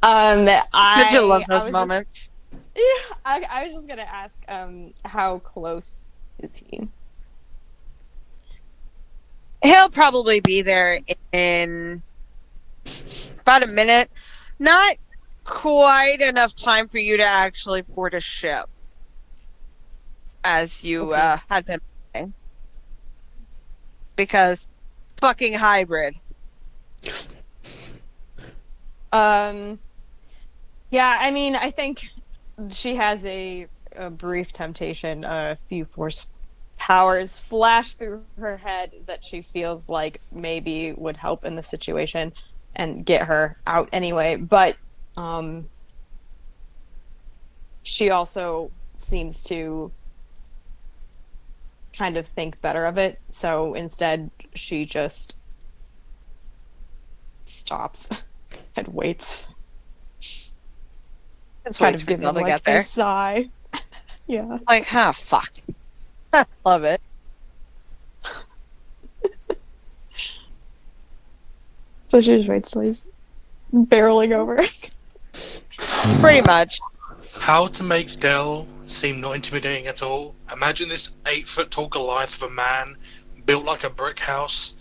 A: Don't you love
F: I
A: those
F: was
A: moments?
F: Just, yeah, I was just gonna ask, how close is he?
A: He'll probably be there in about a minute. Not quite enough time for you to actually board a ship, as you had been planning. Because fucking hybrid.
F: Yeah, I mean, I think she has a brief temptation. A few force powers flash through her head that she feels like maybe would help in the situation and get her out anyway. But she also seems to kind of think better of it. So instead, she just stops and waits.
A: It's
F: Kind
A: wait
F: of
A: for
F: giving
A: Neil to
F: like
A: get there.
F: a sigh. Yeah.
A: Like, fuck. Love it.
F: So she just waits till he's barreling over.
A: Pretty much.
J: How to make Dell seem not intimidating at all? Imagine this 8-foot tall Goliath of a man, built like a brick house,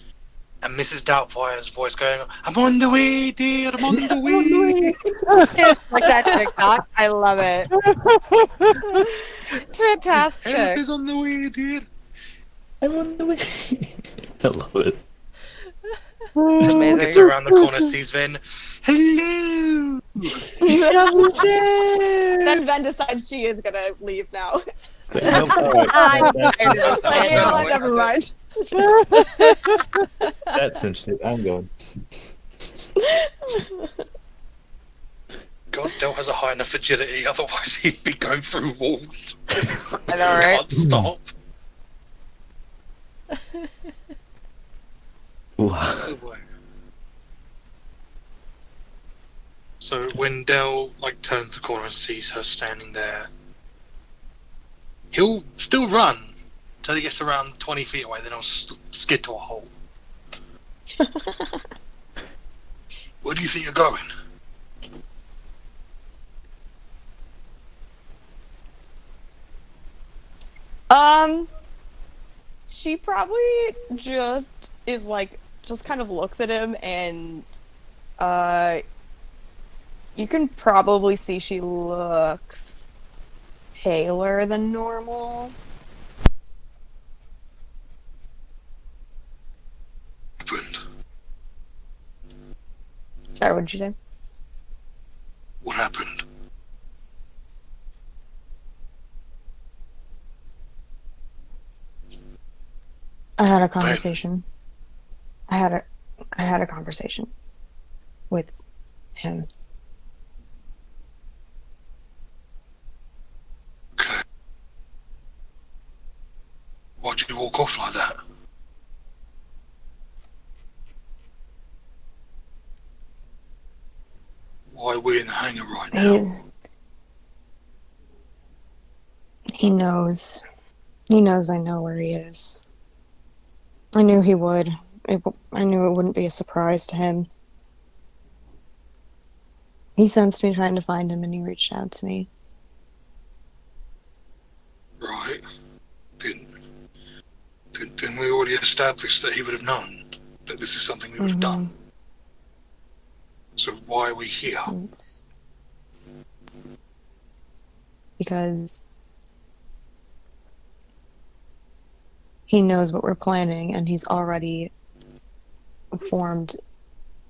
J: and Mrs. Doubtfire's voice going, "I'm on the way, dear, I'm on the way."
A: Like that TikTok. I love it. It's fantastic.
J: Help is on the way, dear.
D: I'm on the way. I love it.
A: It's amazing.
J: Gets around the corner, sees Ven. Hello.
F: Then Ven decides she is gonna leave now.
D: Nope, all right.
F: Like, you know what, never mind.
D: That's interesting. I'm going.
J: God, Dell has a high enough agility, otherwise he'd be going through walls.
A: I know, right?
J: Can't stop. Oh boy. So when Dell turns the corner and sees her standing there, he'll still run till he gets around 20 feet away. Then he'll skid to a hole. Where do you think you're going?
F: She probably just is just kind of looks at him and you can probably see she looks paler than normal.
G: Happened?
F: Sorry, what did you say?
G: What happened?
H: I had a conversation. I had a conversation with him.
G: Okay. Why'd you walk off like that? Why are we in the hangar right now?
H: He knows. He knows I know where he is. I knew he would. I knew it wouldn't be a surprise to him. He sensed me trying to find him and he reached out to me.
G: Right. Didn't we already establish that he would have known that this is something we would have done? So why are we here?
H: It's because he knows what we're planning and he's already formed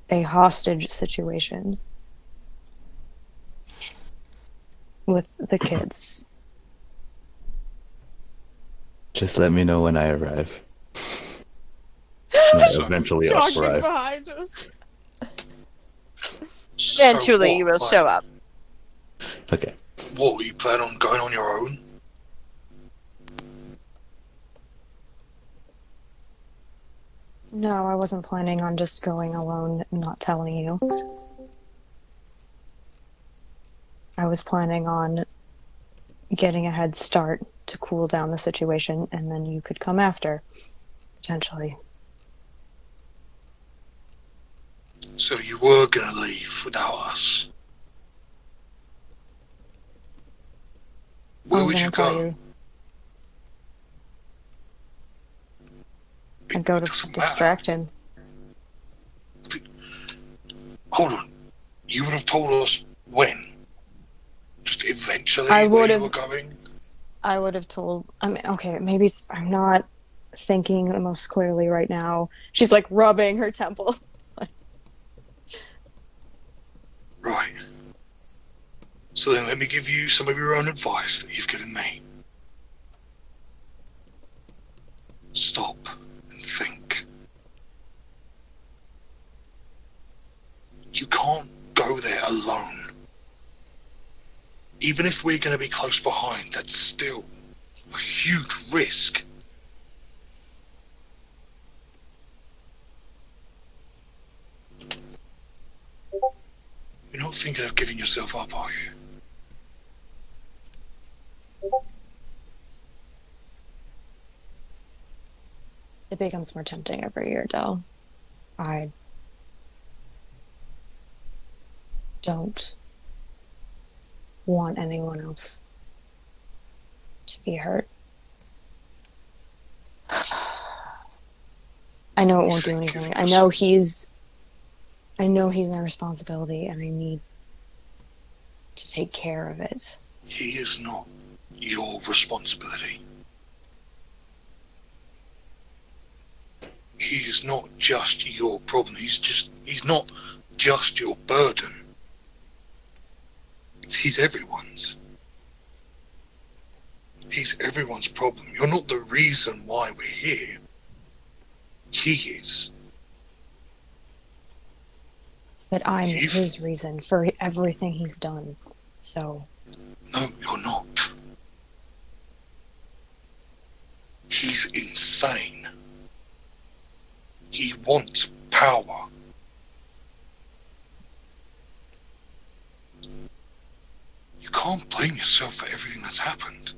H: a hostage situation with the kids.
D: Just let me know when I arrive. Eventually I'll
A: Jogging
D: arrive.
A: behind us.
G: So
A: Eventually,
G: what,
A: you will
G: like,
A: show up.
D: Okay.
G: What, you plan on going on your own?
H: No, I wasn't planning on just going alone and not telling you. I was planning on getting a head start to cool down the situation, and then you could come after, potentially.
G: So you were gonna leave without us?
H: I
G: Where
H: was
G: would
H: gonna
G: you
H: tell
G: go?
H: you. I'd go
G: It
H: to
G: doesn't
H: distract him.
G: Hold on. You would have told us when? Just eventually
H: I
G: where
H: would
G: you
H: have-
G: were going?
H: I would have told. I mean, okay, maybe I'm not thinking the most clearly right now. She's like rubbing her temple.
G: Right. So then let me give you some of your own advice that you've given me. Stop and think. You can't go there alone. Even if we're going to be close behind, that's still a huge risk. You're not thinking of giving yourself up, are you?
H: It becomes more tempting every year, Del. I don't want anyone else to be hurt. I know it won't do anything. I know he's my responsibility and I need to take care of it.
G: He is not your responsibility. He is not just your problem. He's not just your burden. He's everyone's. He's everyone's problem. You're not the reason why we're here. He is.
H: But I'm his reason for everything he's done. So,
G: No, you're not. He's insane. He wants power. You can't blame yourself for everything that's happened.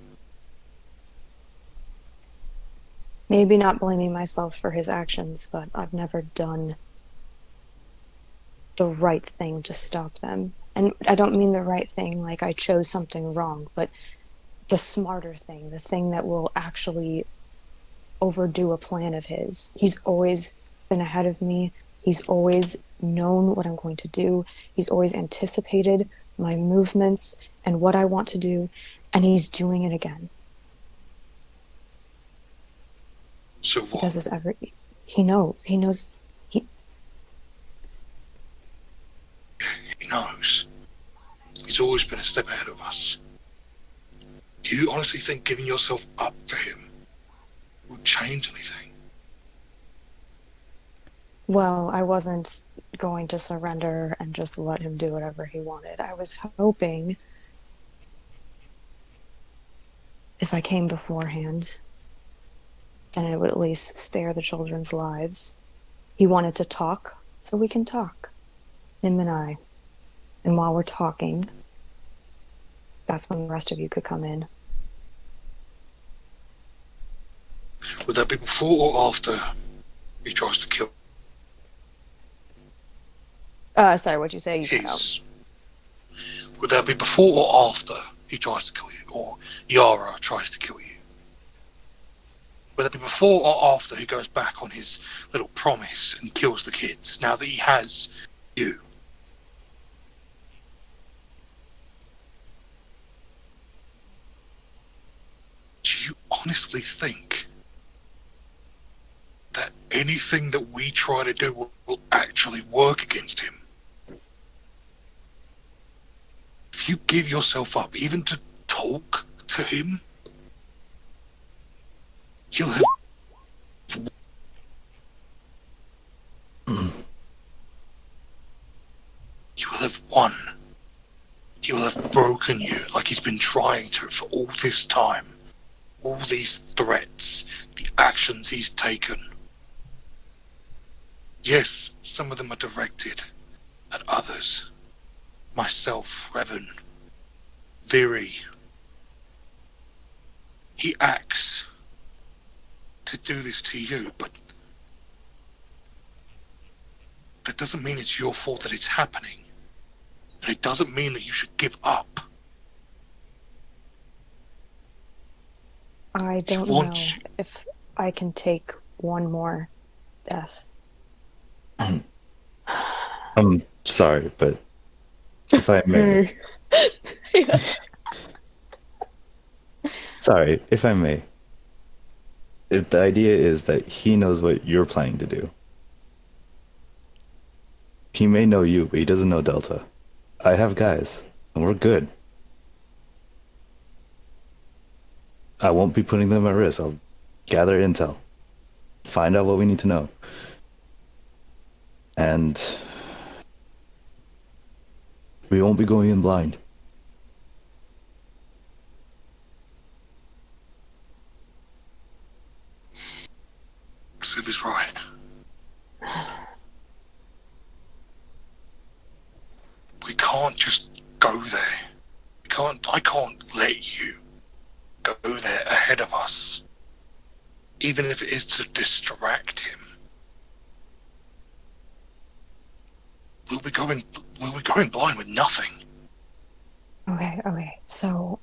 H: maybe not blaming myself for his actions, but I've never done the right thing to stop them. And I don't mean the right thing like I chose something wrong, but the smarter thing, the thing that will actually overdo a plan of his. He's always been ahead of me. He's always known what I'm going to do. He's always anticipated my movements and what I want to do, and he's doing it again.
G: So
H: He
G: what?
H: does this every. He knows. He knows.
G: He knows. He's always been a step ahead of us. Do you honestly think giving yourself up to him would change anything?
H: Well, I wasn't going to surrender and just let him do whatever he wanted. I was hoping if I came beforehand, then it would at least spare the children's lives. He wanted to talk, so we can talk. Him and I. And while we're talking, that's when the rest of you could come in.
G: Would that be before or after he tries to kill
H: Sorry, what'd you say? You cut out.
G: his. Would that be before or after he tries to kill you, or Yara tries to kill you? Would that be before or after he goes back on his little promise and kills the kids? Now that he has you. Do you honestly think that anything that we try to do will actually work against him? If you give yourself up, even to talk to him, he'll have. He will have won. He will have broken you like he's been trying to for all this time. All these threats, the actions he's taken. Yes, some of them are directed at others. Myself, Revan, Viri. He acts to do this to you, but that doesn't mean it's your fault that it's happening. And it doesn't mean that you should give up.
H: I don't know if I can take one more death.
D: I'm sorry, but if I may. Sorry, if I may. If the idea is that he knows what you're planning to do. He may know you, but he doesn't know Delta. I have guys, and we're good. I won't be putting them at risk. I'll gather intel, find out what we need to know. And we won't be going in blind.
G: Siv is right. We can't just go there. I can't let you go there ahead of us. Even if it is to distract him. We'll be going blind with nothing.
H: Okay. So,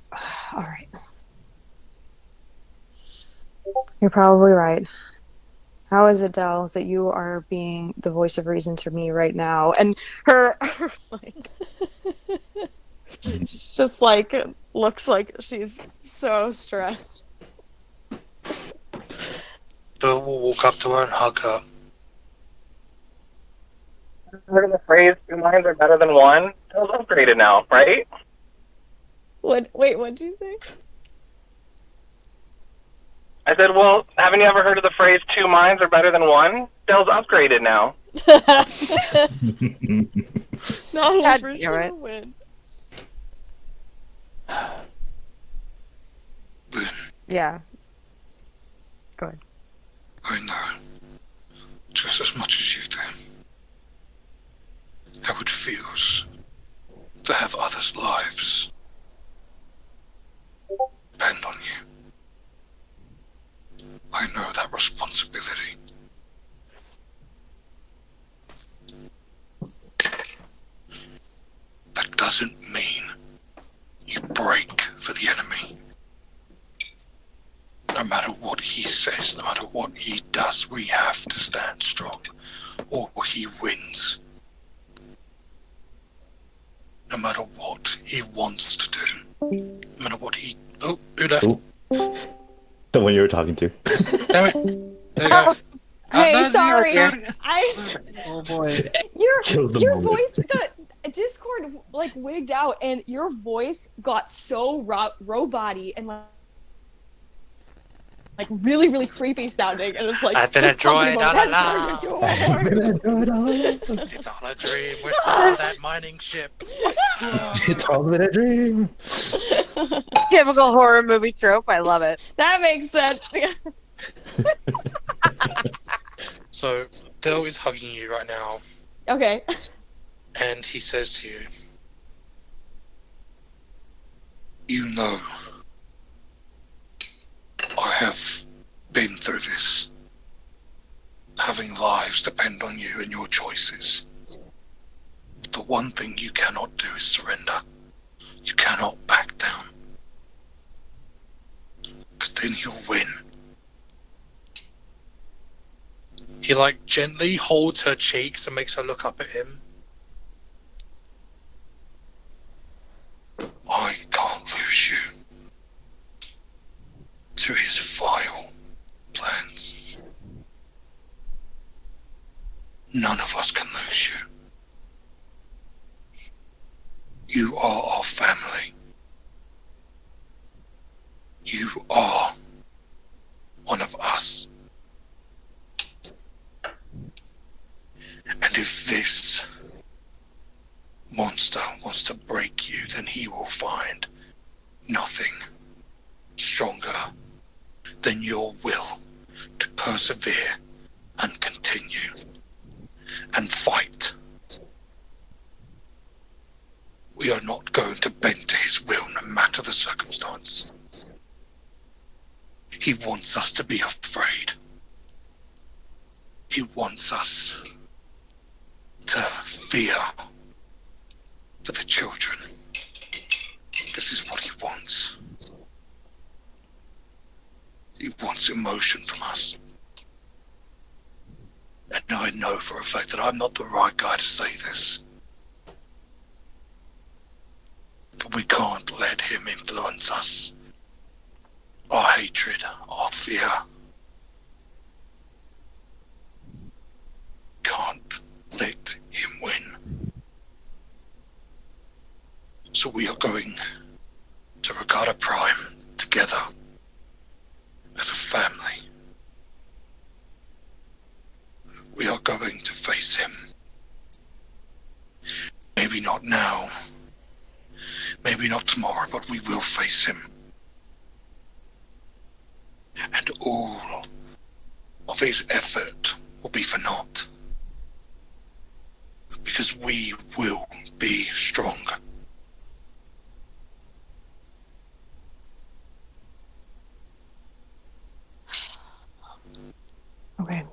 H: alright. You're probably right. How is it, Del, that you are being the voice of reason to me right now? And her like, just like, looks like she's so stressed.
G: Bill will walk up to her and hug her.
C: Heard of the phrase, 2 minds are better than one? That was upgraded now, right?
H: Wait, what'd you say?
C: I said, well, haven't you ever heard of the phrase, 2 minds are better than one? Dell's upgraded now.
H: No,
A: God
H: for
A: damn
H: sure
A: it.
H: win.
G: Then
H: Yeah. Go ahead.
G: I know just as much as you do how it feels to have others' lives depend on you. I know that responsibility. That doesn't mean you break for the enemy. No matter what he says, no matter what he does, we have to stand strong, or he wins. No matter what he wants to do. No matter what he... Oh, who left?
D: Ooh. The one you were talking to.
G: Damn it. There you go.
H: Hey,
I: that's
H: sorry.
I: your-
E: Oh boy.
D: Killed the
L: Your
D: moment.
L: voice, the Discord like wigged out, and your voice got so robot-y and like really, really creepy sounding, and it's like
J: I've been a
L: this company
J: droid
L: mode
J: all
L: has
J: along.
L: turned into a horror.
J: It's all a dream. We're still on that mining ship.
D: It's all been a dream.
A: Typical horror movie trope. I love it.
L: That makes sense.
G: So, Del is hugging you right now,
L: Okay.
G: and he says to you, you know, I have been through this. having lives depend on you and your choices. The one thing you cannot do is surrender. You cannot back down. Because then he'll win.
J: He like gently holds her cheeks and makes her look up at him.
G: I can't lose you to his vile plans. None of us can lose you. You are our family. You are one of us. And if this monster wants to break you, then he will find nothing stronger than your will to persevere and continue and fight. We are not going to bend to his will no matter the circumstance. He wants us to be afraid. He wants us to fear for the children. This is what he wants. He wants emotion from us. And I know for a fact that I'm not the right guy to say this. But we can't let him influence us. Our hatred, our fear. Can't let him win. So we are going to Regatta Prime together as a family. We are going to face him. Maybe not now. Maybe not tomorrow, but we will face him. And all of his effort will be for naught. Because we will be strong.
H: Okay.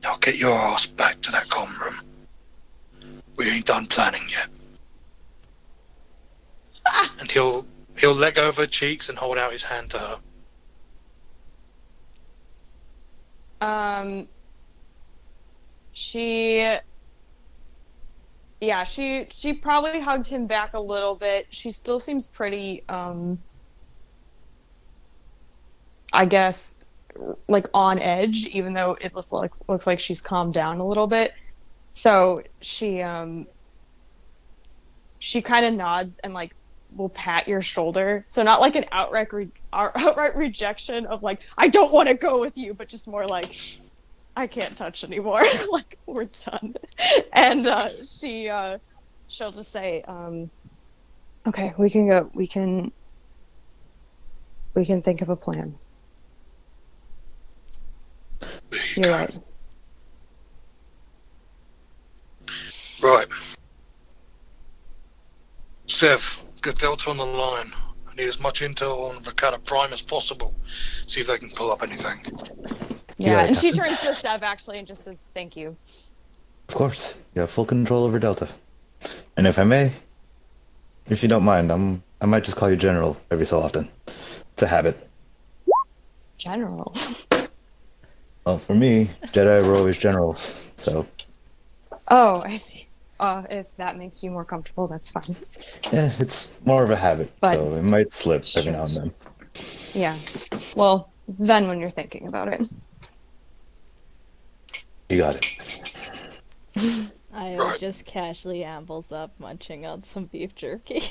G: Now get your ass back to that comm room. We ain't done planning yet.
J: And he'll let go of her cheeks and hold out his hand to her.
F: She probably hugged him back a little bit. She still seems pretty I guess like on edge, even though it looks like she's calmed down a little bit. So she kind of nods and like will pat your shoulder. So not like an outright rejection of like I don't want to go with you, but just more like I can't touch anymore. Like we're done. And she'll just say,
H: Okay, we can go. We can think of a plan. You're right.
G: Right. Sev, get Delta on the line. I need as much intel on Regatta Prime as possible. See if they can pull up anything.
F: yeah, and she turns to Sev actually and just says thank you.
D: Of course, you have full control over Delta. And if I may, if you don't mind, I might just call you General every so often. It's a habit.
H: General.
D: Well, for me, Jedi were always generals, so...
H: Oh, I see. If that makes you more comfortable, that's fine.
D: Yeah, it's more of a habit,
H: But-
D: so it might slip every
H: Sure.
D: now and then.
H: Yeah. Well, then when you're thinking about it.
D: You got it.
B: Io
G: Right.
B: just casually ambles up, munching on some beef jerky.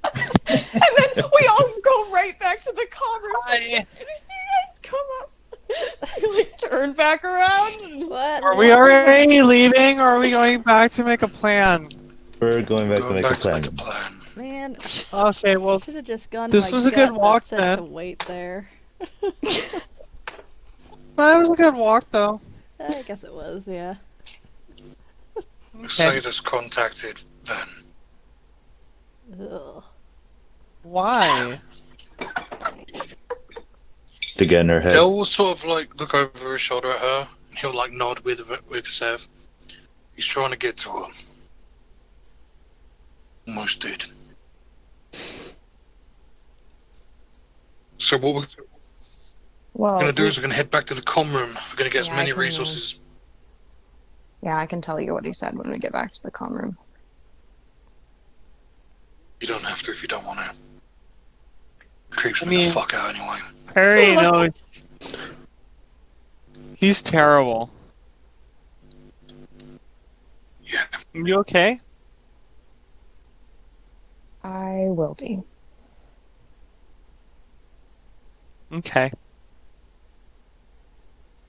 F: And then we all go right back to the conversation as soon as you guys come up. Like turn back around.
B: What?
I: Are we already leaving, or are we going back to make a plan?
D: We're going back to
G: Going
D: make
G: back
D: a
G: to
D: plan.
G: make a plan.
B: Man,
I: Okay, well,
B: should have just gone.
I: this
B: my
I: was a
B: gut
I: good
B: that
I: walk
B: said
I: then.
B: to wait there.
I: that was a good walk, though.
B: I guess it was, yeah.
G: Isaidus contacted Ven.
B: Ugh.
I: Why?
D: to get in her head.
J: Del will sort of like look over his shoulder at her, and he'll like nod with Sev. He's trying to get to her. Almost did. So what we're gonna do is we're gonna head back to the comm room. We're gonna get as
H: Yeah,
J: many
H: I can,
J: resources.
H: Yeah, I can tell you what he said when we get back to the comm room.
J: You don't have to if you don't want to. Creeps me the fuck out anyway.
I: Harry knows. He's terrible.
J: Yeah.
I: You okay?
H: I will be.
I: Okay.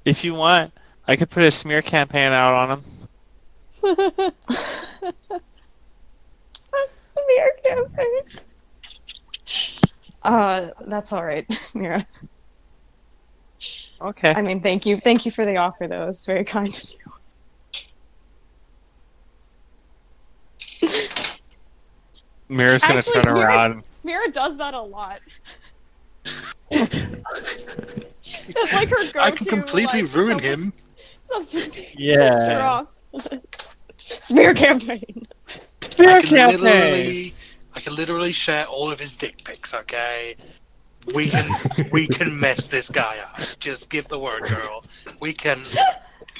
I: If you want, I could put a smear campaign out on him.
H: Smear campaign. That's all right, Mira.
I: Okay.
H: I mean, thank you for the offer, though. It's very kind of you.
I: Mira's gonna
L: Actually,
I: turn around.
L: Mira does that a lot. That's like her go-to.
J: I can completely
L: like,
J: ruin him.
L: Something
I: Yeah.
H: Smear campaign.
I: Smear campaign.
J: I can literally share all of his dick pics. Okay, we can mess this guy up. Just give the word, girl. We can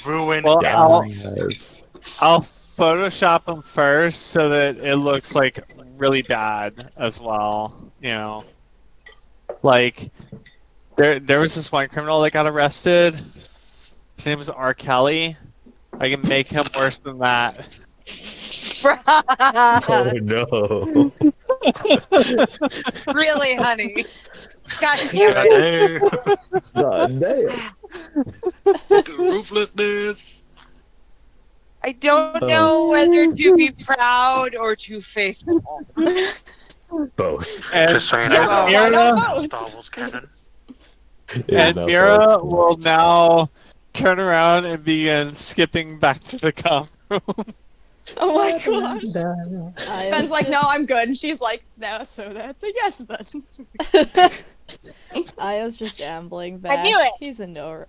J: ruin.
I: Well,
D: Yes.
I: I'll Photoshop him first so that it looks like really bad as well. You know, like there was this one criminal that got arrested. His name was R. Kelly. I can make him worse than that.
D: Oh no.
A: Really, honey? God damn it!
D: God damn.
J: The ruthlessness.
A: I don't know whether to be proud or to face palm.
D: Both.
I: And,
J: Just saying,
I: and
J: I
I: Mira,
J: know Star Wars canon.
I: and Mira will now turn around and begin skipping back to the comm room.
L: Oh my gosh.
B: I
L: Ben's
B: was
L: like, no,
B: just-
L: I'm good. And she's like, no, so that's a yes then.
B: I was just ambling back.
A: knew it.
B: He's a no.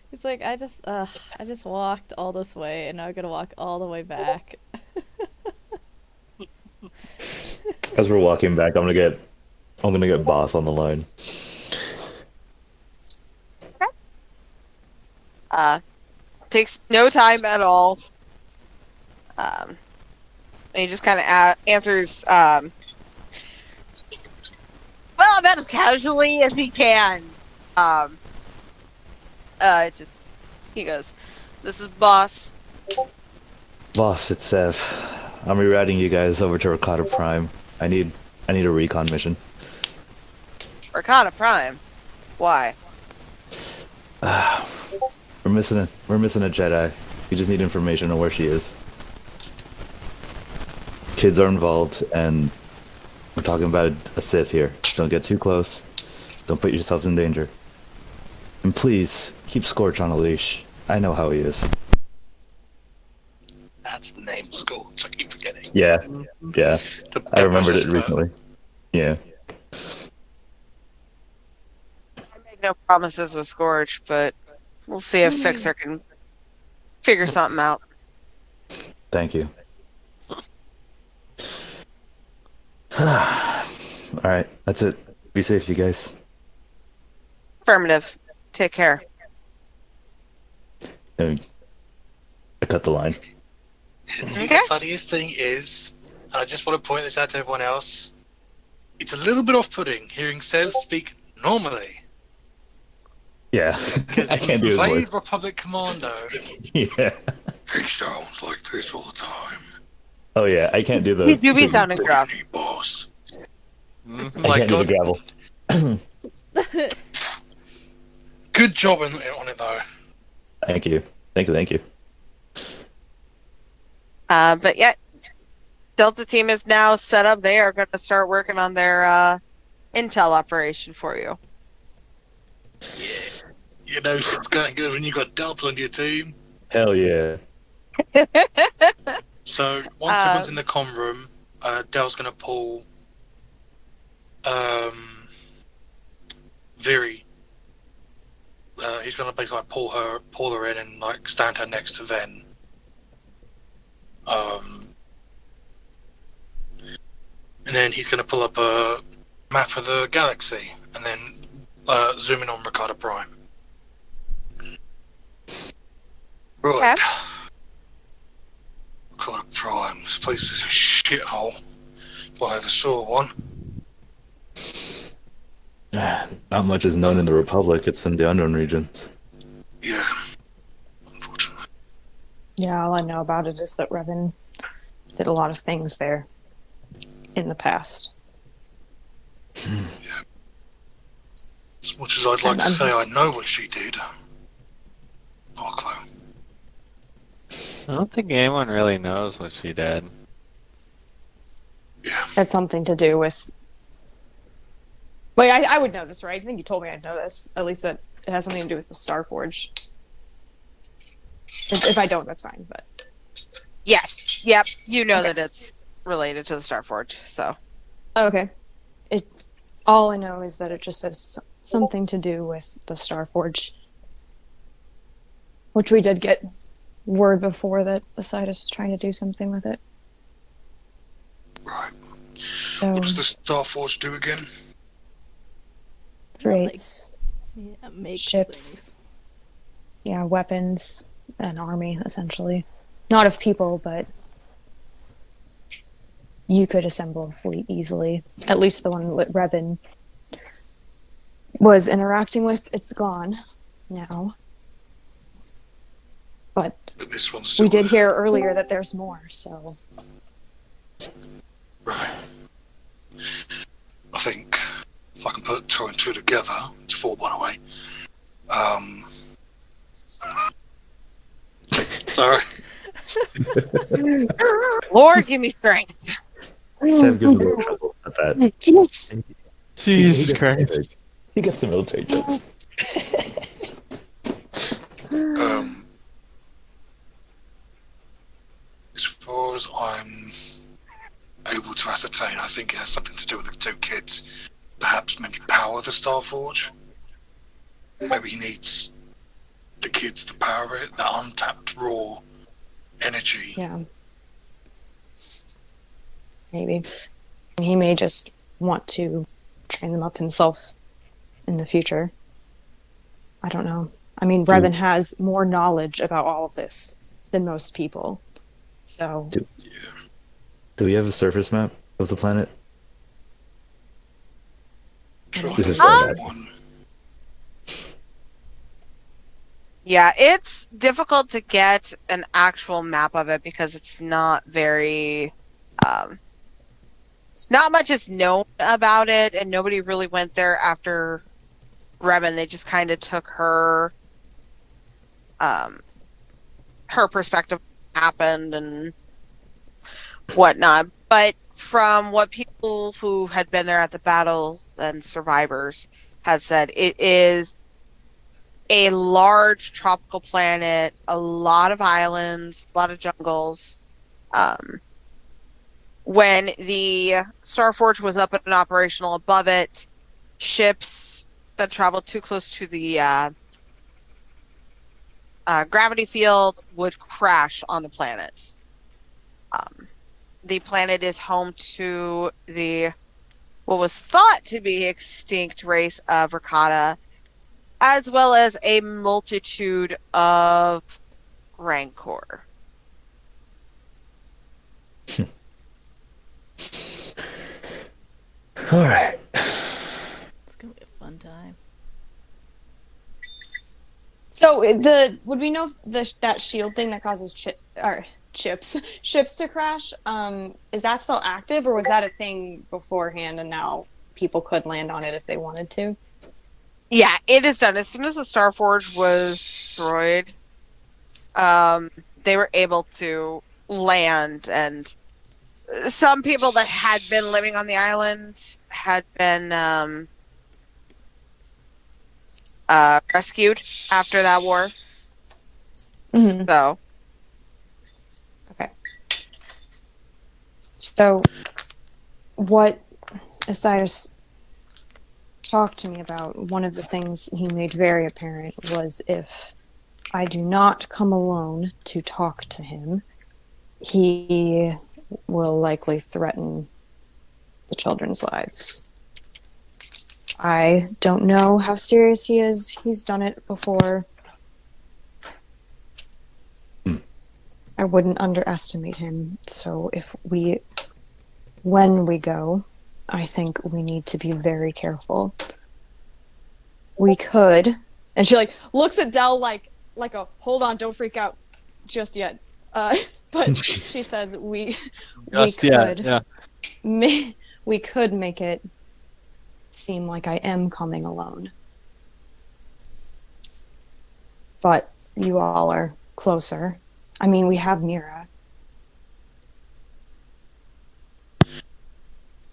B: He's like, I just walked all this way, and now I gotta walk all the way back.
D: As we're walking back, I'm gonna get Boss on the line.
A: Takes no time at all. And he just kind of answers, well, about as casually as he can. He goes, "This is Boss."
D: Boss, it's Sev. I'm rerouting you guys over to Rakata Prime. I need a recon mission.
A: Arcana Prime. Why?
D: We're missing a Jedi. We just need information on where she is. Kids are involved, and we're talking about a Sith here. Don't get too close. Don't put yourselves in danger. And please, keep Scorch on a leash. I know how he is.
J: That's the name of school. I keep forgetting.
D: Yeah. I remembered it
J: expert.
D: recently. Yeah.
A: I make no promises with Scourge, but we'll see if Fixer can figure something out.
D: Thank you. Alright, that's it. Be safe, you guys.
A: Affirmative. Take care.
D: And I cut the line.
J: See,
A: Okay.
J: the funniest thing is, and I just want to point this out to everyone else, it's a little bit off-putting hearing Sev speak normally.
D: Yeah.
J: Because
D: I can't do
J: he
D: his
J: played
D: voice.
J: Republic Commando.
D: Yeah.
G: He sounds like this all the time.
D: Oh yeah, I can't do the.
A: You do be sounding gruff.
G: Hey, boss.
D: I can't do the gravel.
J: Good job on it, though.
D: Thank you. Thank you.
A: But yeah, Delta team is now set up. They are going to start working on their intel operation for you.
J: You know shit's going good when you got Delta on your team.
D: Hell yeah.
J: So once everyone's in the comm room, Dell's gonna pull Viri he's gonna basically like pull her in and like stand her next to Ven. And then he's gonna pull up a map of the galaxy and then zoom in on Ricardo Prime. Right.
A: Okay.
J: Ricardo Prime. This place is a shithole. If I ever saw one.
D: Not much is known in the Republic. It's in the unknown regions.
J: Yeah. Unfortunately.
H: Yeah, all I know about it is that Revan did a lot of things there in the past.
J: Yeah. As much as I'd like to say I know what she did. Not a clue.
E: I don't think anyone really knows what she did.
J: Yeah.
H: Had something to do with. Wait, I would know this, right? I think you told me I'd know this. At least that it has something to do with the Starforge. If I don't, that's fine. But
A: Yes. Yep. You know
H: Okay.
A: that it's related to the Starforge. So.
H: okay, all I know is that it just has something to do with the Starforge, which we did get word before that Isaidus was trying to do something with it.
J: Right.
H: So
J: What does the Starforge do again?
H: creates
B: Yeah, makes
H: ships,
B: things.
H: yeah, weapons, an army essentially, not of people, but you could assemble a fleet easily. At least the one that Revan was interacting with. It's gone now, but
J: But this one's still
H: we did hear earlier that there's more. So
J: Right. I think if I can put two and two together, it's 4 by the way. Sorry.
A: Lord, give me strength.
D: Sam gives a little trouble at that.
I: Jesus Christ.
D: He gets the military jokes.
J: As far as I'm able to ascertain, I think it has something to do with the two kids. Perhaps maybe power the Starforge. Maybe he needs the kids to power it, that untapped raw energy.
H: yeah, maybe he may just want to train them up himself in the future. I don't know. I mean, Revan has more knowledge about all of this than most people. So
D: Do we have a surface map of the planet?
J: Try
D: This is
J: and
D: so
J: find
D: bad.
J: one.
A: Yeah, it's difficult to get an actual map of it because it's not very, not much is known about it, and nobody really went there after Revan. They just kind of took her perspective of what happened and whatnot. But from what people who had been there at the battle and survivors had said, it is a large tropical planet, a lot of islands, a lot of jungles. When the Starforge was up and operational above it, ships that traveled too close to the gravity field would crash on the planet. The planet is home to what was thought to be extinct race of Rakata, as well as a multitude of Rancor.
D: All right.
B: It's gonna be a fun time.
L: So would we know if that shield thing that causes ships to crash? Is that still active, or was that a thing beforehand and now people could land on it if they wanted to?
A: Yeah, it is done. As soon as the Starforge was destroyed, they were able to land, and some people that had been living on the island had been rescued after that war.
H: Mhm.
A: So,
H: okay. So what Isaidus talked to me about, one of the things he made very apparent was if I do not come alone to talk to him, he will likely threaten the children's lives. I don't know how serious he is. He's done it before. I wouldn't underestimate him. So when we go, I think we need to be very careful. We could, and she like looks at Dell like a hold on, don't freak out just yet. But she says we could make it seem like I am coming alone. But you all are closer. I mean, we have Mira.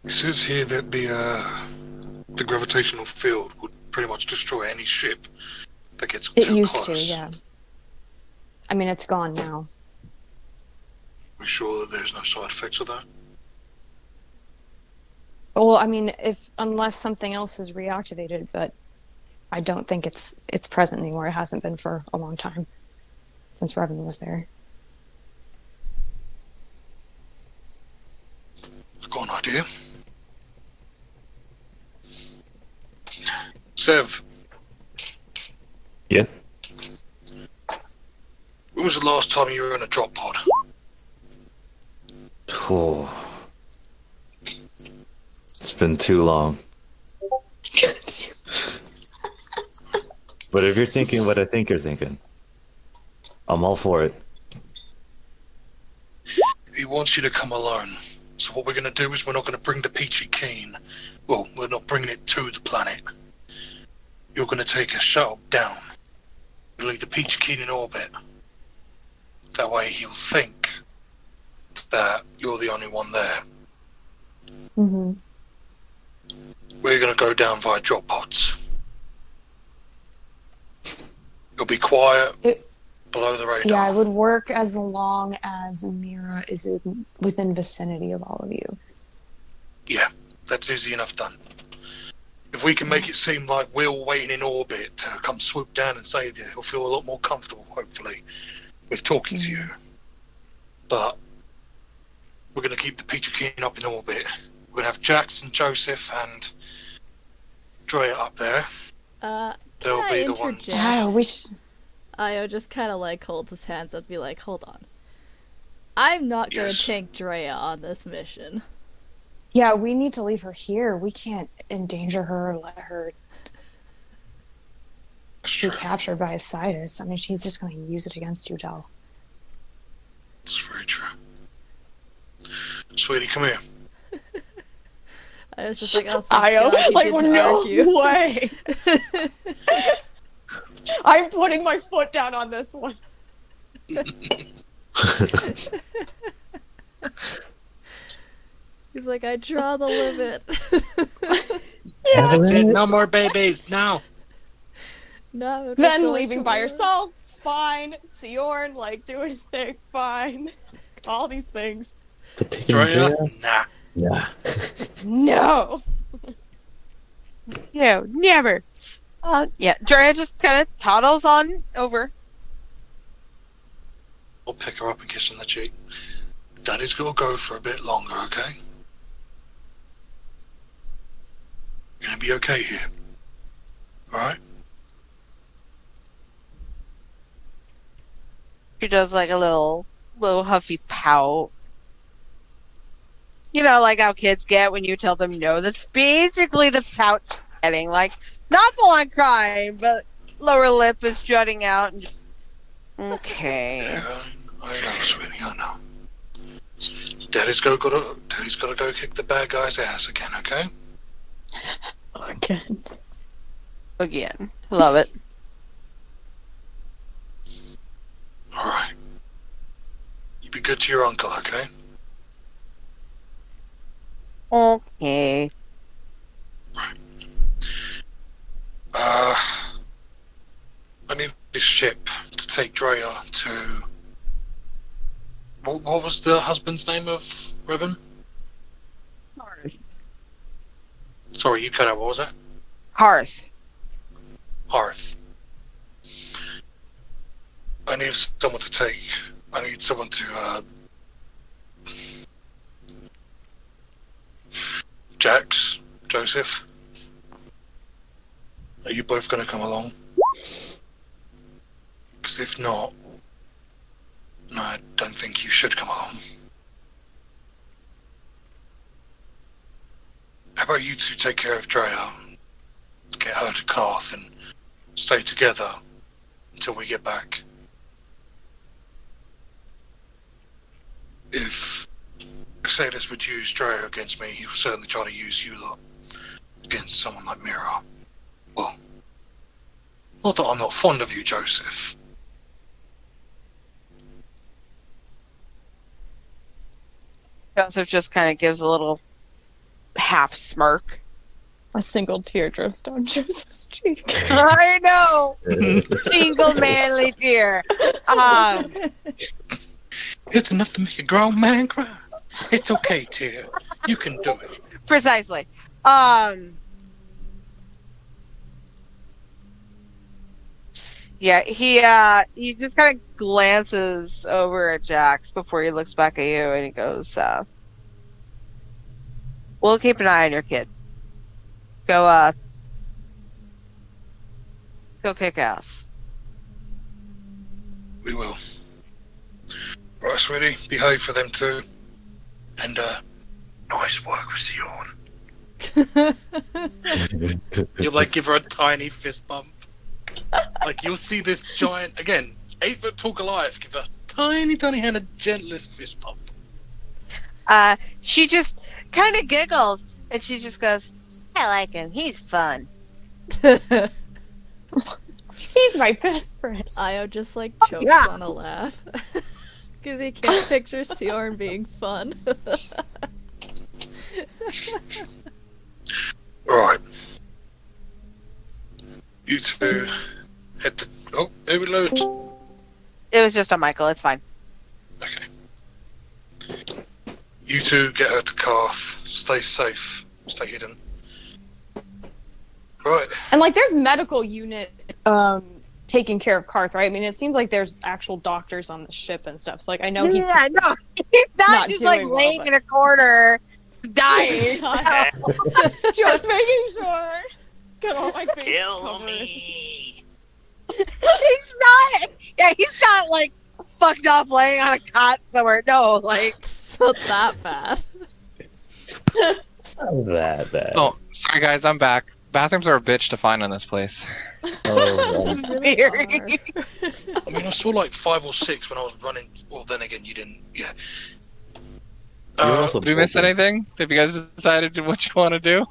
G: It says here that the gravitational field would pretty much destroy any ship that gets
H: It
G: too
H: used
G: close.
H: to, yeah. I mean, it's gone now.
G: Are we sure that there's no side effects of that?
H: Well, I mean, unless something else is reactivated, but I don't think it's present anymore. It hasn't been for a long time since Revan was there.
G: I've got an idea. Sev,
D: Yeah.
G: when was the last time you were in a drop pod?
D: Oh. It's been too long. But if you're thinking what I think you're thinking, I'm all for it.
G: He wants you to come alone. So what we're going to do is we're not going to bring the Peachy Keen. Well, we're not bringing it to the planet. You're going to take a shuttle down. You'll leave the Peachy Keen in orbit. That way he'll think that you're the only one there.
H: Mm-hmm.
G: We're going to go down via drop pods. You'll be quiet, below the radar.
H: Yeah, it would work as long as Mira is within vicinity of all of you.
G: Yeah, that's easy enough done. If we can make it seem like we're all waiting in orbit to come swoop down and save you, he'll feel a lot more comfortable, hopefully, with talking to you. But we're going to keep the Peachy Keen up in orbit. We're going to have Jax and Joseph and Drea up there. They'll
B: Can
G: be
B: I
G: the ones.
B: interject?
H: Yeah,
B: Io just kind of like holds his hands up and be like, hold on. I'm not going to
G: Yes.
B: take Drea on this mission.
H: Yeah, we need to leave her here. We can't endanger her or let her
G: That's
H: be
G: true.
H: captured by Isaidus. I mean, she's just going to use it against you, Del.
G: That's very true. Sweetie, come here.
B: I was just like, oh, thank
H: Io,
B: God you
H: like,
B: didn't
H: no
B: argue.
H: way. I'm putting my foot down on this one.
B: He's like, I draw the limit.
J: That's it. No more babies now.
B: No, we're
H: Then
B: going
H: leaving
B: to
H: by
B: war.
H: herself, fine. Siorn, like, doing his thing, fine. All these things.
D: But taking
G: Drea?
D: Drea?
G: Nah.
D: Yeah.
H: No.
A: No, never. Yeah, Drea just kind of toddles on over.
G: We'll pick her up and kiss on the cheek. Daddy's got to go for a bit longer, okay? You're going to be okay here. Alright?
A: She does like a little huffy pout. You know, like how kids get when you tell them no. That's basically the pout she's getting. Like, not full on crying, but lower lip is jutting out. And okay.
G: Yeah, I know, sweetie, I know. Daddy's got to go kick the bad guy's ass again, okay?
H: Again.
A: Again. Love it.
G: Alright. You be good to your uncle, okay?
A: Okay.
G: I need this ship to take Drea to... What was the husband's name of Revan? Sorry, you cut out. What was that?
A: Hearth.
G: Hearth. I need someone to take. I need someone to. Jax, Joseph, are you both going to come along? Because if not, no, I don't think you should come along. How about you two take care of Drea, get her to Karth, and stay together until we get back? If Isaidus would use Drea against me, he will certainly try to use you lot against someone like Mira. Well, not that I'm not fond of you, Joseph.
A: Joseph just kind of gives a little half smirk.
F: A single tear drips down Joseph's cheek.
A: I know. Single manly tear.
G: It's enough to make a grown man cry. It's okay, Tear. You can do it.
A: Precisely. Yeah, he just kind of glances over at Jax before he looks back at you, and he goes, "We'll keep an eye on your kid. Go kick ass."
G: We will. Right, sweetie. Behave for them too. And, nice work with Sion.
J: You'll like give her a tiny fist bump. Like you'll see this giant, again, 8-foot tall Goliath give a tiny, tiny hand a gentlest fist bump.
A: She just kind of giggles, and she just goes, "I like him. He's fun."
F: He's my best friend.
B: Io just like chokes
A: yeah.
B: on a laugh. Because he can't picture Siorn being fun.
G: Right. You two head to... Oh, it reloads.
A: It was just on Michael. It's fine.
G: Okay. You two get her to Karth. Stay safe. Stay hidden. Right.
F: And like, there's medical unit taking care of Karth, right? I mean, it seems like there's actual doctors on the ship and stuff. So like, I know he's
A: no, he's not just like
F: doing well,
A: laying
F: but-
A: in a corner, dying.
F: Just making sure. Get all my face
J: Kill
F: covered.
J: me.
A: He's not. Yeah, he's not like fucked off laying on a cot somewhere. No, like
B: It's not that bad.
D: It's not that bad.
M: Oh, sorry guys, I'm back. Bathrooms are a bitch to find in this place.
D: Oh,
B: They really
A: Very.
B: are.
G: I mean, I saw like 5 or 6 when I was running. Well, then again, you didn't. Yeah.
D: You're also
M: Did we miss
D: broken.
M: anything? Have you guys decided what you want to do?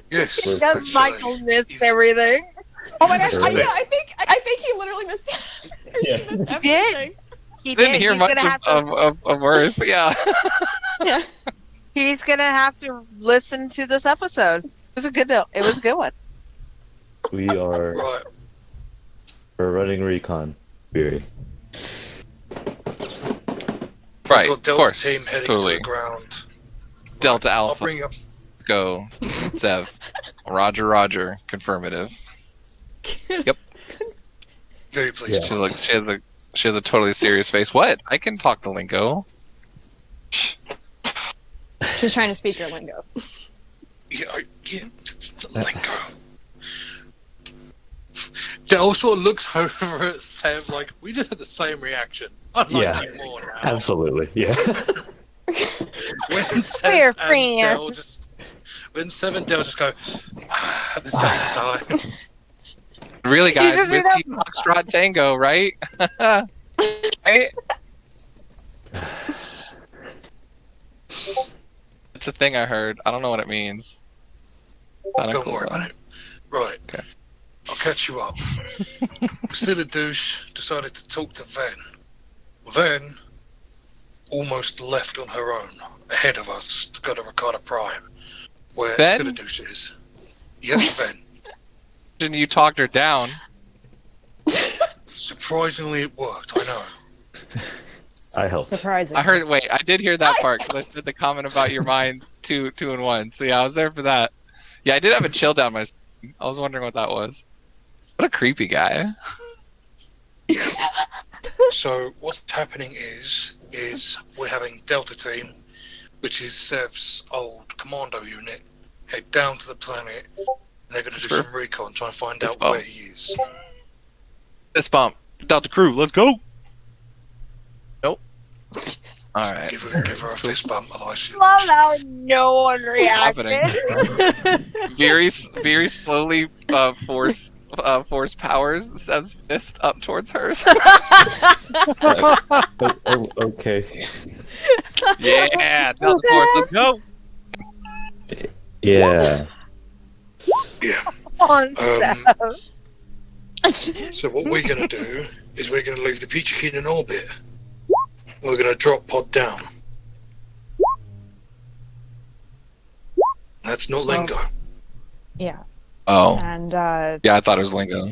G: Yes.
D: We're-
A: does
G: actually.
A: Michael miss everything?
F: Oh my gosh!
D: Right.
F: I think he literally missed.
D: Yeah.
F: She missed
A: Did?
F: everything.
A: He
M: Didn't
A: did.
M: hear
A: He's
M: much
A: gonna have to.
M: of worth. Yeah.
F: Yeah.
A: He's gonna have to listen to this episode. It was a good though. It was a good one.
D: We are
G: Right.
D: we're running recon. Fury.
M: Right.
G: I've got
M: Of
G: Delta
M: course.
G: team heading
M: Totally.
G: to the ground.
M: Delta
G: I'll
M: Alpha.
G: bring up.
M: Go. Sev. Roger. Roger. Confirmative.
G: Very pleased.
D: Yeah.
M: She has a totally serious face. What? I can talk the lingo.
F: She's trying to speak your lingo.
G: Yeah, lingo. Del sort of looks over at Sev like, we just had the same reaction. I like
D: Yeah.
G: you more now.
D: Absolutely. Yeah.
G: When Sev
A: We're
G: and
A: friends.
G: Del when Sev and Del just go at the same time.
M: Really, guys?
A: just
M: Whiskey,
A: know-
M: Foxtrot, Tango, right? Right? It's a thing I heard. I don't know what it means. Kinda
G: Don't
M: cool,
G: worry
M: though.
G: about it. Right.
M: Okay.
G: I'll catch you up. Isaidus decided to talk to Ven. Ven almost left on her own, ahead of us, to go to Ricardo Prime, where
M: Ven?
G: Isaidus is. Yes, Ven.
M: And you talked her down.
G: Surprisingly, it worked, I know.
D: I helped.
F: Surprising.
M: I heard. Wait, I did hear that part because I said the comment about your mind two and one. So yeah, I was there for that. Yeah, I did have a chill down my spine. I was wondering what that was. What a creepy guy.
G: So what's happening is we're having Delta Team, which is Sev's old commando unit, head down to the planet, and they're going to do
M: Sure.
G: some recon, try and find
M: Fist
G: out
M: bump.
G: where he is.
M: Fist bump. Delta crew, let's go. Nope. All right.
G: Give her a fist bump, otherwise she...
A: Love how no one reacted.
M: Very slowly force powers Sev's fist up towards hers.
D: Okay.
M: Yeah, Delta Force, let's go.
D: Yeah.
G: Yeah. So what we're going to do is we're going to leave the Peachy in orbit. We're going to drop pod down. That's not lingo.
H: Yeah.
M: Oh.
H: And
M: Yeah, I thought it was lingo.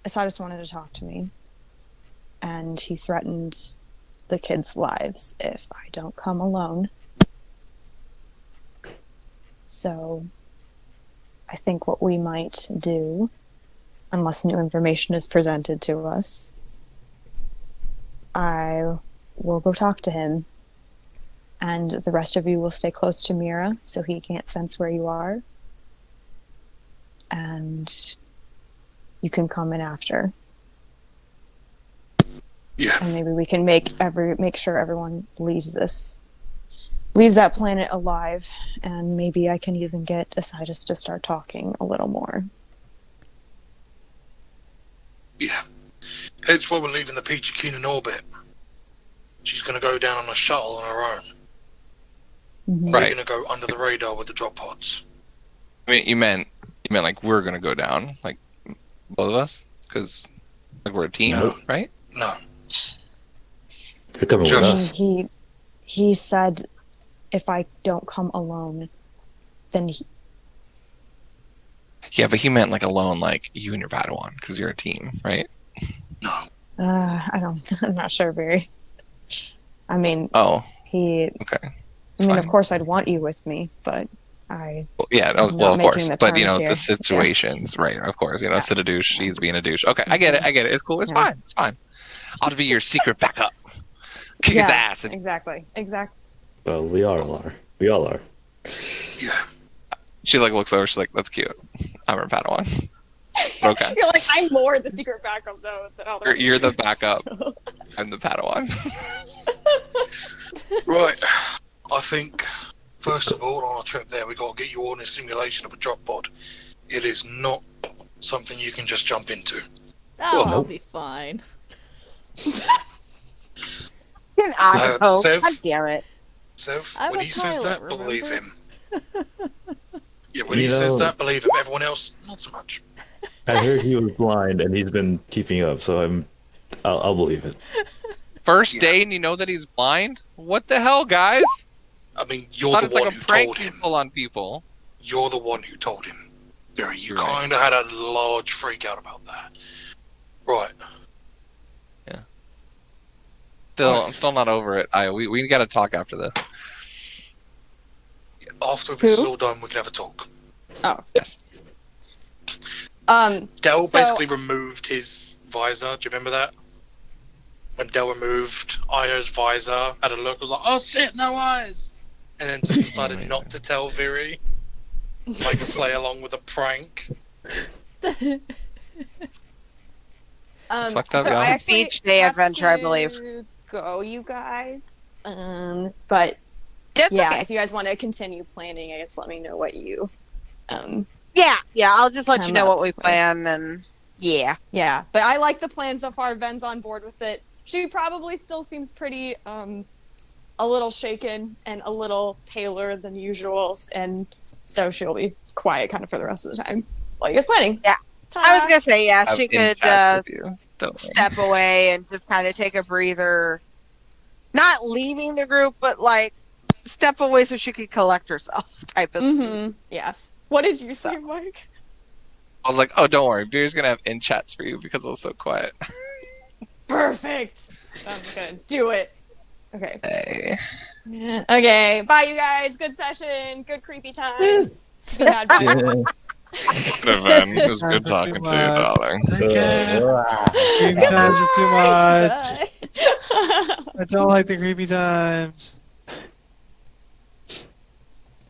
H: Isaidus wanted to talk to me, and he threatened the kids' lives if I don't come alone. So I think what we might do, unless new information is presented to us, I will go talk to him, and the rest of you will stay close to Mira so he can't sense where you are. And you can come in after.
G: Yeah.
H: And maybe we can make sure everyone leaves that planet alive, and maybe I can even get Isaidus to start talking a little more.
G: Yeah. Hence why we're leaving the Peachy in orbit. She's going to go down on a shuttle on her own.
H: Mm-hmm.
G: We're
M: Right.
G: going to go under the radar with the drop pods.
M: I mean, you meant like we're gonna go down, like both of us, because like we're a team,
G: No.
M: right?
G: No.
D: You're coming with
G: Just-
D: us.
H: He said if I don't come alone, then
M: Yeah, but he meant like alone, like you and your Padawan, because you're a team, right?
G: No.
H: I'm not sure, Barry. I mean,
M: Oh,
H: okay.
M: It's
H: Of
M: fine.
H: course I'd want you with me, but
M: Well, yeah, no,
H: I'm
M: well,
H: not
M: of
H: making
M: course,
H: the
M: but you
H: terms
M: know
H: here.
M: the situations, right? Of course, you know, Sid a douche, she's being a douche. Okay, I get it. It's cool. It's
H: Yeah.
M: fine. It's fine. I'll be your secret backup. Kick his ass. And
H: Exactly.
D: Well, we all are. We all are.
G: Yeah.
M: she like looks over. She's like, "That's cute. I'm her Padawan." Okay,
L: You're like, I'm more the secret backup though than all the rest
M: you're the
L: of you,
M: backup.
L: so-
M: I'm the Padawan.
G: Right. I think, first of all, on our trip there, we got to get you all in a simulation of a drop pod. It is not something you can just jump into.
B: Oh, I'll be fine.
A: You're an octopus.
G: Sev?
A: God damn it.
G: Sev,
B: I'm
G: when
B: a
G: he says
B: pilot,
G: that, believe
B: remember?
G: him. Yeah, when
D: You
G: he says
D: know-
G: that, believe him. Everyone else, not so much.
D: I heard he was blind and he's been keeping up, so I'll believe it.
M: First
G: Yeah.
M: day, and you know that he's blind. What the hell, guys?
G: I mean, you're
M: Thought
G: the
M: it's like
G: one
M: a
G: who
M: prank
G: told
M: you
G: him.
M: pull on people.
G: You're the one who told him. Barry, you
M: You're right.
G: kind of had a large freak out about that. Right.
M: I'm still not over it. We got to talk after this.
G: After this is
L: Who?
G: all done, we can have a talk.
M: Yes.
G: Del
L: So-
G: basically removed his visor. Do you remember that? When Del removed Io's visor, had a look, was like, "Oh shit, no eyes!" And then just decided not to tell Viri, like to play along with a prank.
M: fucked up,
L: so
M: y'all.
L: I actually
A: Beach day
L: have
A: adventure, I
L: to
A: believe.
L: Go, you guys. But
A: That's
L: yeah,
A: okay.
L: if you guys want to continue planning, I guess let me know what you.
A: Yeah, I'll just let you
L: Come
A: know
L: up
A: what we plan, and yeah.
L: Yeah, but I like the plan so far. Ven's on board with it. She probably still seems pretty, a little shaken and a little paler than usual, and so she'll be quiet kind of for the rest of the time while you guys planning.
A: Yeah. I was gonna say, yeah,
M: I'm
A: she
M: in
A: could
M: chat with you. Don't worry.
A: step away and just kind of take a breather. Not leaving the group, but like step away so she could collect herself, type of thing.
L: Mm-hmm. Yeah. What did you say, Mike?
M: I was like, oh, don't worry. Beer's gonna have in chats for you because I was so quiet.
L: Perfect. Sounds good. Do it. Okay.
M: Hey.
L: Okay, bye, you guys. Good session. Good creepy times. Good bad vibes.
M: Revan, it was good talking to you, darling.
I: Take care. Creepy
B: Goodbye.
I: times are too much.
B: Bye.
I: I don't like the creepy times.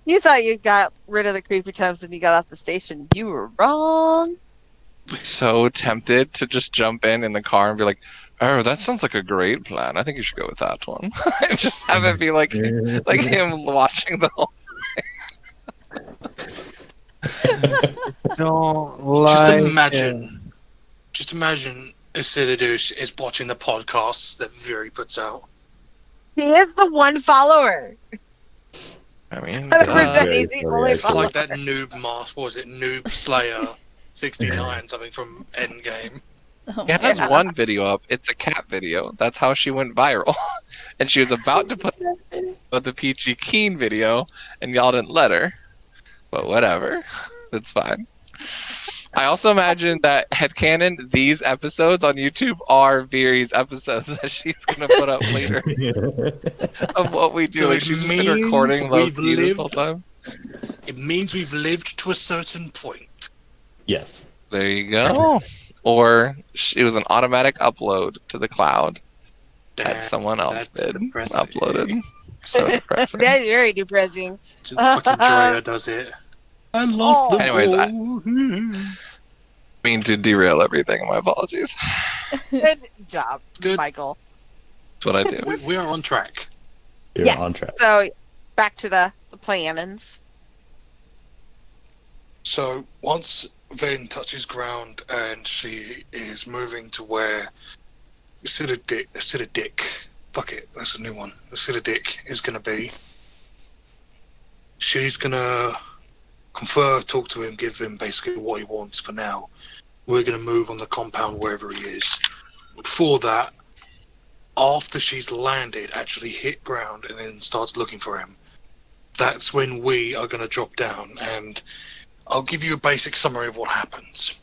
A: You thought you got rid of the creepy times when you got off the station. You were wrong.
M: So tempted to just jump in the car and be like, "Oh, that sounds like a great plan. I think you should go with that one." And just have it be like him watching the whole.
I: Don't like
J: Just imagine Isaidus is watching the podcasts that Viri puts out.
A: He is the one follower.
M: I mean,
A: 100% he's the only
J: It's
A: follower.
J: like that noob mask. What was it? Noob Slayer 69 something from Endgame.
B: Oh,
M: He has one video up. It's a cat video. That's how she went viral. And she was about to put the Peachy Keen video, and y'all didn't let her. But whatever. That's fine. I also imagine that headcanon, these episodes on YouTube are Viri's episodes that she's going to put up later of what we do.
J: So
M: Like,
J: it
M: she's just been
J: means
M: recording low
J: we've
M: key this whole
J: lived-
M: time.
J: It means we've lived to a certain point.
D: Yes.
M: There you go. Or it was an automatic upload to the cloud that someone else did uploaded. So depressing.
A: That's very depressing.
J: Just fucking Drea does it. I lost the
M: Anyways, I
J: ball.
M: mean to derail everything. My apologies.
A: Good job,
J: Good.
A: Michael.
M: That's what I do.
J: We are on track.
D: You're
A: Yes.
D: on track.
A: So back to the plannings.
G: So once Vane touches ground and she is moving to where Dick, fuck it, that's a new one. Dick is gonna be. She's gonna confer, talk to him, give him basically what he wants for now. We're gonna move on the compound wherever he is. Before that, after she's landed, actually hit ground and then starts looking for him, that's when we are gonna drop down, and I'll give you a basic summary of what happens.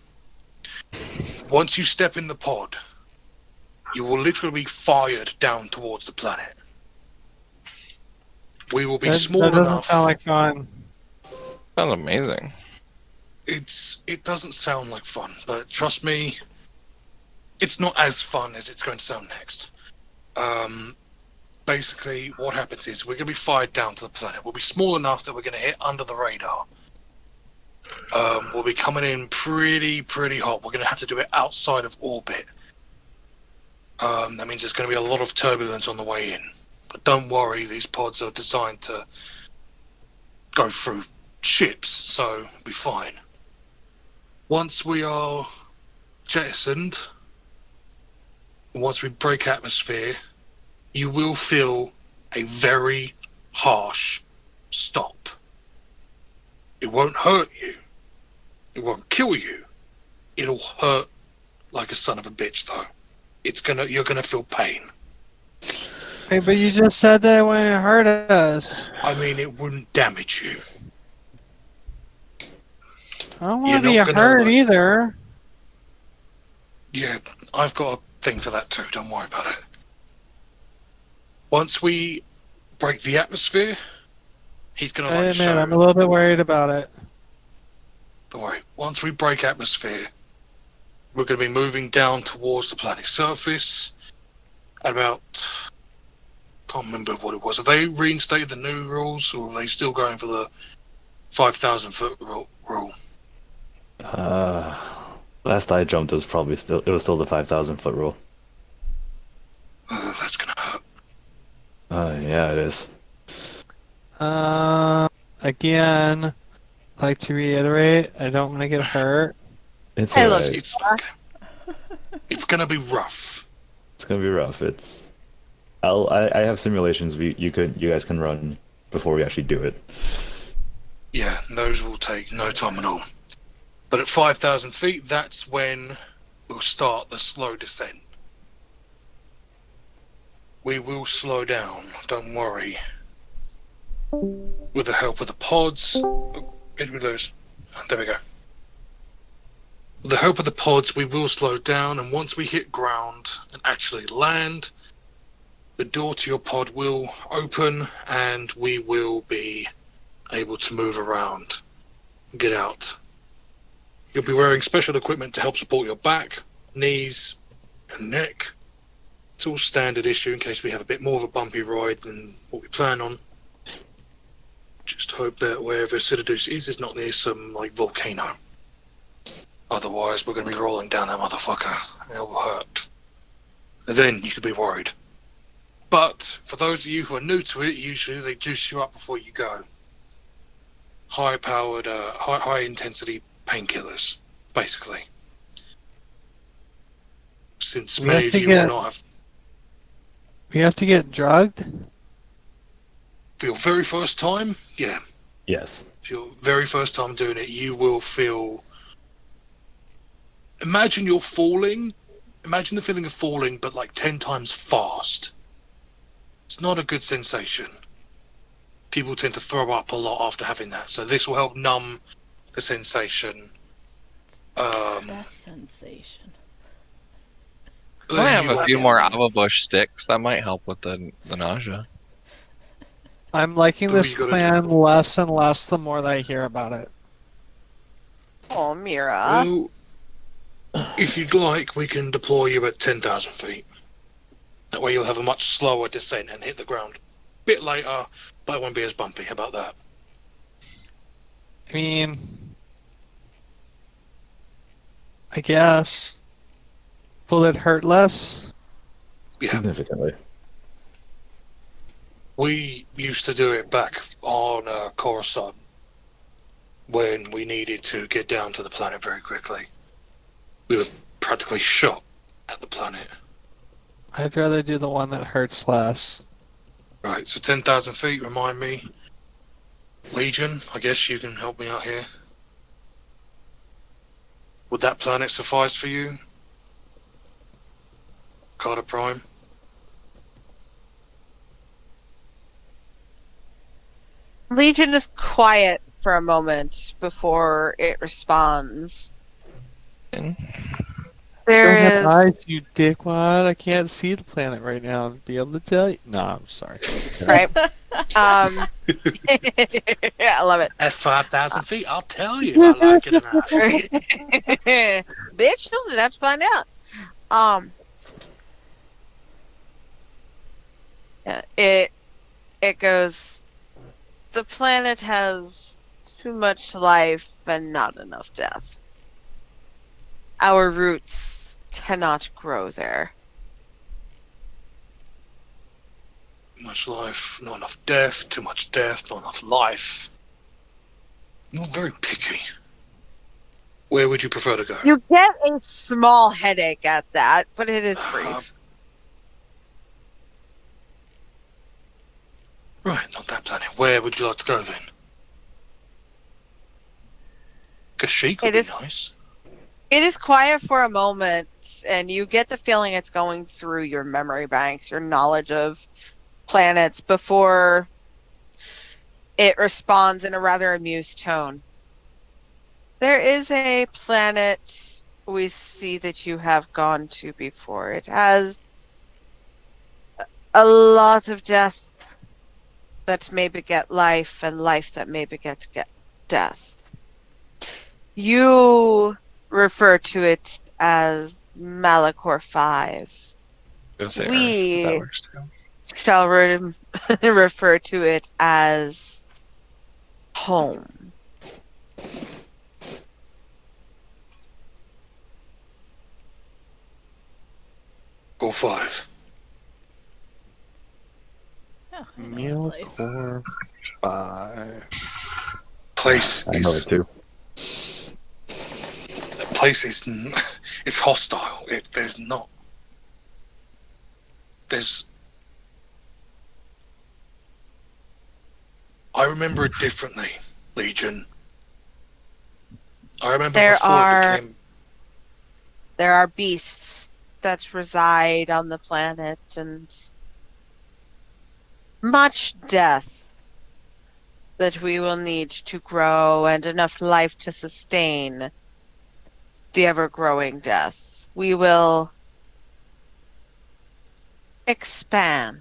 G: Once you step in the pod, you will literally be fired down towards the planet. We will be small
I: that doesn't
G: enough.
I: sound like fun.
M: Sounds amazing.
G: It doesn't sound like fun, but trust me, it's not as fun as it's going to sound next. Basically, what happens is we're going to be fired down to the planet. We'll be small enough that we're going to hit under the radar. We'll be coming in pretty hot. We're going to have to do it outside of orbit. That means there's going to be a lot of turbulence on the way in. But don't worry, these pods are designed to go through ships, so we'll be fine. Once we are jettisoned, once we break atmosphere, you will feel a very harsh stop. It won't hurt you. It won't kill you. It'll hurt like a son of a bitch, though. You're gonna feel pain.
I: Hey, but you just said that when it hurt us.
G: I mean, it wouldn't damage you.
I: I don't want to
G: You're
I: be
G: not gonna,
I: hurt
G: like-
I: either.
G: Yeah, I've got a thing for that too. Don't worry about it. Once we break the atmosphere, he's gonna
I: Hey,
G: like
I: man,
G: show.
I: I'm a little bit worried about it.
G: Don't worry. Once we break atmosphere, we're going to be moving down towards the planet's surface at about... can't remember what it was. Have they reinstated the new rules, or are they still going for the 5,000 foot rule?
D: Last I jumped, it was still the 5,000 foot rule.
G: That's going to hurt.
D: Yeah, it is.
I: Again, like to reiterate, I don't want to get hurt.
D: It's
A: Hey,
D: alright.
A: look.
G: It's okay. It's going to be rough.
D: It's gonna be rough. I have simulations you guys can run before we actually do it.
G: Yeah, those will take no time at all. But at 5,000 feet, that's when we'll start the slow descent. We will slow down, don't worry. With the help of the pods... Oh, get rid of those. There we go. With the help of the pods, we will slow down, and once we hit ground and actually land, the door to your pod will open and we will be able to move around and get out. You'll be wearing special equipment to help support your back, knees, and neck. It's all standard issue in case we have a bit more of a bumpy ride than what we plan on. Just hope that wherever Isaidus is not near some, volcano. Otherwise, we're going to be rolling down that motherfucker, and it will hurt. And then you could be worried. But, for those of you who are new to it, usually they juice you up before you go. High-powered, high-intensity painkillers, basically. Since many of you will not have...
I: We have to get drugged?
G: For your very first time, yeah.
D: Yes.
G: For your very first time doing it, you will feel... Imagine you're falling. Imagine the feeling of falling, but 10 times fast. It's not a good sensation. People tend to throw up a lot after having that, so this will help numb the sensation.
B: Best sensation.
M: I have a few more Ava Bush sticks. That might help with the nausea.
I: I'm liking this plan less and less the more that I hear about it.
A: Oh, Mira.
G: Well, if you'd like, we can deploy you at 10,000 feet. That way you'll have a much slower descent and hit the ground a bit later, but it won't be as bumpy. How about that?
I: I mean, I guess. Will it hurt less?
G: Yeah.
D: Significantly.
G: We used to do it back on Coruscant when we needed to get down to the planet very quickly. We were practically shot at the planet.
I: I'd rather do the one that hurts less.
G: Right, so 10,000 feet, remind me. Legion, I guess you can help me out here. Would that planet suffice for you? Carter Prime?
A: Legion is quiet for a moment before it responds.
I: Don't
A: There
I: have
A: is.
I: eyes, you dickwad. I can't see the planet right now to be able to tell you. No, I'm sorry.
A: Right. Yeah, I love it.
G: At 5,000 feet, I'll tell you if I like it or not.
A: Bitch, you'll have to find out. Yeah, it goes. The planet has too much life and not enough death. Our roots cannot grow there.
G: Too much life, not enough death. Too much death, not enough life. You're very picky. Where would you prefer to go?
A: You get a small headache at that, but it is brief.
G: Right, not that planet. Where would you like to go then? Kashyyyk would be nice.
A: It is quiet for a moment, and you get the feeling it's going through your memory banks, your knowledge of planets, before it responds in a rather amused tone. There is a planet we see that you have gone to before. It has a lot of death that may beget life, and life that may beget death. You refer to it as Malachor 5. We
M: that works too.
A: shall refer to it as home.
G: Go 5.
B: Oh,
I: Milkor 5.
G: Place
D: I know
G: is
D: it too.
G: the place is it's hostile. I remember it differently, Legion. I remember
A: There
G: before
A: are-
G: it became
A: There are beasts that reside on the planet, and much death that we will need to grow, and enough life to sustain the ever-growing death. We will expand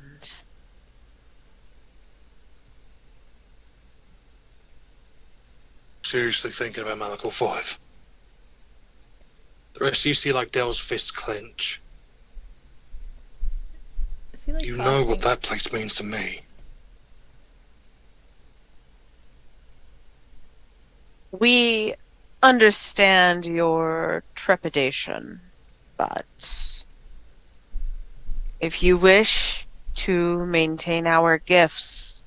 J: seriously thinking about Malachor 5. The rest of you see like Dell's fist clench.
B: Is he like
J: You
B: talking?
J: know what that place means to me.
A: We understand your trepidation, but if you wish to maintain our gifts,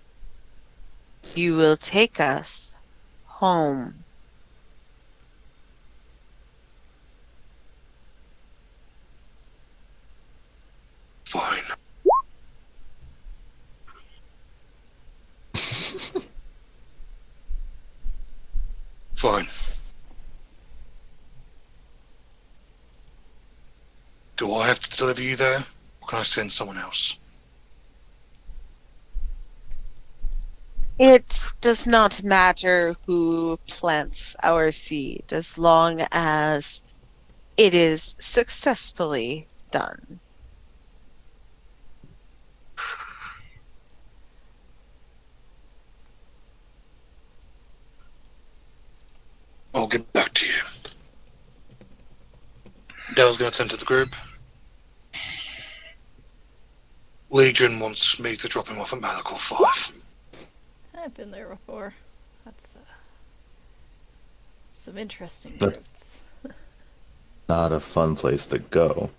A: you will take us home.
J: Fine. Fine. Do I have to deliver you there, or can I send someone else?
A: It does not matter who plants our seed as long as it is successfully done.
J: I'll get back to you. Dell's going to turn to the group. Legion wants me to drop him off at Malachor 5.
B: I've been there before. That's some interesting
D: That's-
B: routes.
D: Not a fun place to go.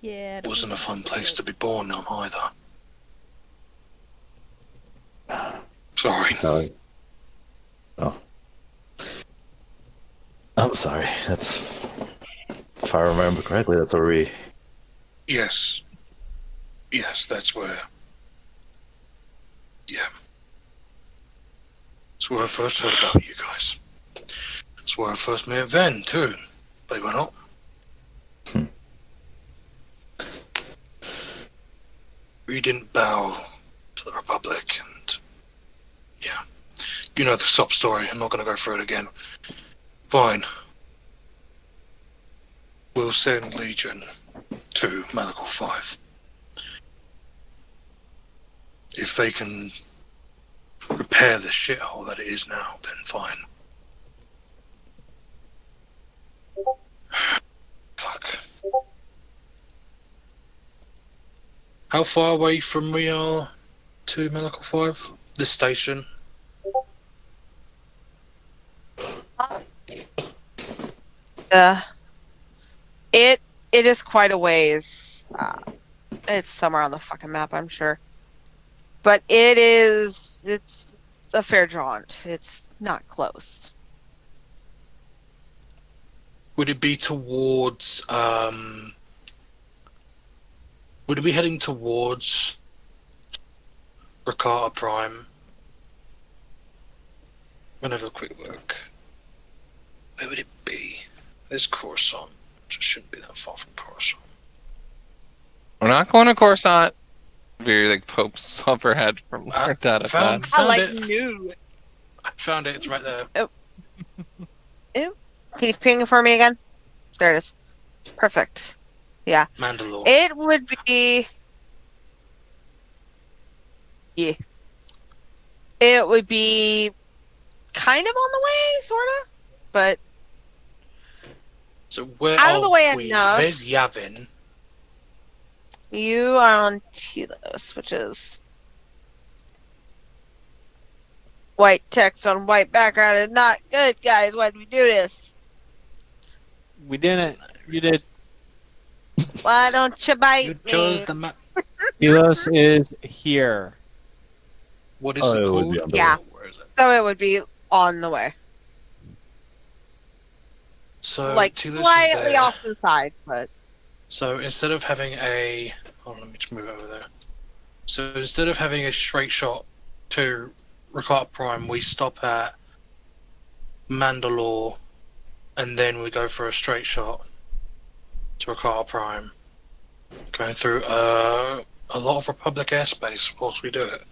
B: Yeah.
J: It wasn't a fun place to be born on either. Sorry.
D: Sorry. Oh. I'm sorry. That's, if I remember correctly, that's where we.
J: Yes. Yes, that's where. Yeah. That's where I first heard about you guys. That's where I first met Ven, too. Believe it or not. We didn't bow to the Republic, and. Yeah. You know the sub story. I'm not going to go through it again. Fine. We'll send Legion to Malachor 5. If they can repair the shithole that it is now, then fine. Fuck. How far away from we are to Malachor 5? This station?
A: It is quite a ways. It's somewhere on the fucking map, I'm sure. But it's a fair jaunt. It's not close.
J: Would it be towards, would it be heading towards Rakata Prime? I'm gonna have a quick look. Where would it be? There's Coruscant. It shouldn't be that far from Coruscant.
M: We're not going to Coruscant. Very like pokes up her head from our data
J: Found
M: pad.
J: it.
A: new.
J: I found it. It's right there.
A: Can you ping it for me again? There it is. Perfect. Yeah.
J: Mandalore.
A: It would be. Yeah. It would be kind of on the way, sort of. But
J: So where
A: out of the way
J: are we?
A: enough.
J: There's Yavin.
A: you are on Telos, which is white text on white background is not good, guys. Why did we do this?
I: We didn't. You did.
A: Why don't you bite
J: You
A: me?
J: chose the map.
I: Telos is here.
J: What is
D: Oh,
J: it
D: it would
J: called?
D: be on the
A: Yeah.
J: Where is it?
A: So it would be on the way.
J: So
A: Like
J: Telos is
A: slightly
J: there.
A: off to the side, but
J: So instead of having a, hold on, let me just move over there. So instead of having a straight shot to Rakata Prime, we stop at Mandalore, and then we go for a straight shot to Rakata Prime, going through a lot of Republic airspace whilst we do it.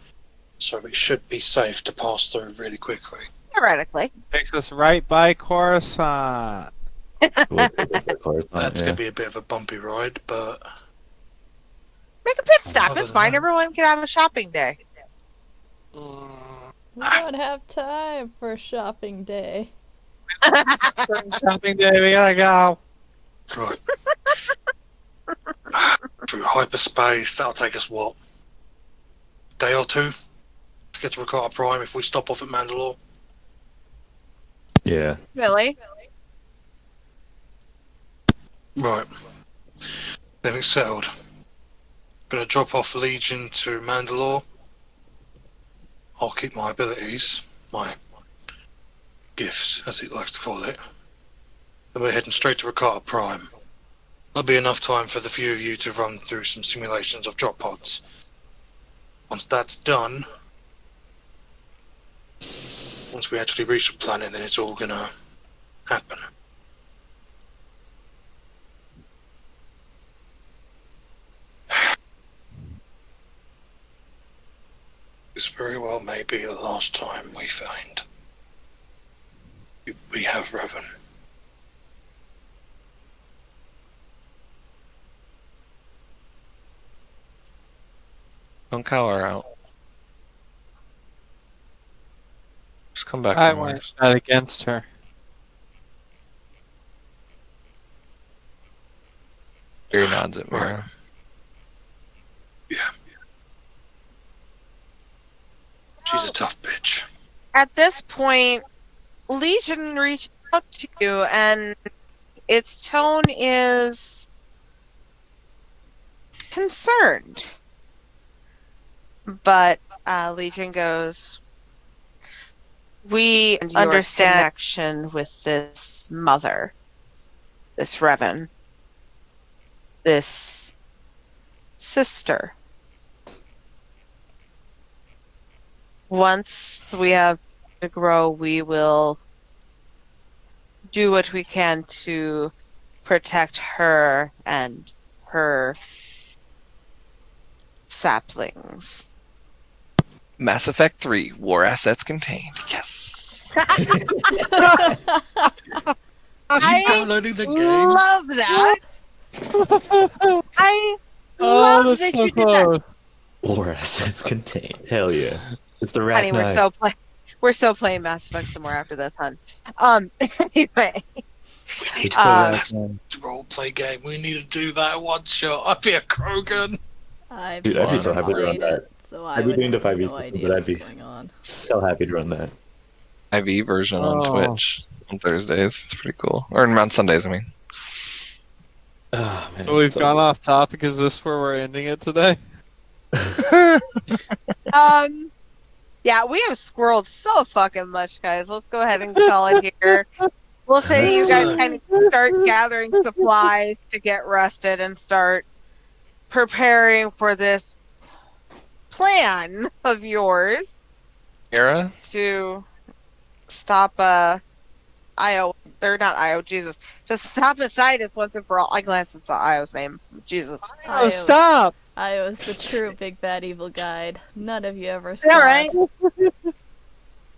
J: So we should be safe to pass through really quickly.
A: theoretically.
I: Takes us right by Coruscant.
J: That's going to be a bit of a bumpy ride, but
A: Make a pit stop.
J: Other
A: It's
J: than
A: fine.
J: that-
A: Everyone can have a shopping day.
B: Well, We don't have time for shopping day.
I: Shopping day, we gotta go.
J: Right. Through hyperspace, that'll take us what? Day or two? To get to Rakata Prime if we stop off at Mandalore?
D: Yeah.
A: Really?
J: Right. Then it's settled. Gonna drop off Legion to Mandalore. I'll keep my abilities, my gifts, as he likes to call it. Then we're heading straight to Rakata Prime. There'll be enough time for the few of you to run through some simulations of drop pods. Once that's done, once we actually reach the planet, then it's all gonna happen. This very well may be the last time we find we have Revan.
M: Don't call her out. Just come back
I: I
M: from
I: want
M: Mars.
I: that against her.
M: Barry nods at Mira.
J: Right. Yeah. She's a tough bitch.
A: At this point, Legion reached out to you, and its tone is concerned. But Legion goes, we understand connection with this mother, this Revan, this sister. Once we have to grow, we will do what we can to protect her and her saplings.
M: Mass Effect 3, War Assets Contained. Yes.
A: I
J: downloading the game?
A: love that. I
I: Oh,
A: love
I: that's
A: that
I: so
A: you did that.
I: close.
D: Or assets contained. Hell yeah. It's the rat
A: Honey, we're still playing Mass Effect some more after this, hun. Anyway.
J: We need
A: Uh,
J: a role play game. We need to do that one shot. I'd be a Krogan.
B: I've
D: Dude, I'd be so
B: never
D: happy to run
B: played
D: that.
B: it, so I
D: I'd be
B: would
D: doing the
B: have
D: 5e
B: no
D: system,
B: idea
D: but I'd
B: what's
D: be
B: going on.
D: so happy to run that.
M: IV version on
I: Oh.
M: Twitch on Thursdays. It's pretty cool. Or on Sundays, I mean.
D: Oh, man,
I: So we've
D: so
I: gone
D: good.
I: off topic. Is this where we're ending it today?
A: Yeah, we have squirreled so fucking much, guys. Let's go ahead and call it here. We'll say you guys kind of start gathering supplies to get rested and start preparing for this plan of yours
M: Mira?
A: to stop Io, or not Io, Jesus, to stop Isaidus once and for all. I glanced and saw Io's name. Jesus.
I: Oh, stop!
B: I was the true big bad evil guide. None of you ever saw
A: All right.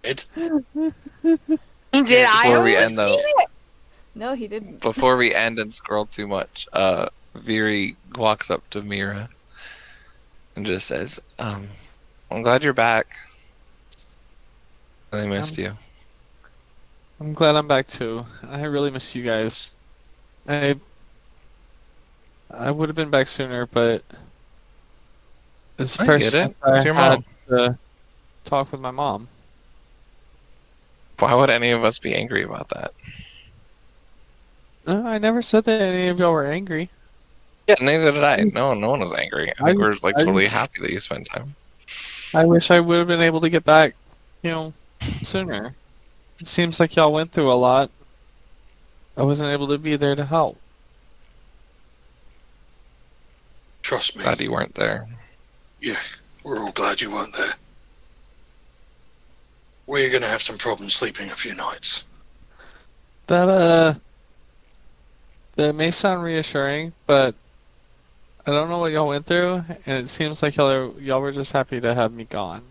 J: It.
A: Did Io?
M: Before we end, though,
B: No, he didn't.
M: before we end and scroll too much, Viri walks up to Mira and just says, I'm glad you're back. I missed you.
I: I'm glad I'm back too. I really miss you guys. I would have been back sooner, but it's the
M: I
I: first
M: get it.
I: chance I
M: It's your
I: had
M: mom.
I: to talk with my mom.
M: Why would any of us be angry about that?
I: No, I never said that any of y'all were angry.
M: Yeah, neither did I. No one was angry. I think we're like
I: I-
M: totally happy that you spent time.
I: I wish I would have been able to get back, sooner. It seems like y'all went through a lot. I wasn't able to be there to help.
J: Trust me.
M: Glad you weren't there.
J: Yeah, we're all glad you weren't there. We're gonna have some problems sleeping a few nights.
I: That may sound reassuring, but I don't know what y'all went through, and it seems like y'all were just happy to have me gone.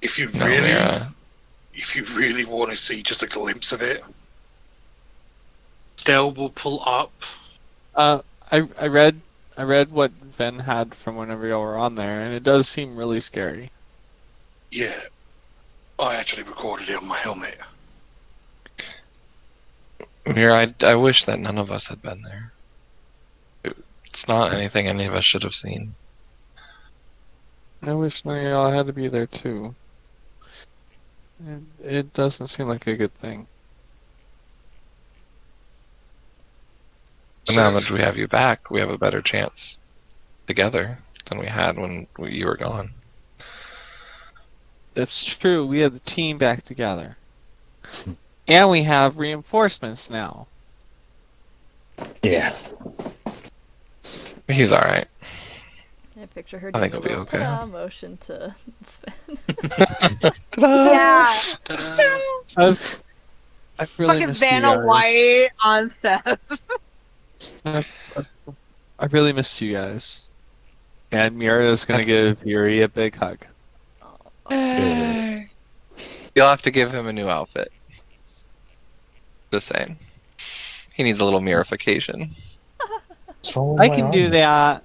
J: If you
M: No,
J: really,
M: Mira.
J: if you really want to see just a glimpse of it, Dell will pull up.
I: I read what Ven had from whenever y'all were on there, and it does seem really scary.
G: Yeah, I actually recorded it on my helmet.
M: Mira, I wish that none of us had been there. It's not anything any of us should have seen.
E: I wish none of y'all had to be there too. It doesn't seem like a good thing.
M: But now that we have you back, we have a better chance together than we had when you were gone.
E: That's true. We have the team back together. And we have reinforcements now.
D: Yeah.
M: He's alright.
B: I picture her
M: I
B: doing
M: think
B: a
M: it'll be
B: little
M: okay.
B: ta-da motion to spin.
A: Yeah.
E: I've really
A: Fucking
E: missed you
A: Vanna
E: guys.
A: White on Seth.
E: I really missed you guys. And Mira's gonna give Yuri a big hug.
M: Yay. You'll have to give him a new outfit. Just saying. He needs a little mirification.
I: I can do that.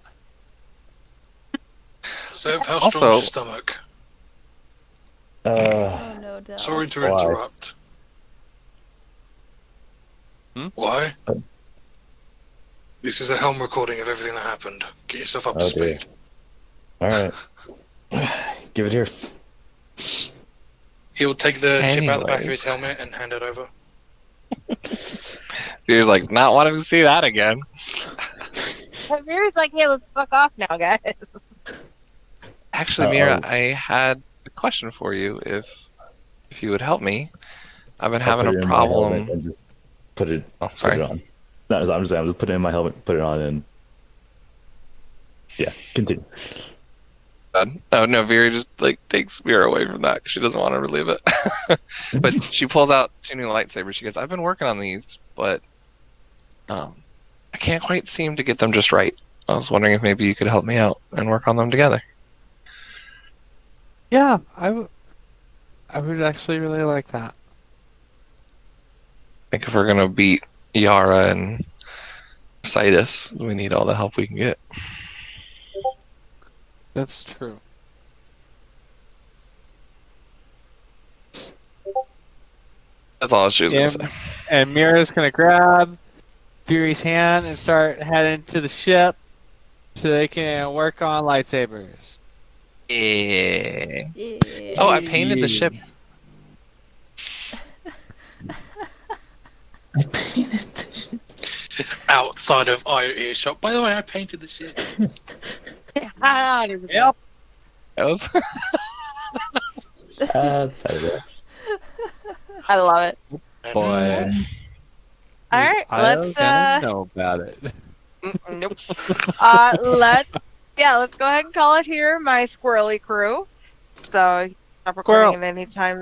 G: So, how
M: Also-
G: strong's your stomach?
B: Oh no, Del.
G: Sorry to
D: Why?
G: interrupt. Why? This is a helm recording of everything that happened. Get yourself up to
D: dear.
G: speed.
D: Alright. Give it here.
G: He'll take the chip out the back of his
M: Anyways.
G: helmet and hand it over.
M: He was like, not wanting to see that again.
A: Mira's like, yeah, let's fuck off now, guys.
M: Actually, Mira, I had a question for you. If you would help me, I've been having
D: I'll put
M: a
D: it in my helmet
M: problem.
D: and just put it.
M: Oh,
D: Put
M: sorry.
D: it on. No, I'm just saying. I'm just putting it in my helmet. Put it on and. Yeah. Continue.
M: No, Vera just like takes Mira away from that 'cause she doesn't want to relive it. But she pulls out 2 new lightsabers. She goes, "I've been working on these, but I can't quite seem to get them just right. I was wondering if maybe you could help me out and work on them together."
E: Yeah, I would actually really like that.
M: I think if we're gonna beat Yara and Isaidus, we need all the help we can get.
E: That's true.
M: That's all she was gonna say.
E: And Mira's gonna grab Fury's hand and start heading to the ship so they can work on lightsabers.
M: Yeah.
B: Yeah.
M: Oh, I painted the ship.
G: Outside of eye earshot. By the way, I painted the ship.
E: Yep.
M: That was
A: I love it.
E: Boy.
A: All right, let's
E: know about it.
A: nope. Let's go ahead and call it here, my squirrely crew. So stop recording
E: Squirrel.
A: at any time